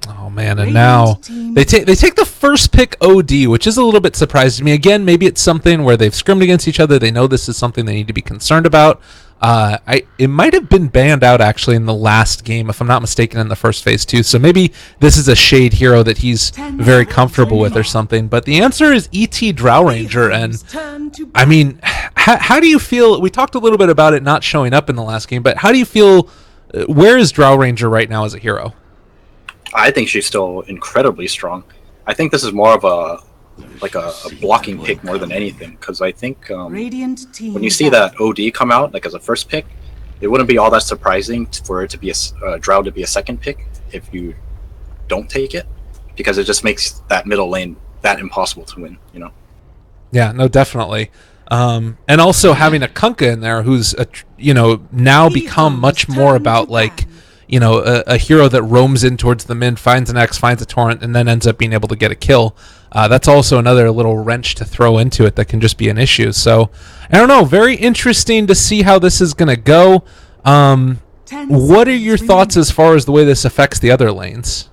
Oh man, and Radiant now team they take the first pick OD, which is a little bit surprising to me. Again, maybe it's something where they've scrimmed against each other. They know this is something they need to be concerned about. It might have been banned out actually in the last game, if I'm not mistaken, in the first phase too. So maybe this is a shade hero that he's 10 very seconds comfortable with or remaining. something. But the answer is ET Drow Ranger, and EHOME's turn to I mean, how do you feel? We talked a little bit about it not showing up in the last game, but how do you feel? Where is Drow Ranger right now as a hero? I think she's still incredibly strong. I think this is more of a blocking pick more than anything, because I think Radiant team when you see that OD come out like as a first pick, it wouldn't be all that surprising for it to be a Drow to be a second pick if you don't take it, because it just makes that middle lane that impossible to win, you know? Yeah, no, definitely. And also having a Kunkka in there who's, now become much more about like, a hero that roams in towards the mid, finds an X, finds a torrent, and then ends up being able to get a kill. That's also another little wrench to throw into it that can just be an issue. So, I don't know. Very interesting to see how this is going to go. What are your thoughts as far as the way this affects the other lanes?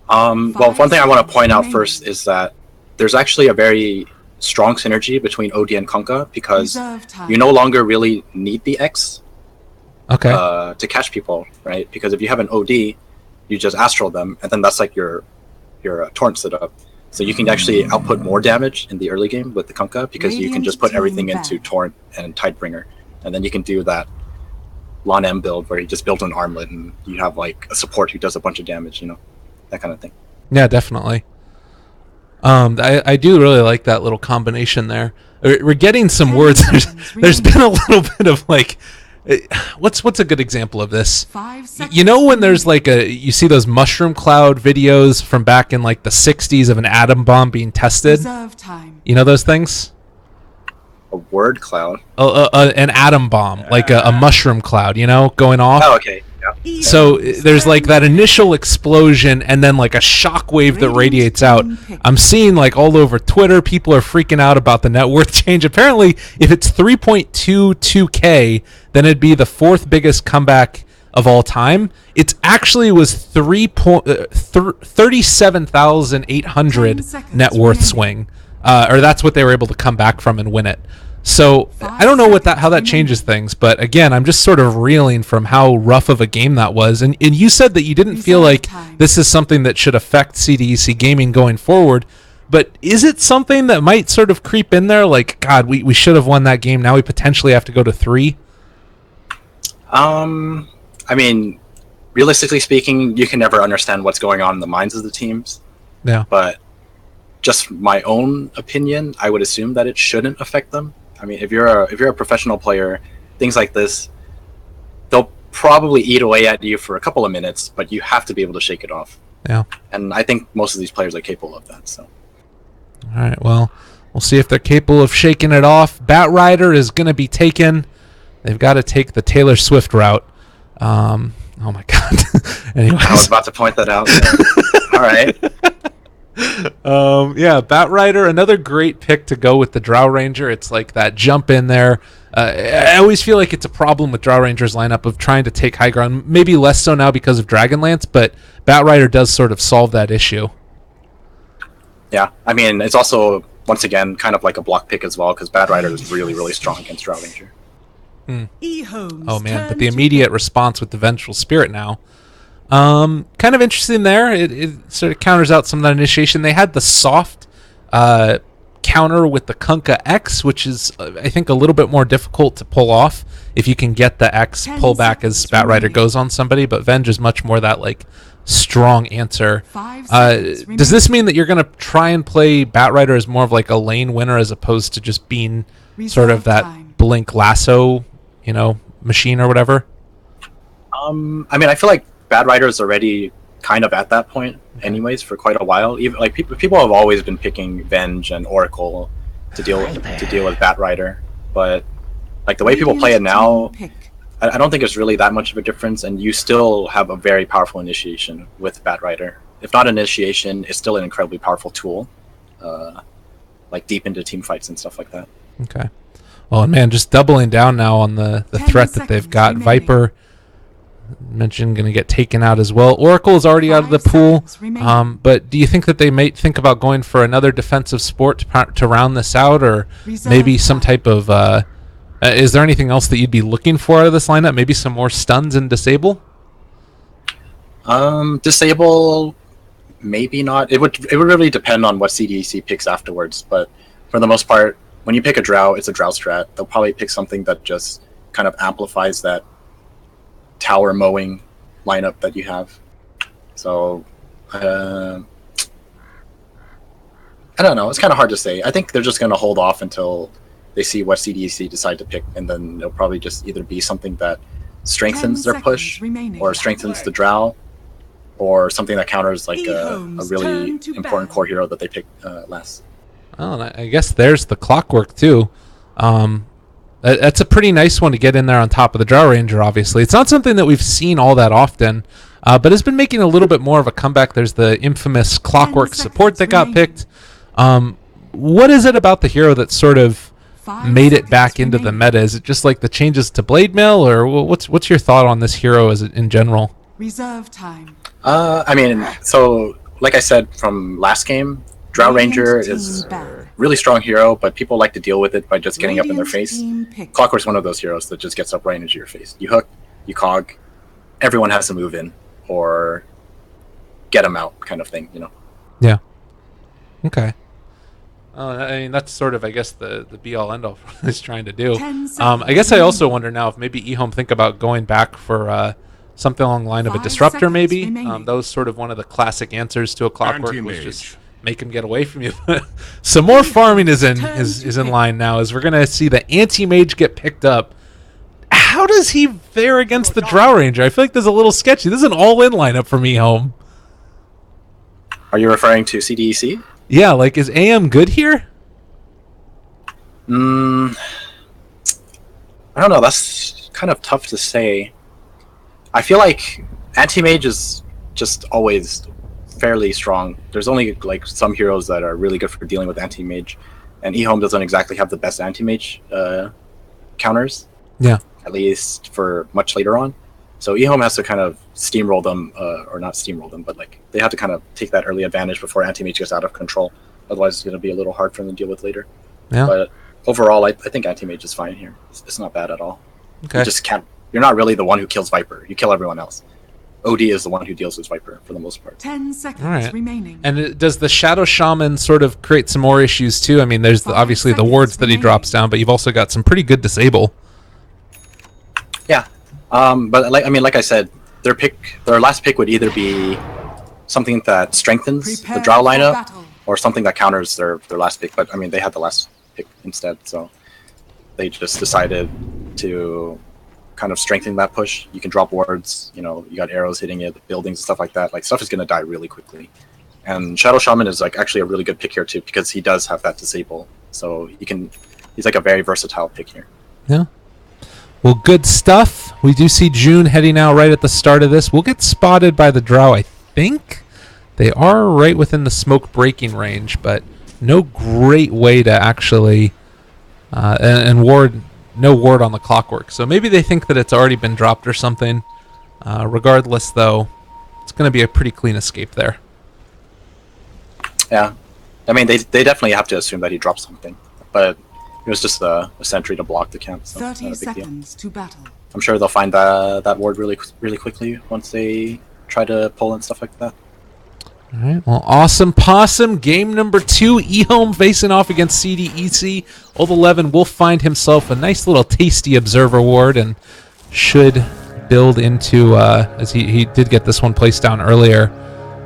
Well, one thing I want to point out first is that there's actually a very strong synergy between OD and Kunkka, because Reserve time. you no longer really need the X Okay. to catch people, right? Because if you have an OD, you just astral them, and then that's like your torrent setup. So you can actually output more damage in the early game with the Kunkka, because you can just put everything into torrent and Tidebringer, and then you can do that Lon M build where you just build an armlet and you have like a support who does a bunch of damage, that kind of thing. Yeah, definitely. I do really like that little combination there. We're getting some 10 words. seconds There's been remaining. a little bit of like, what's a good example of this? 5 seconds You know when there's remaining. like you see those mushroom cloud videos from back in like the 60s of an atom bomb being tested? Reserve time. You know those things? A word cloud. An atom bomb, like a mushroom cloud, going off. Oh, okay. Yeah. So there's like that initial explosion and then like a shockwave that radiates out. I'm seeing like all over Twitter, people are freaking out about the net worth change. Apparently, if it's 3.22K, then it'd be the fourth biggest comeback of all time. It actually was 37,800 net worth swing, or that's what they were able to come back from and win it. So I don't know how that changes things, but again, I'm just sort of reeling from how rough of a game that was. And you said that you didn't feel like this is something that should affect CDEC gaming going forward, but is it something that might sort of creep in there? Like, God, we should have won that game. Now we potentially have to go to 3. I mean, realistically speaking, you can never understand what's going on in the minds of the teams. Yeah. But just my own opinion, I would assume that it shouldn't affect them. I mean, if you're a professional player, things like this, they'll probably eat away at you for a couple of minutes, but you have to be able to shake it off. Yeah. And I think most of these players are capable of that. So. All right. Well, we'll see if they're capable of shaking it off. Bat Rider is going to be taken. They've got to take the Taylor Swift route. Oh my God. Anyways. I was about to point that out. So. All right. Yeah, Bat Rider, another great pick to go with the Drow Ranger. It's like that jump in there. I always feel like it's a problem with Drow Ranger's lineup of trying to take high ground. Maybe less so now because of Dragonlance, but Bat Rider does sort of solve that issue. Yeah, I mean, it's also, once again, kind of like a block pick as well, because Bat Rider is really, really strong against Drow Ranger. EHOME's Oh man, turn but the to immediate response with the Vengeful Spirit now. Kind of interesting there. It sort of counters out some of that initiation. They had the soft counter with the Kunkka X, which is, I think, a little bit more difficult to pull off if you can get the X 10 pullback as seconds Bat Rider remaining. goes on somebody, but Venge is much more that, like, strong answer. 5 seconds Does this mean that you're going to try and play Bat Rider as more of like a lane winner as opposed to just being sort of Reserve that time. blink lasso, machine or whatever? I mean, I feel like Bad Rider is already kind of at that point, anyways, for quite a while. Even like people have always been picking Venge and Oracle to deal with Bat Rider, but like the way people play it now, Pick. I don't think it's really that much of a difference, and you still have a very powerful initiation with Bat Rider. If not initiation, it's still an incredibly powerful tool, like deep into team fights and stuff like that. Okay. Well, and man, just doubling down now on the 10 threat that they've seconds got. remaining. Viper mentioned going to get taken out as well. Oracle is already out of the 5 pool. seconds remaining. But do you think that they might think about going for another defensive sport to round this out, or Reserve maybe some time. type of... is there anything else that you'd be looking for out of this lineup? Maybe some more stuns and disable? Disable, maybe not. It would really depend on what CDEC picks afterwards, but for the most part, when you pick a Drow, it's a Drow strat. They'll probably pick something that just kind of amplifies that tower mowing lineup that you have. So, I don't know. It's kind of hard to say. I think they're just going to hold off until they see what CDEC decide to pick, and then it'll probably just either be something that strengthens 10 their push, seconds remaining. or strengthens the Drow, or something that counters like a EHOME's really turn to important battle. core hero that they pick last. Oh, and I guess there's the clockwork too. That's a pretty nice one to get in there on top of the Drow Ranger, obviously. It's not something that we've seen all that often, but has been making a little bit more of a comeback. There's the infamous clockwork 10 support that got seconds picked. What is it about the hero that sort of 5 made it seconds back into the remaining. meta? Is it just like the changes to Blade Mail, or what's your thought on this hero as in general? Reserve time. I mean, so like I said from last game, Drow Radiant Ranger team is ban. really strong hero, but people like to deal with it by just getting up in their Radiant face. team pick. Clockwork's one of those heroes that just gets up right into your face. You hook, you cog, everyone has to move in or get them out, kind of thing, Yeah. Okay. I mean, that's sort of, I guess, the be-all, end-all is trying to do. 10 I guess I seconds also remaining. wonder now if maybe EHOME think about going back for something along the line of a 5 disruptor, seconds maybe. remaining. That was sort of one of the classic answers to a clockwork, was Anti-mage. just make him get away from you. Some more farming is in Turn is to in pick. line now, as we're gonna see the anti-mage get picked up. How does he fare against the Drow Ranger? I feel like this is a little sketchy. This is an all-in lineup from EHOME. Are you referring to CDEC? Yeah, like, is AM good here? I don't know. That's kind of tough to say. I feel like anti-mage is just always fairly strong. There's only like some heroes that are really good for dealing with anti-mage, and EHOME doesn't exactly have the best anti-mage counters, Yeah. at least for much later on. So EHOME has to kind of steamroll them, or not steamroll them, but like they have to kind of take that early advantage before anti-mage gets out of control. Otherwise, it's going to be a little hard for them to deal with later. Yeah. But overall, I think anti-mage is fine here. It's not bad at all. Okay. You just can't. You're not really the one who kills Viper. You kill everyone else. OD is the one who deals with Viper for the most part. 10 seconds All right. remaining. And does the Shadow Shaman sort of create some more issues too? I mean, there's 5 obviously the seconds wards that he remaining. drops down, but you've also got some pretty good disable. Yeah, but like I said, their last pick would either be something that strengthens Prepare the Drow for lineup, battle. or something that counters their last pick. But I mean, they had the last pick instead, so they just decided to kind of strengthen that push. You can drop wards, you got arrows hitting it, buildings and stuff like that. Like, stuff is going to die really quickly. And Shadow Shaman is like actually a really good pick here too, because he does have that disable. So he's like a very versatile pick here. Yeah. Well, good stuff. We do see June heading out right at the start of this. We'll get spotted by the Drow, I think. They are right within the smoke breaking range, but no great way to actually and no ward on the clockwork. So maybe they think that it's already been dropped or something. Regardless, though, it's going to be a pretty clean escape there. Yeah, I mean, they definitely have to assume that he dropped something, but it was just a sentry to block the camp, so it's 30 not a big deal. seconds to battle. I'm sure they'll find that ward really quickly once they try to pull and stuff like that. All right, well, awesome possum. Game number 2, EHOME facing off against CDEC. Old 11 will find himself a nice little tasty observer ward and should build into, as he did get this one placed down earlier.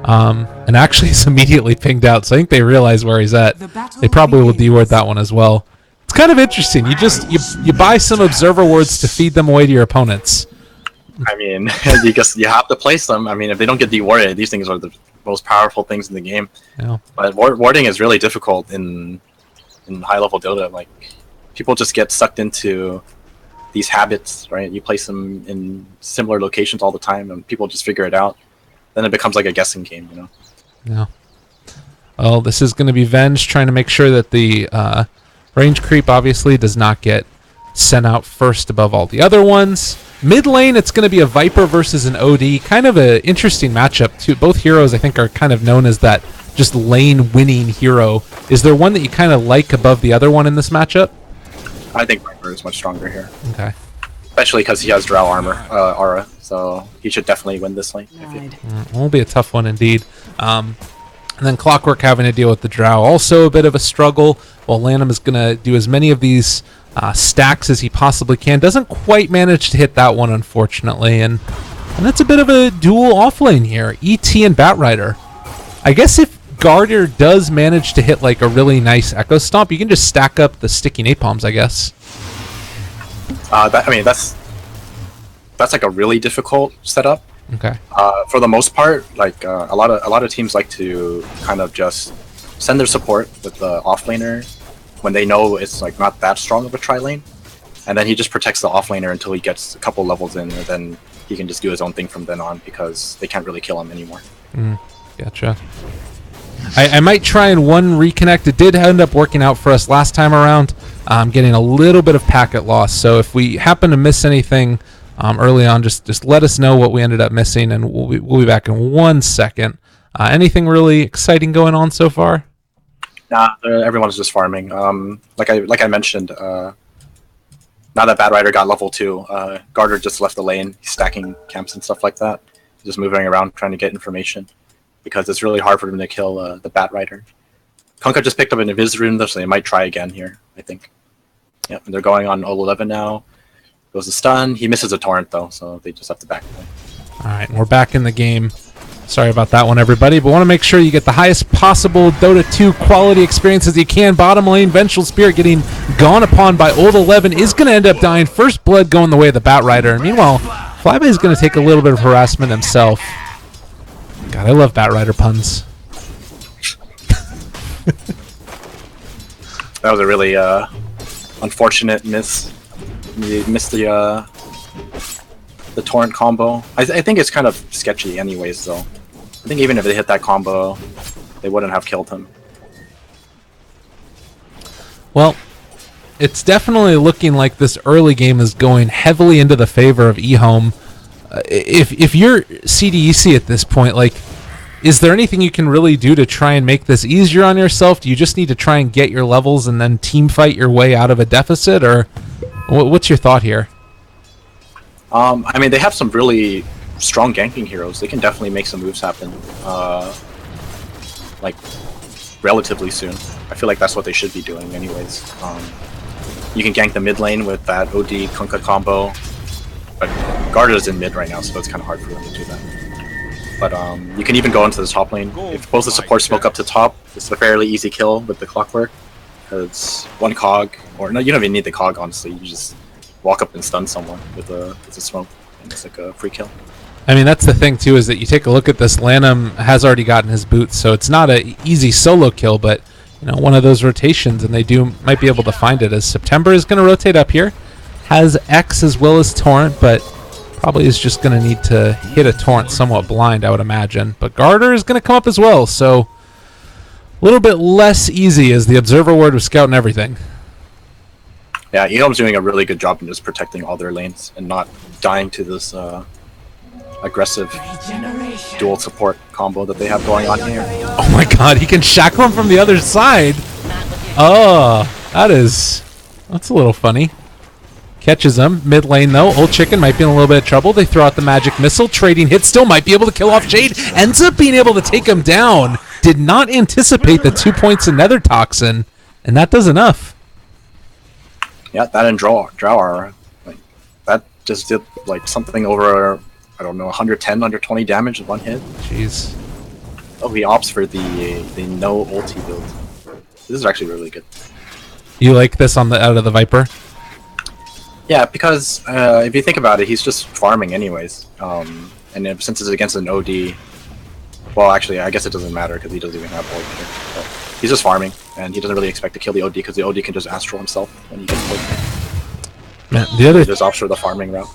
And actually he's immediately pinged out, so I think they realize where he's at. They probably will deward that one as well. It's kind of interesting. You buy some observer wards to feed them away to your opponents. I mean, you have to place them. I mean, if they don't get dewarded, these things are the most powerful things in the game. Yeah. But warding is really difficult in high-level Dota. Like, people just get sucked into these habits, right? You place them in similar locations all the time, and people just figure it out. Then it becomes like a guessing game, you know? Yeah. Well, this is going to be Venge trying to make sure that the range creep obviously does not get sent out first above all the other ones. Mid lane, it's going to be a Viper versus an OD. Kind of an interesting matchup, too. Both heroes, I think, are kind of known as that just lane-winning hero. Is there one that you kind of like above the other one in this matchup? I think Viper is much stronger here. Okay. Especially because he has Drow armor, aura, so he should definitely win this lane. It will be a tough one indeed. And then Clockwork having to deal with the Drow, also a bit of a struggle. While Lanham is going to do as many of these stacks as he possibly can. Doesn't quite manage to hit that one, unfortunately. And that's a bit of a dual offlane here. ET and Batrider. I guess if Garter does manage to hit like a really nice Echo Stomp, you can just stack up the sticky napalms, I guess. I mean, that's like a really difficult setup. Okay. For the most part, like a lot of teams like to kind of just send their support with the offlaner when they know it's like not that strong of a tri-lane, and then he just protects the offlaner until he gets a couple levels in, and then he can just do his own thing from then on because they can't really kill him anymore. Gotcha. I might try and one reconnect. It did end up working out for us last time around. I'm getting a little bit of packet loss, so if we happen to miss anything early on, just let us know what we ended up missing, and we'll be back in 1 second. Anything really exciting going on so far? Nah, everyone's just farming. Like I mentioned, now that Batrider got level 2, Garter just left the lane. He's stacking camps and stuff like that. He's just moving around trying to get information because it's really hard for him to kill the Batrider. Kunkka just picked up an Invis rune, though, so they might try again here, I think. Yep, and they're going on Ol 11 now. Goes a stun. He misses a torrent, though, so they just have to back away. All right, and we're back in the game. Sorry about that one, everybody, but want to make sure you get the highest possible Dota 2 quality experience as you can. Bottom lane, Vengeful Spirit getting gone upon by Old 11 is going to end up dying. First blood going the way of the Batrider. And meanwhile, Flyby is going to take a little bit of harassment himself. God, I love Batrider puns. That was a really unfortunate miss. You missed the torrent combo. I think it's kind of sketchy anyways, though. I think even if they hit that combo, they wouldn't have killed him. Well, it's definitely looking like this early game is going heavily into the favor of EHOME. If you're CDEC at this point, like, is there anything you can really do to try and make this easier on yourself? Do you just need to try and get your levels and then team fight your way out of a deficit, or what's your thought here? I mean, they have some really strong ganking heroes. They can definitely make some moves happen, like, relatively soon. I feel like that's what they should be doing anyways. You can gank the mid lane with that OD Kunkka combo, but Garda's in mid right now, so it's kind of hard for them to do that. But you can even go into the top lane. If both the supports smoke up to top, it's a fairly easy kill with the Clockwork. It's one cog, or no, you don't even need the cog, honestly. You just walk up and stun someone with a smoke, and it's like a free kill. I mean, that's the thing too, is that you take a look at this. Lanham has already gotten his boots, so it's not an easy solo kill, but you know, one of those rotations, and they might be able to find it, as September is going to rotate up here. Has X as well as Torrent, but probably is just going to need to hit a Torrent somewhat blind, I would imagine. But Garter is going to come up as well, so a little bit less easy as the Observer Ward was scouting everything. Yeah, EHOME's doing a really good job in just protecting all their lanes and not dying to this aggressive dual support combo that they have going on here. Oh my god, he can shackle him from the other side! Oh, that's a little funny. Catches him. Mid lane, though. Old Chicken might be in a little bit of trouble. They throw out the magic missile. Trading hit. Still might be able to kill off Jade. Ends up being able to take him down. Did not anticipate the 2 points in Nether Toxin. And that does enough. Yeah, that and Drow like, that just did like something over, I don't know, 110, 120 damage in one hit. Jeez. Oh, he opts for the no ulti build. This is actually really good. You like this on the out of the Viper? Yeah, because if you think about it, he's just farming anyways. And if, since it's against an OD, well, actually, I guess it doesn't matter because he doesn't even have ult here. But he's just farming, and he doesn't really expect to kill the OD because the OD can just astral himself when he gets ult. Man, the other He just opts for the farming route.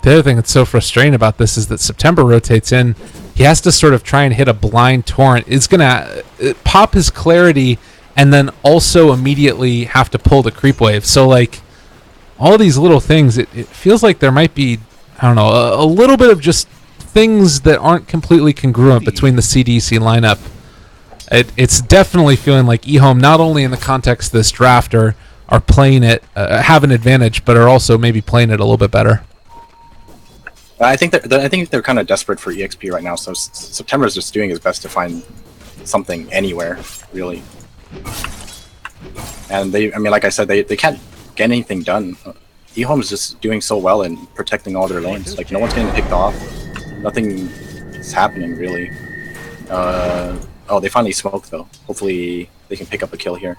The other thing that's so frustrating about this is that September rotates in. He has to sort of try and hit a blind torrent. It's going to pop his clarity and then also immediately have to pull the creep wave. So, like, all these little things, it feels like there might be, I don't know, a little bit of just things that aren't completely congruent between the CDEC lineup. It's definitely feeling like EHOME, not only in the context of this draft, are playing it, have an advantage, but are also maybe playing it a little bit better. I think they're kind of desperate for EXP right now, so September is just doing his best to find something anywhere, really. And I mean, like I said, they can't get anything done. EHOME is just doing so well in protecting all their lanes. Like, no one's getting picked off. Nothing is happening, really. Oh, they finally smoked, though. Hopefully they can pick up a kill here.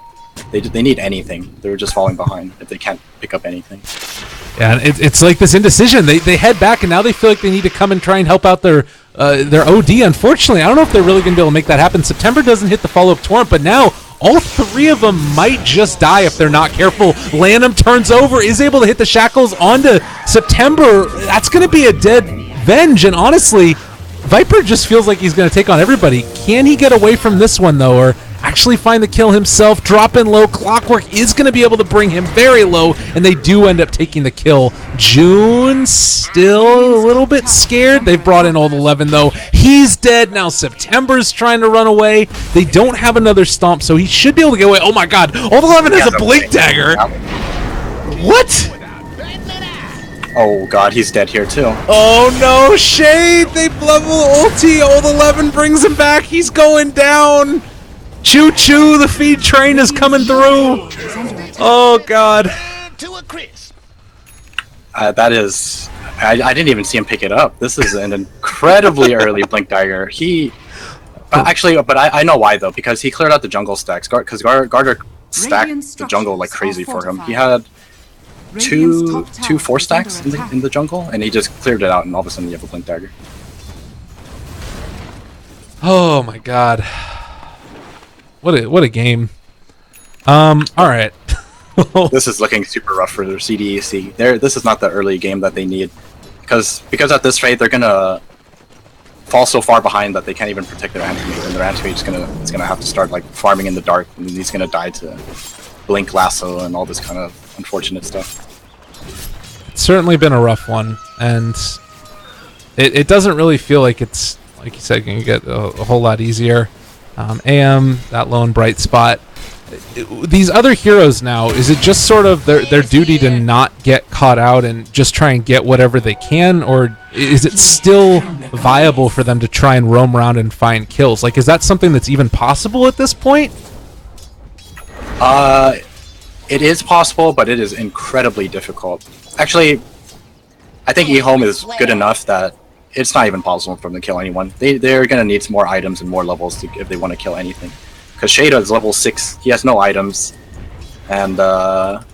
They need anything. They're just falling behind if they can't pick up anything. Yeah, and it's like this indecision. They head back, and now they feel like they need to come and try and help out their OD. Unfortunately, I don't know if they're really going to be able to make that happen. September doesn't hit the follow-up torrent, but now all three of them might just die if they're not careful. Lanham turns over, is able to hit the shackles onto September. That's going to be a dead Venge, and honestly, Viper just feels like he's going to take on everybody. Can he get away from this one, though, or actually find the kill himself? Drop in low. Clockwork is going to be able to bring him very low, and they do end up taking the kill. June still a little bit scared. They've brought in Old 11, though. He's dead. Now September's trying to run away. They don't have another stomp, so he should be able to get away. Oh, my God. Old 11 has a blink dagger. What? Oh god, he's dead here too. Oh no, Shade! They level ulti. Old 11 brings him back. He's going down. Choo choo, the feed train is coming through. Oh god. That is, I didn't even see him pick it up. This is an incredibly early blink dagger. He actually, but I know why though, because he cleared out the jungle stacks. Because Garter stacked the jungle like crazy for him. He had two 4 stacks in the jungle, and he just cleared it out, and all of a sudden you have a blink dagger. Oh my god. What a game. All right. This is looking super rough for their CDEC. This is not the early game that they need, because at this rate they're gonna fall so far behind that they can't even protect their anti-mage, and their anti-mage is gonna have to start like farming in the dark, and he's gonna die to blink lasso and all this kind of unfortunate stuff. It's certainly been a rough one, and it doesn't really feel like it's, like you said, going to get a whole lot easier. AM, that lone bright spot. These other heroes now, is it just sort of their duty to not get caught out and just try and get whatever they can, or is it still viable for them to try and roam around and find kills? Like, is that something that's even possible at this point? It is possible, but it is incredibly difficult. Actually, I think EHOME is good enough that it's not even possible for them to kill anyone. They're gonna need some more items and more levels if they want to kill anything. Because Shada is level 6, he has no items, and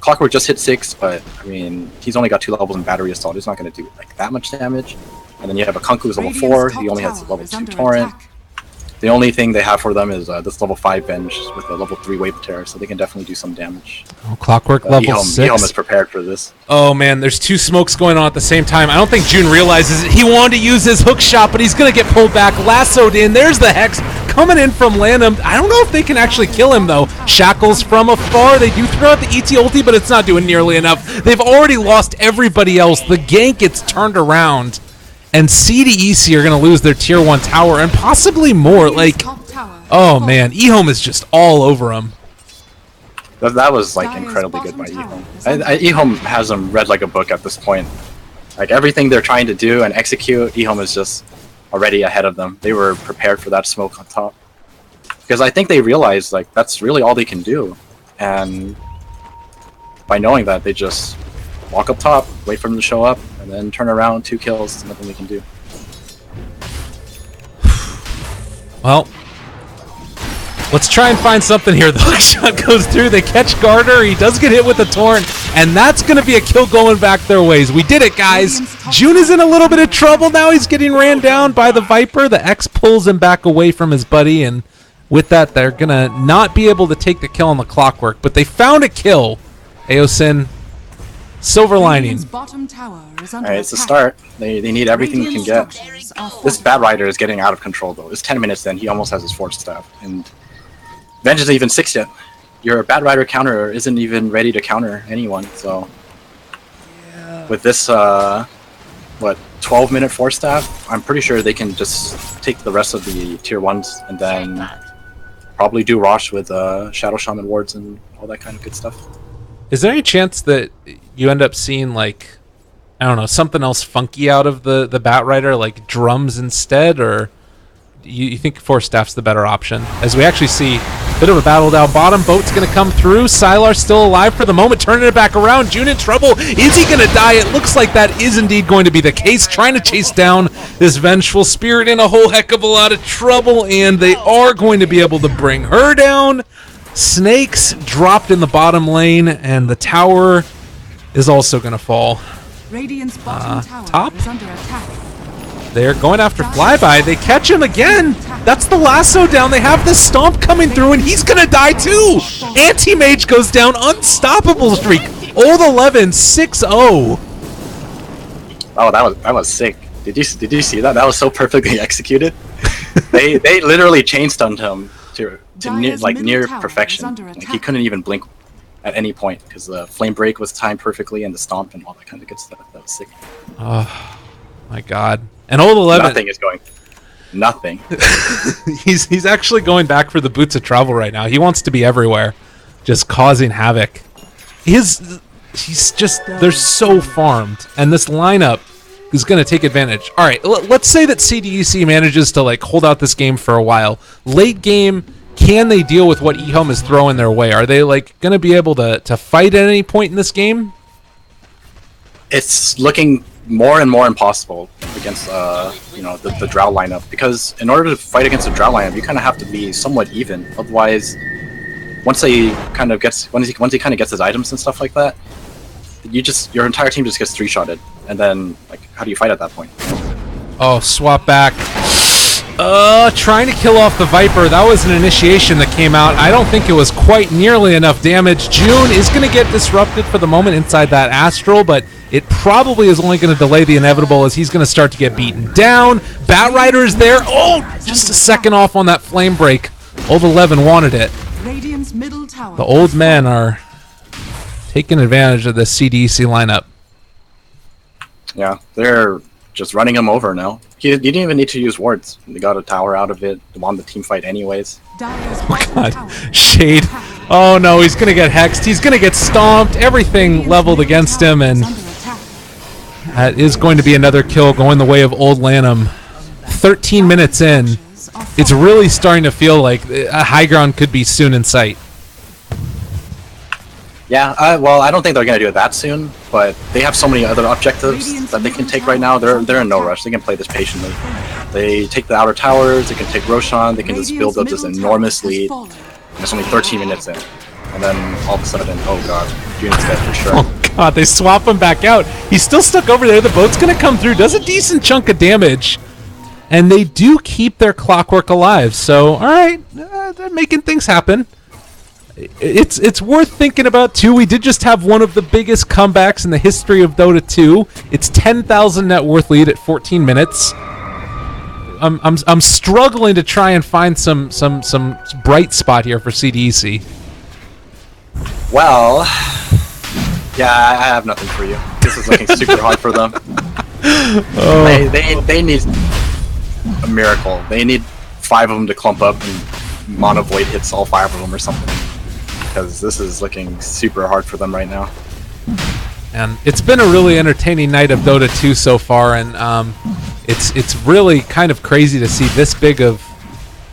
Clockwork just hit 6, but I mean he's only got 2 levels in battery assault. He's not gonna do like that much damage. And then you have a Kunku who's level 4. He only has level 2 torrent. The only thing they have for them is this level 5 Venge with a level 3 Wave of Terror, so they can definitely do some damage. Oh, Clockwork level 6. EHOME is prepared for this. Oh man, there's 2 smokes going on at the same time. I don't think June realizes it. He wanted to use his hook shot, but he's going to get pulled back. Lassoed in. There's the Hex coming in from Lanham. I don't know if they can actually kill him, though. Shackles from afar. They do throw out the ET ulti, but it's not doing nearly enough. They've already lost everybody else. The gank gets turned around, and CDEC are going to lose their tier 1 tower and possibly more. Like, oh man, EHOME is just all over him. That was like incredibly good by EHOME. EHOME has them read like a book at this point. Like everything they're trying to do and execute, EHOME is just already ahead of them. They were prepared for that smoke on top. Because I think they realized like that's really all they can do. And by knowing that, they just walk up top, wait for them to show up, and then turn around, 2 kills, nothing they can do. Well, let's try and find something here. The hook shot goes through. They catch Garter. He does get hit with the Torrent, and that's going to be a kill going back their ways. We did it, guys. June is in a little bit of trouble now. He's getting ran down by the Viper. The X pulls him back away from his buddy, and with that, they're going to not be able to take the kill on the Clockwork, but they found a kill. Aosin, silver lining. Alright, it's a start. They need everything they can get. This Bat Rider is getting out of control, though. It's 10 minutes in. He almost has his 4th staff. And Venge isn't even 6 yet. Your Bat Rider counter isn't even ready to counter anyone, so... Yeah. With this, 12-minute 4 staff, I'm pretty sure they can just take the rest of the tier 1s and then probably do Rosh with Shadow Shaman wards and all that kind of good stuff. Is there any chance that you end up seeing, like, I don't know, something else funky out of the Bat Rider, like drums instead, or you think 4 staff's the better option? As we actually see a bit of a battle down bottom, Boat's going to come through, Sylar's still alive for the moment, turning it back around, June in trouble, is he going to die? It looks like that is indeed going to be the case, trying to chase down this Vengeful Spirit in a whole heck of a lot of trouble, and they are going to be able to bring her down. Snakes dropped in the bottom lane, and the tower is also going to fall. Radiant's bottom tower top? is under attack. They're going after Flyby. They catch him again. That's the lasso down. They have the stomp coming through, and he's going to die too. Anti-Mage goes down. Unstoppable streak. Old 11, 6-0. Oh, that was sick. Did you see that? That was so perfectly executed. they literally chain stunned him to near perfection. Like, he couldn't even blink at any point because the flame break was timed perfectly and the stomp and all that kind of good stuff. That was sick. Oh my god! And Old 11. Nothing is going. Nothing. he's actually going back for the boots of travel right now. He wants to be everywhere, just causing havoc. He's just, they're so farmed, and this lineup is going to take advantage. All right, let's say that CDEC manages to like hold out this game for a while. Late game, can they deal with what EHOME is throwing their way? Are they like going to be able to fight at any point in this game? It's looking more and more impossible against the Drow lineup, because in order to fight against the Drow lineup, you kind of have to be somewhat even. Otherwise, once he kind of gets his items and stuff like that, your entire team just gets 3-shotted, and then like how do you fight at that point? Oh, swap back. Trying to kill off the Viper. That was an initiation that came out. I don't think it was quite nearly enough damage. June is going to get disrupted for the moment inside that Astral, but it probably is only going to delay the inevitable as he's going to start to get beaten down. Bat Rider is there. Oh, just a second off on that flame break. Old 11 wanted it. Radiant's middle tower. The old men are taking advantage of the CDEC lineup. Yeah, they're just running him over now. You didn't even need to use wards. They got a tower out of it. They won the team fight anyways. Oh my god. Shade. Oh no, he's going to get hexed. He's going to get stomped. Everything leveled against him, and that is going to be another kill going the way of Old Lanham. 13 minutes in. It's really starting to feel like a high ground could be soon in sight. Yeah, well, I don't think they're going to do it that soon, but they have so many other objectives that they can take right now. They're in no rush. They can play this patiently. They take the outer towers, they can take Roshan, they can just build up this enormous lead. And it's only 13 minutes in. And then all of a sudden, oh god, June's dead for sure. Oh god, they swap him back out. He's still stuck over there. The boat's going to come through, does a decent chunk of damage. And they do keep their Clockwork alive. So, alright, they're making things happen. It's worth thinking about too. We did just have one of the biggest comebacks in the history of Dota 2. It's 10,000 net worth lead at 14 minutes. I'm struggling to try and find some bright spot here for CDEC. Well, yeah, I have nothing for you. This is looking super hard for them. Oh. They need a miracle. They need 5 of them to clump up and Mono Void hits all 5 of them or something. because this is looking super hard for them right now. And it's been a really entertaining night of Dota 2 so far, and it's really kind of crazy to see this big of...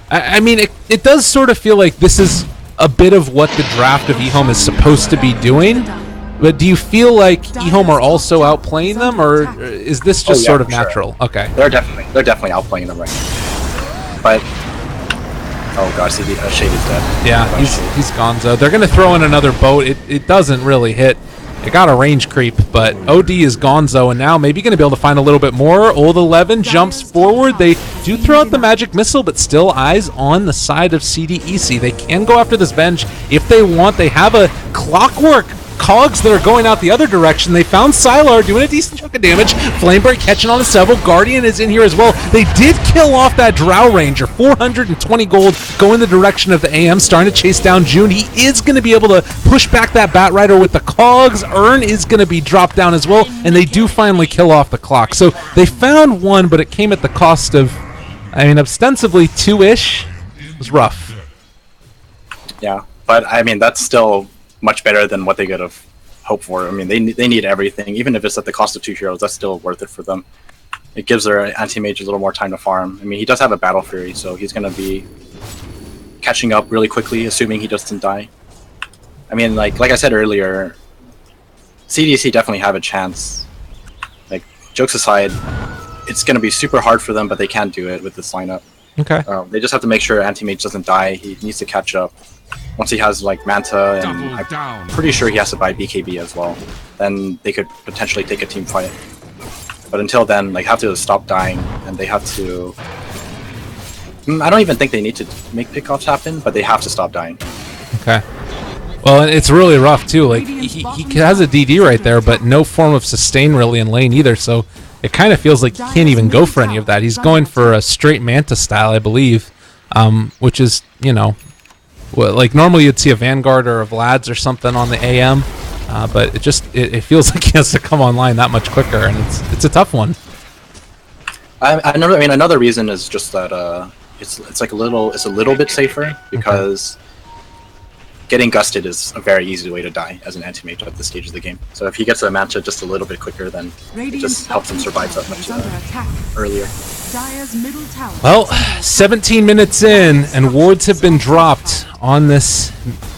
I mean, it does sort of feel like this is a bit of what the draft of EHOME is supposed to be doing, but do you feel like EHOME are also outplaying them, or is this just sort of natural? Sure. Okay. They're definitely outplaying them right now. But... Oh gosh, Shady's dead. Yeah, he's gonzo. They're going to throw in another boat. It doesn't really hit. It got a range creep, but OD is gonzo, and now maybe going to be able to find a little bit more. Old 11 jumps forward. They do throw out the magic missile, but still eyes on the side of CDEC. They can go after this bench if they want. They have a clockwork cogs that are going out the other direction. They found Sylar doing a decent chunk of damage. Flamebreak catching on the several. Guardian is in here as well. They did kill off that Drow Ranger. 420 gold going the direction of the AM, starting to chase down June. He is going to be able to push back that Bat Rider with the cogs. Urn is going to be dropped down as well, and they do finally kill off the clock. So they found one, but it came at the cost of, I mean, ostensibly 2-ish. It was rough. Yeah, but I mean, that's still much better than what they could have hoped for. I mean, they need everything. Even if it's at the cost of 2 heroes, that's still worth it for them. It gives their anti-mage a little more time to farm. I mean, he does have a Battle Fury, so he's going to be catching up really quickly, assuming he doesn't die. I mean, like I said earlier, CDEC definitely have a chance. Like, jokes aside, it's going to be super hard for them, but they can do it with this lineup. Okay. They just have to make sure anti-mage doesn't die. He needs to catch up. Once he has like Manta, and I'm pretty sure he has to buy BKB as well, then they could potentially take a team fight. But until then, like, have to stop dying, and they have to... I don't even think they need to make pickoffs happen, but they have to stop dying. Okay. Well, and it's really rough too. Like, he has a DD right there, but no form of sustain really in lane either, so it kind of feels like he can't even go for any of that. He's going for a straight Manta style, I believe, which is, you know... Well, like, normally you'd see a Vanguard or a Vlad's or something on the AM, but it feels like he has to come online that much quicker, and it's a tough one. I mean, another reason is just that it's a little bit safer, because getting gusted is a very easy way to die as an anti-mage at this stage of the game. So if he gets a matchup just a little bit quicker, then it just helps him survive that much earlier. Well, 17 minutes in, and wards have been dropped on this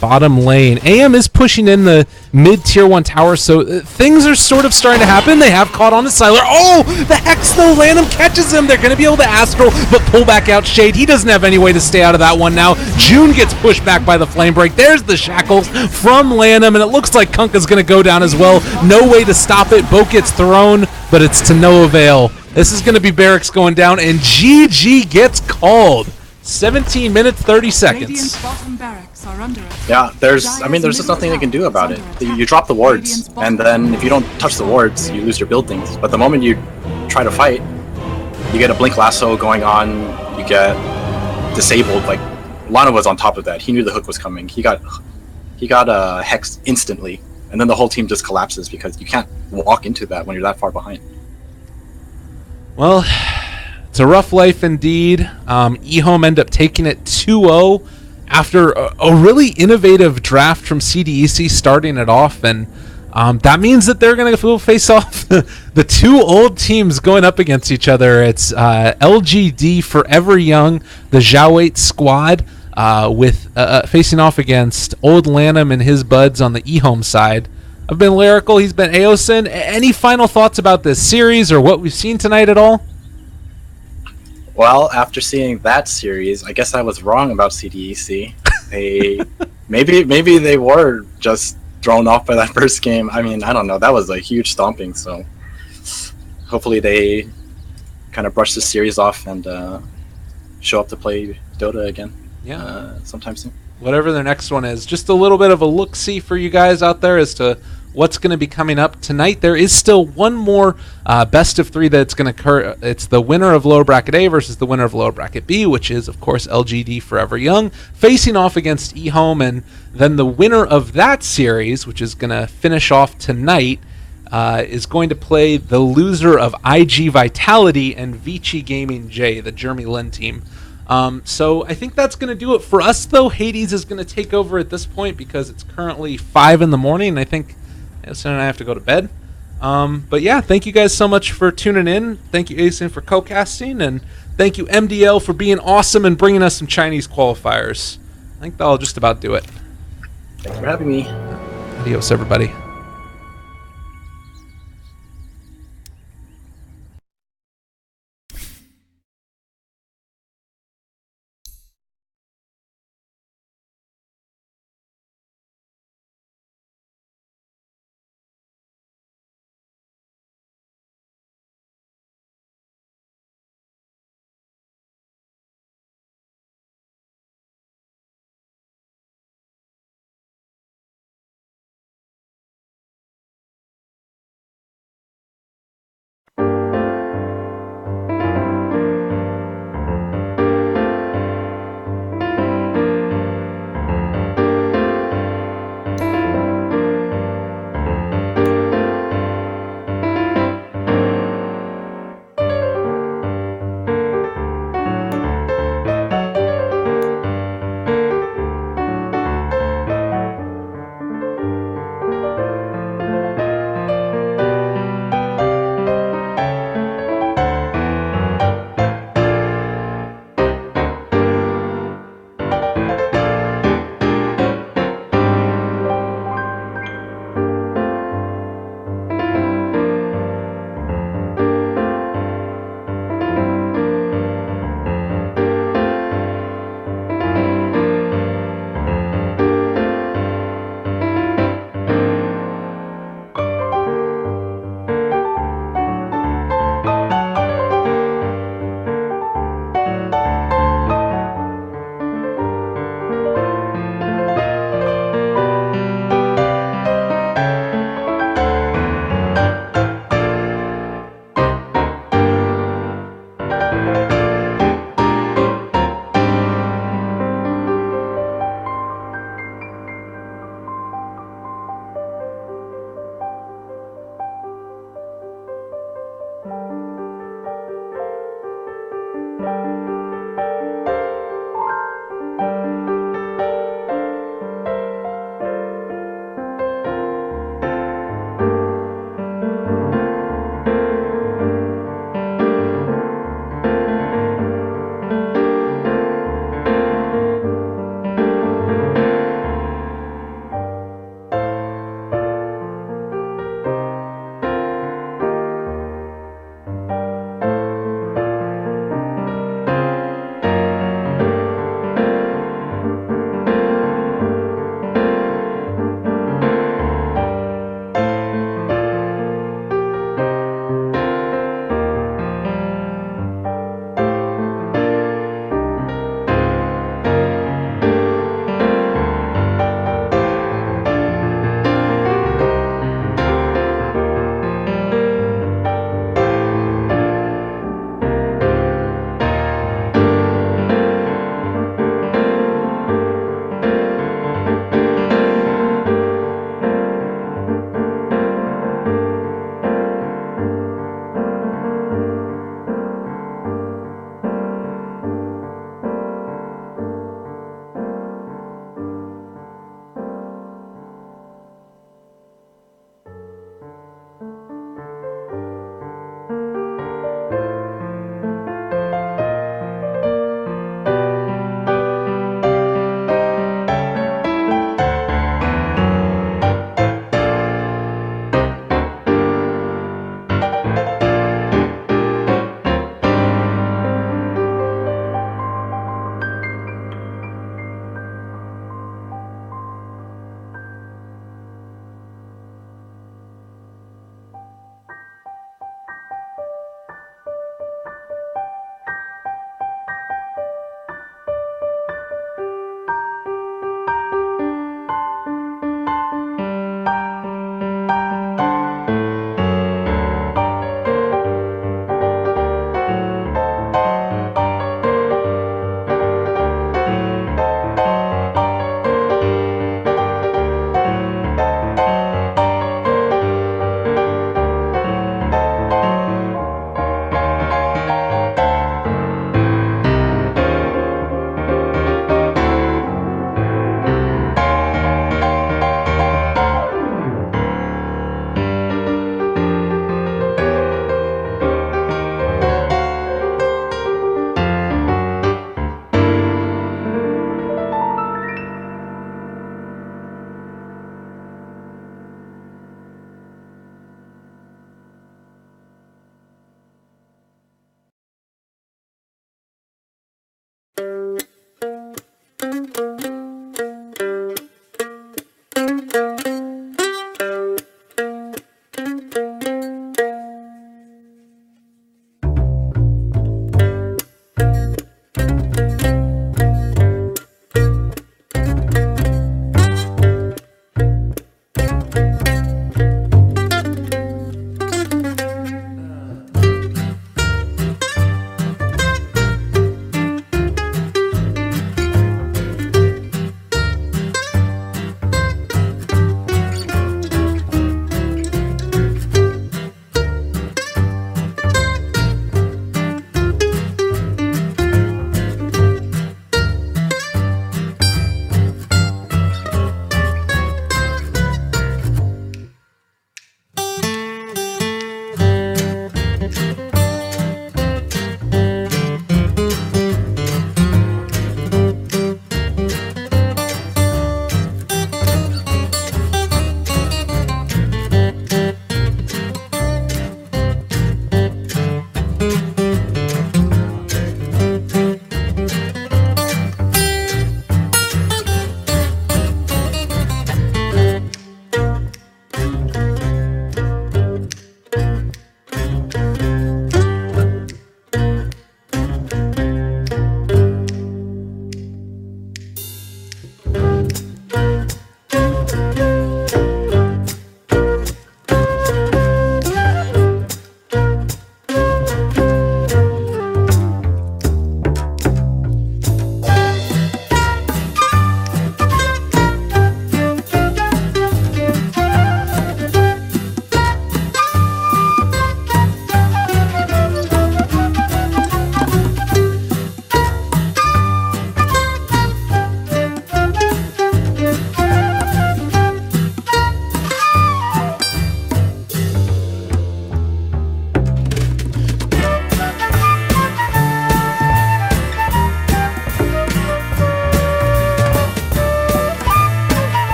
bottom lane. AM is pushing in the mid-tier 1 tower, so things are sort of starting to happen. They have caught on to Sylar. Oh, the Hex, though. Lanham catches him. They're going to be able to Astral, but pull back out Shade. He doesn't have any way to stay out of that one now. June gets pushed back by the Flame Break. There's the Shackles from Lanham, and it looks like Kunkka's going to go down as well. No way to stop it. Boat gets thrown, but it's to no avail. This is going to be Barracks going down, and GG gets called. 17 minutes, 30 seconds. Yeah, there's just nothing they can do about it. You drop the wards, and then if you don't touch the wards, you lose your buildings. But the moment you try to fight, you get a Blink Lasso going on, you get disabled. Like, Lana was on top of that. He knew the hook was coming. He got Hex instantly, and then the whole team just collapses because you can't walk into that when you're that far behind. Well, it's a rough life indeed. EHOME end up taking it 2-0 after a really innovative draft from CDEC starting it off, and that means that they're going to face off the two old teams going up against each other. It's LGD.Forever Young, the Zhao 8 squad, with facing off against Old Lanham and his buds on the EHOME side. I've been Lyrical, he's been Aosin. Any final thoughts about this series or what we've seen tonight at all? Well, after seeing that series, I guess I was wrong about CDEC. Maybe they were just thrown off by that first game. I mean, I don't know. That was a huge stomping, so hopefully they kind of brush this series off and show up to play Dota again. Yeah, sometime soon. Whatever their next one is. Just a little bit of a look-see for you guys out there as to what's going to be coming up tonight. There is still one more best of 3 that's going to occur. It's the winner of lower bracket A versus the winner of lower bracket B, which is, of course, LGD.Forever Young, facing off against EHOME, and then the winner of that series, which is going to finish off tonight, is going to play the loser of IG Vitality and Vici Gaming J, the Jeremy Lin team. So I think that's going to do it for us, though. Hades is going to take over at this point because it's currently 5 in the morning, and I think Asen and I have to go to bed. But yeah, thank you guys so much for tuning in. Thank you, Asen, for co-casting, and thank you, MDL, for being awesome and bringing us some Chinese qualifiers. I think that'll just about do it. Thanks for having me. Adios, everybody.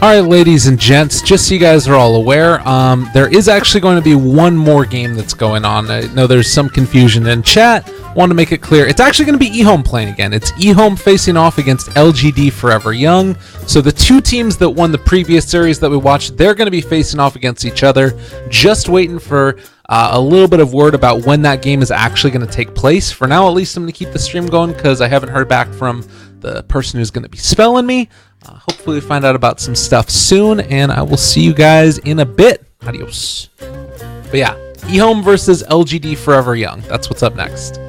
All right, ladies and gents, just so you guys are all aware, there is actually going to be one more game that's going on. I know there's some confusion in chat. Want to make it clear. It's actually going to be EHOME playing again. It's EHOME facing off against LGD.Forever Young. So the two teams that won the previous series that we watched, they're going to be facing off against each other. Just waiting for a little bit of word about when that game is actually going to take place. For now, at least, I'm going to keep the stream going because I haven't heard back from the person who's going to be spelling me. Hopefully we find out about some stuff soon, and I will see you guys in a bit. Adios. But yeah, EHOME versus LGD.Forever Young. That's what's up next.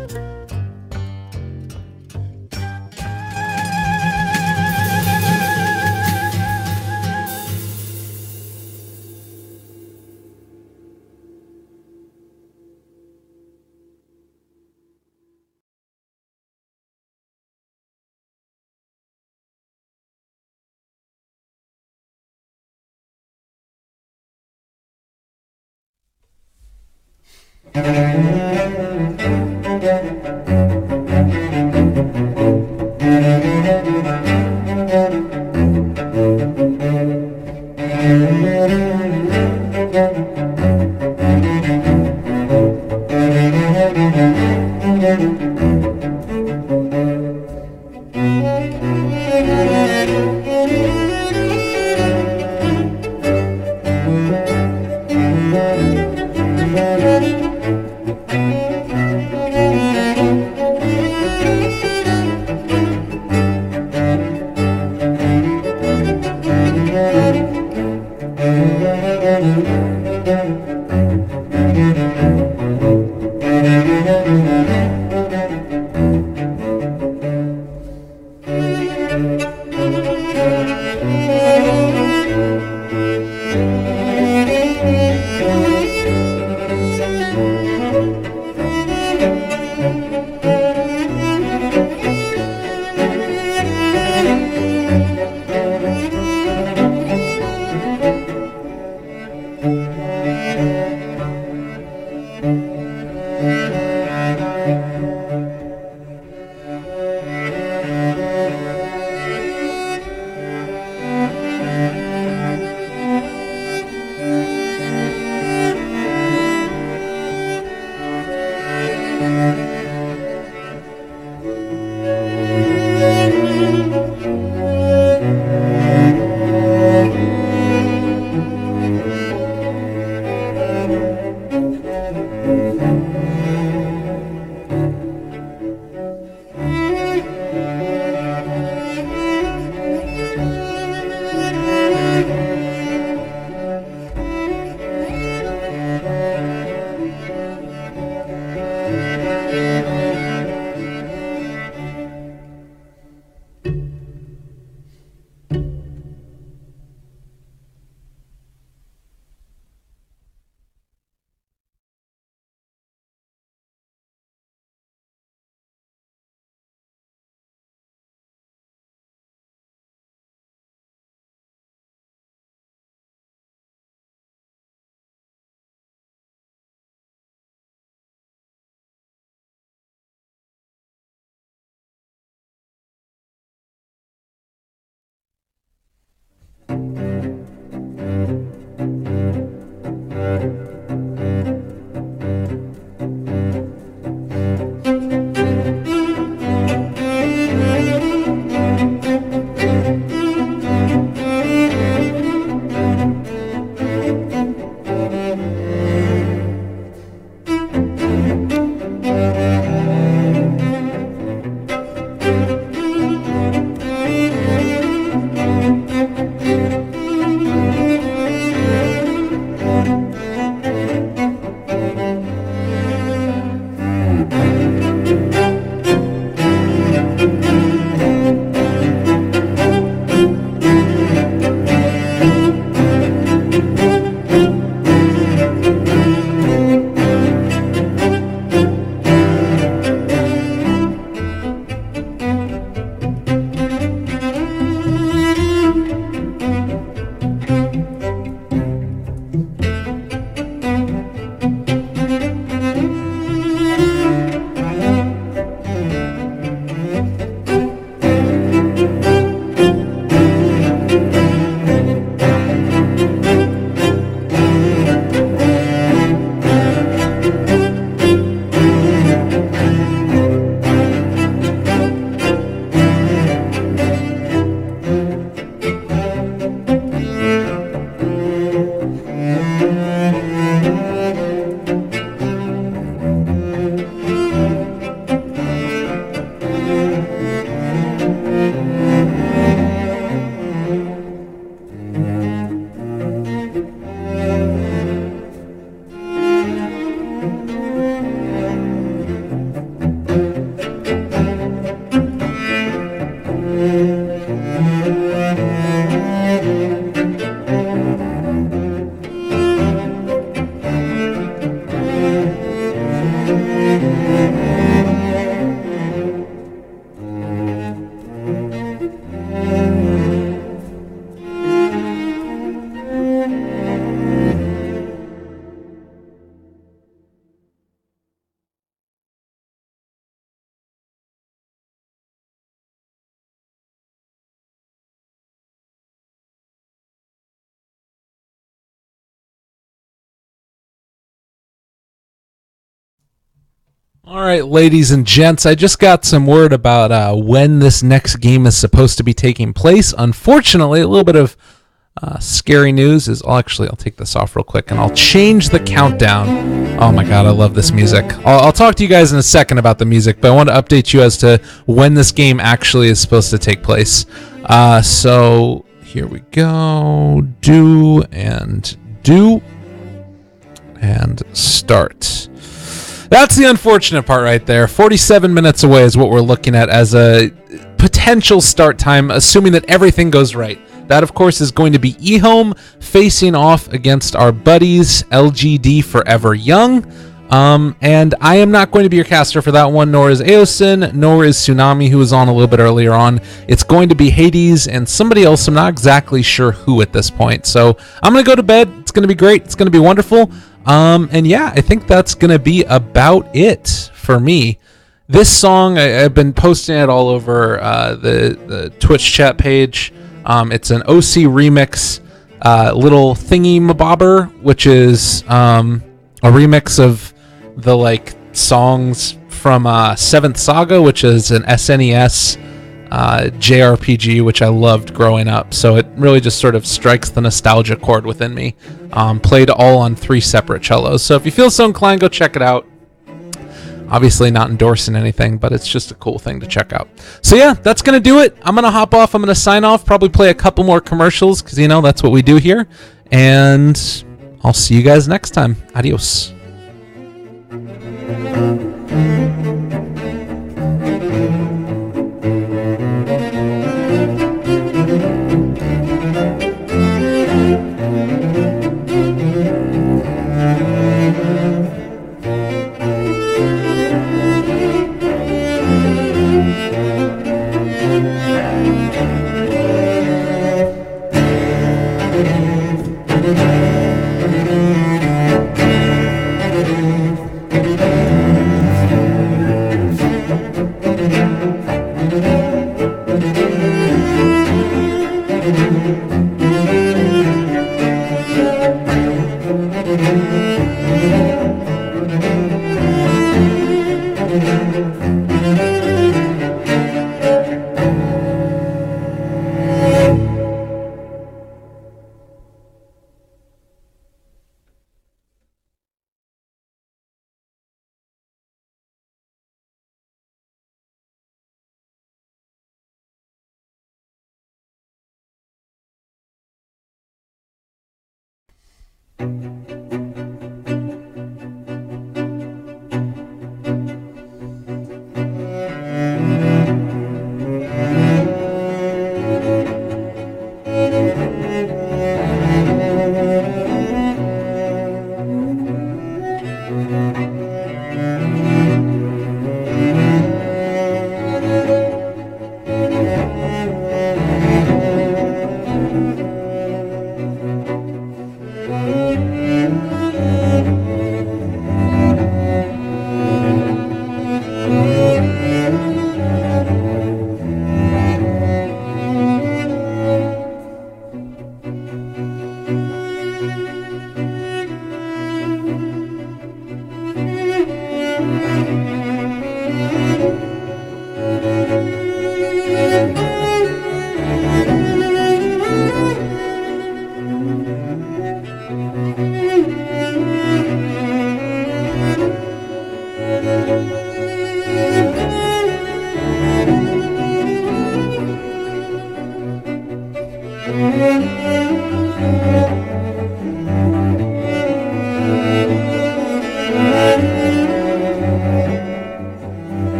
All right, ladies and gents, I just got some word about when this next game is supposed to be taking place. Unfortunately, a little bit of scary news is... I'll take this off real quick, and I'll change the countdown. Oh my god, I love this music. I'll talk to you guys in a second about the music, but I want to update you as to when this game actually is supposed to take place. So here we go. Do and start. That's the unfortunate part right there. 47 minutes away is what we're looking at as a potential start time, assuming that everything goes right. That, of course, is going to be EHOME facing off against our buddies LGD.Forever Young. And I am not going to be your caster for that one, nor is Aosin, nor is Tsunami, who was on a little bit earlier on. It's going to be Hades and somebody else. I'm not exactly sure who at this point. So I'm going to go to bed. It's going to be great. It's going to be wonderful. And yeah, I think that's going to be about it for me. This song, I've been posting it all over the Twitch chat page. It's an OC remix, little thingy mabobber, which is a remix of the songs from 7th Saga, which is an SNES JRPG, which I loved growing up. So it really just sort of strikes the nostalgia chord within me. Played all on 3 separate cellos. So if you feel so inclined, go check it out. Obviously not endorsing anything, but it's just a cool thing to check out. So yeah, that's going to do it. I'm going to hop off. I'm going to sign off, probably play a couple more commercials because, that's what we do here. And I'll see you guys next time. Adios. Thank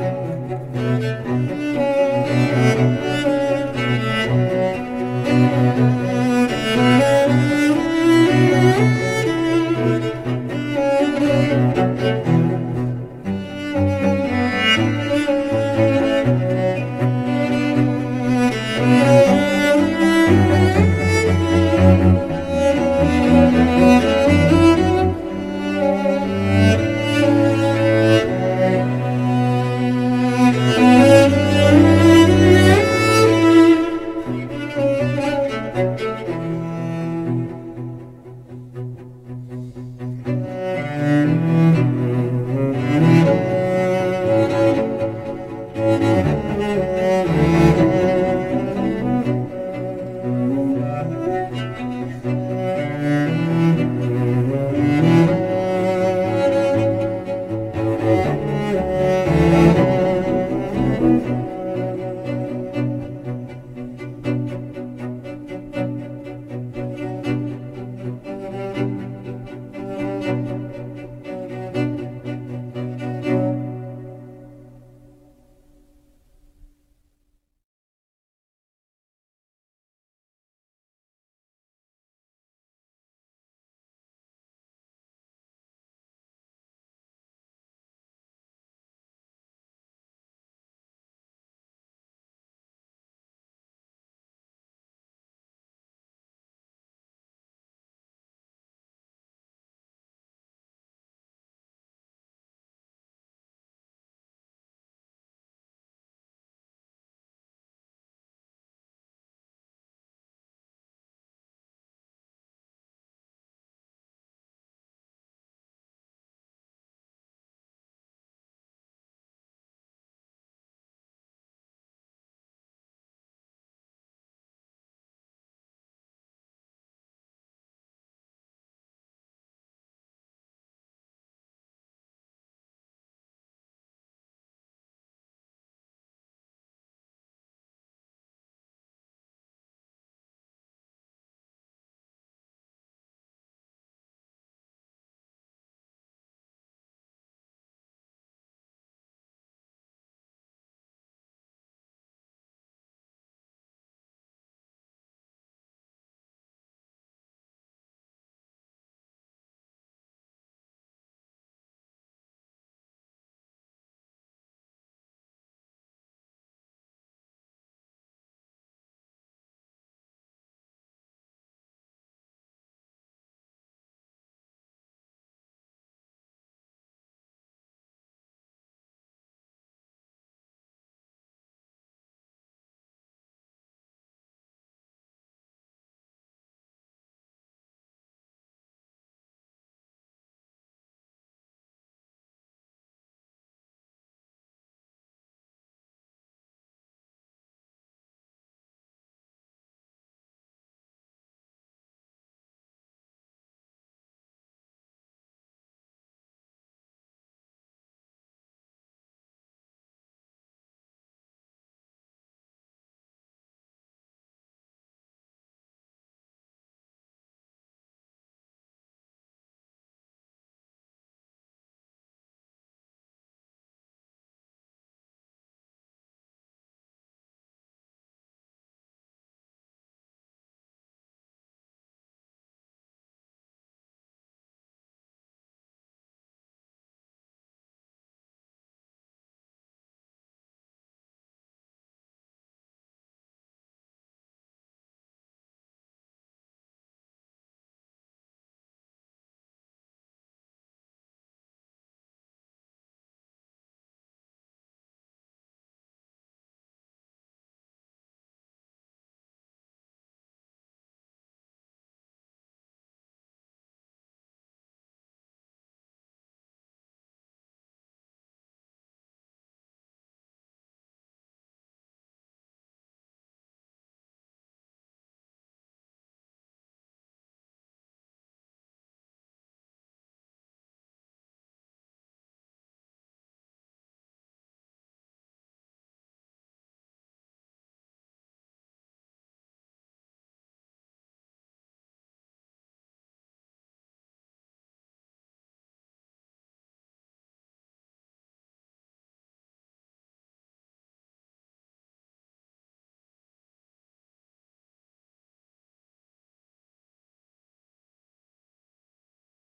you.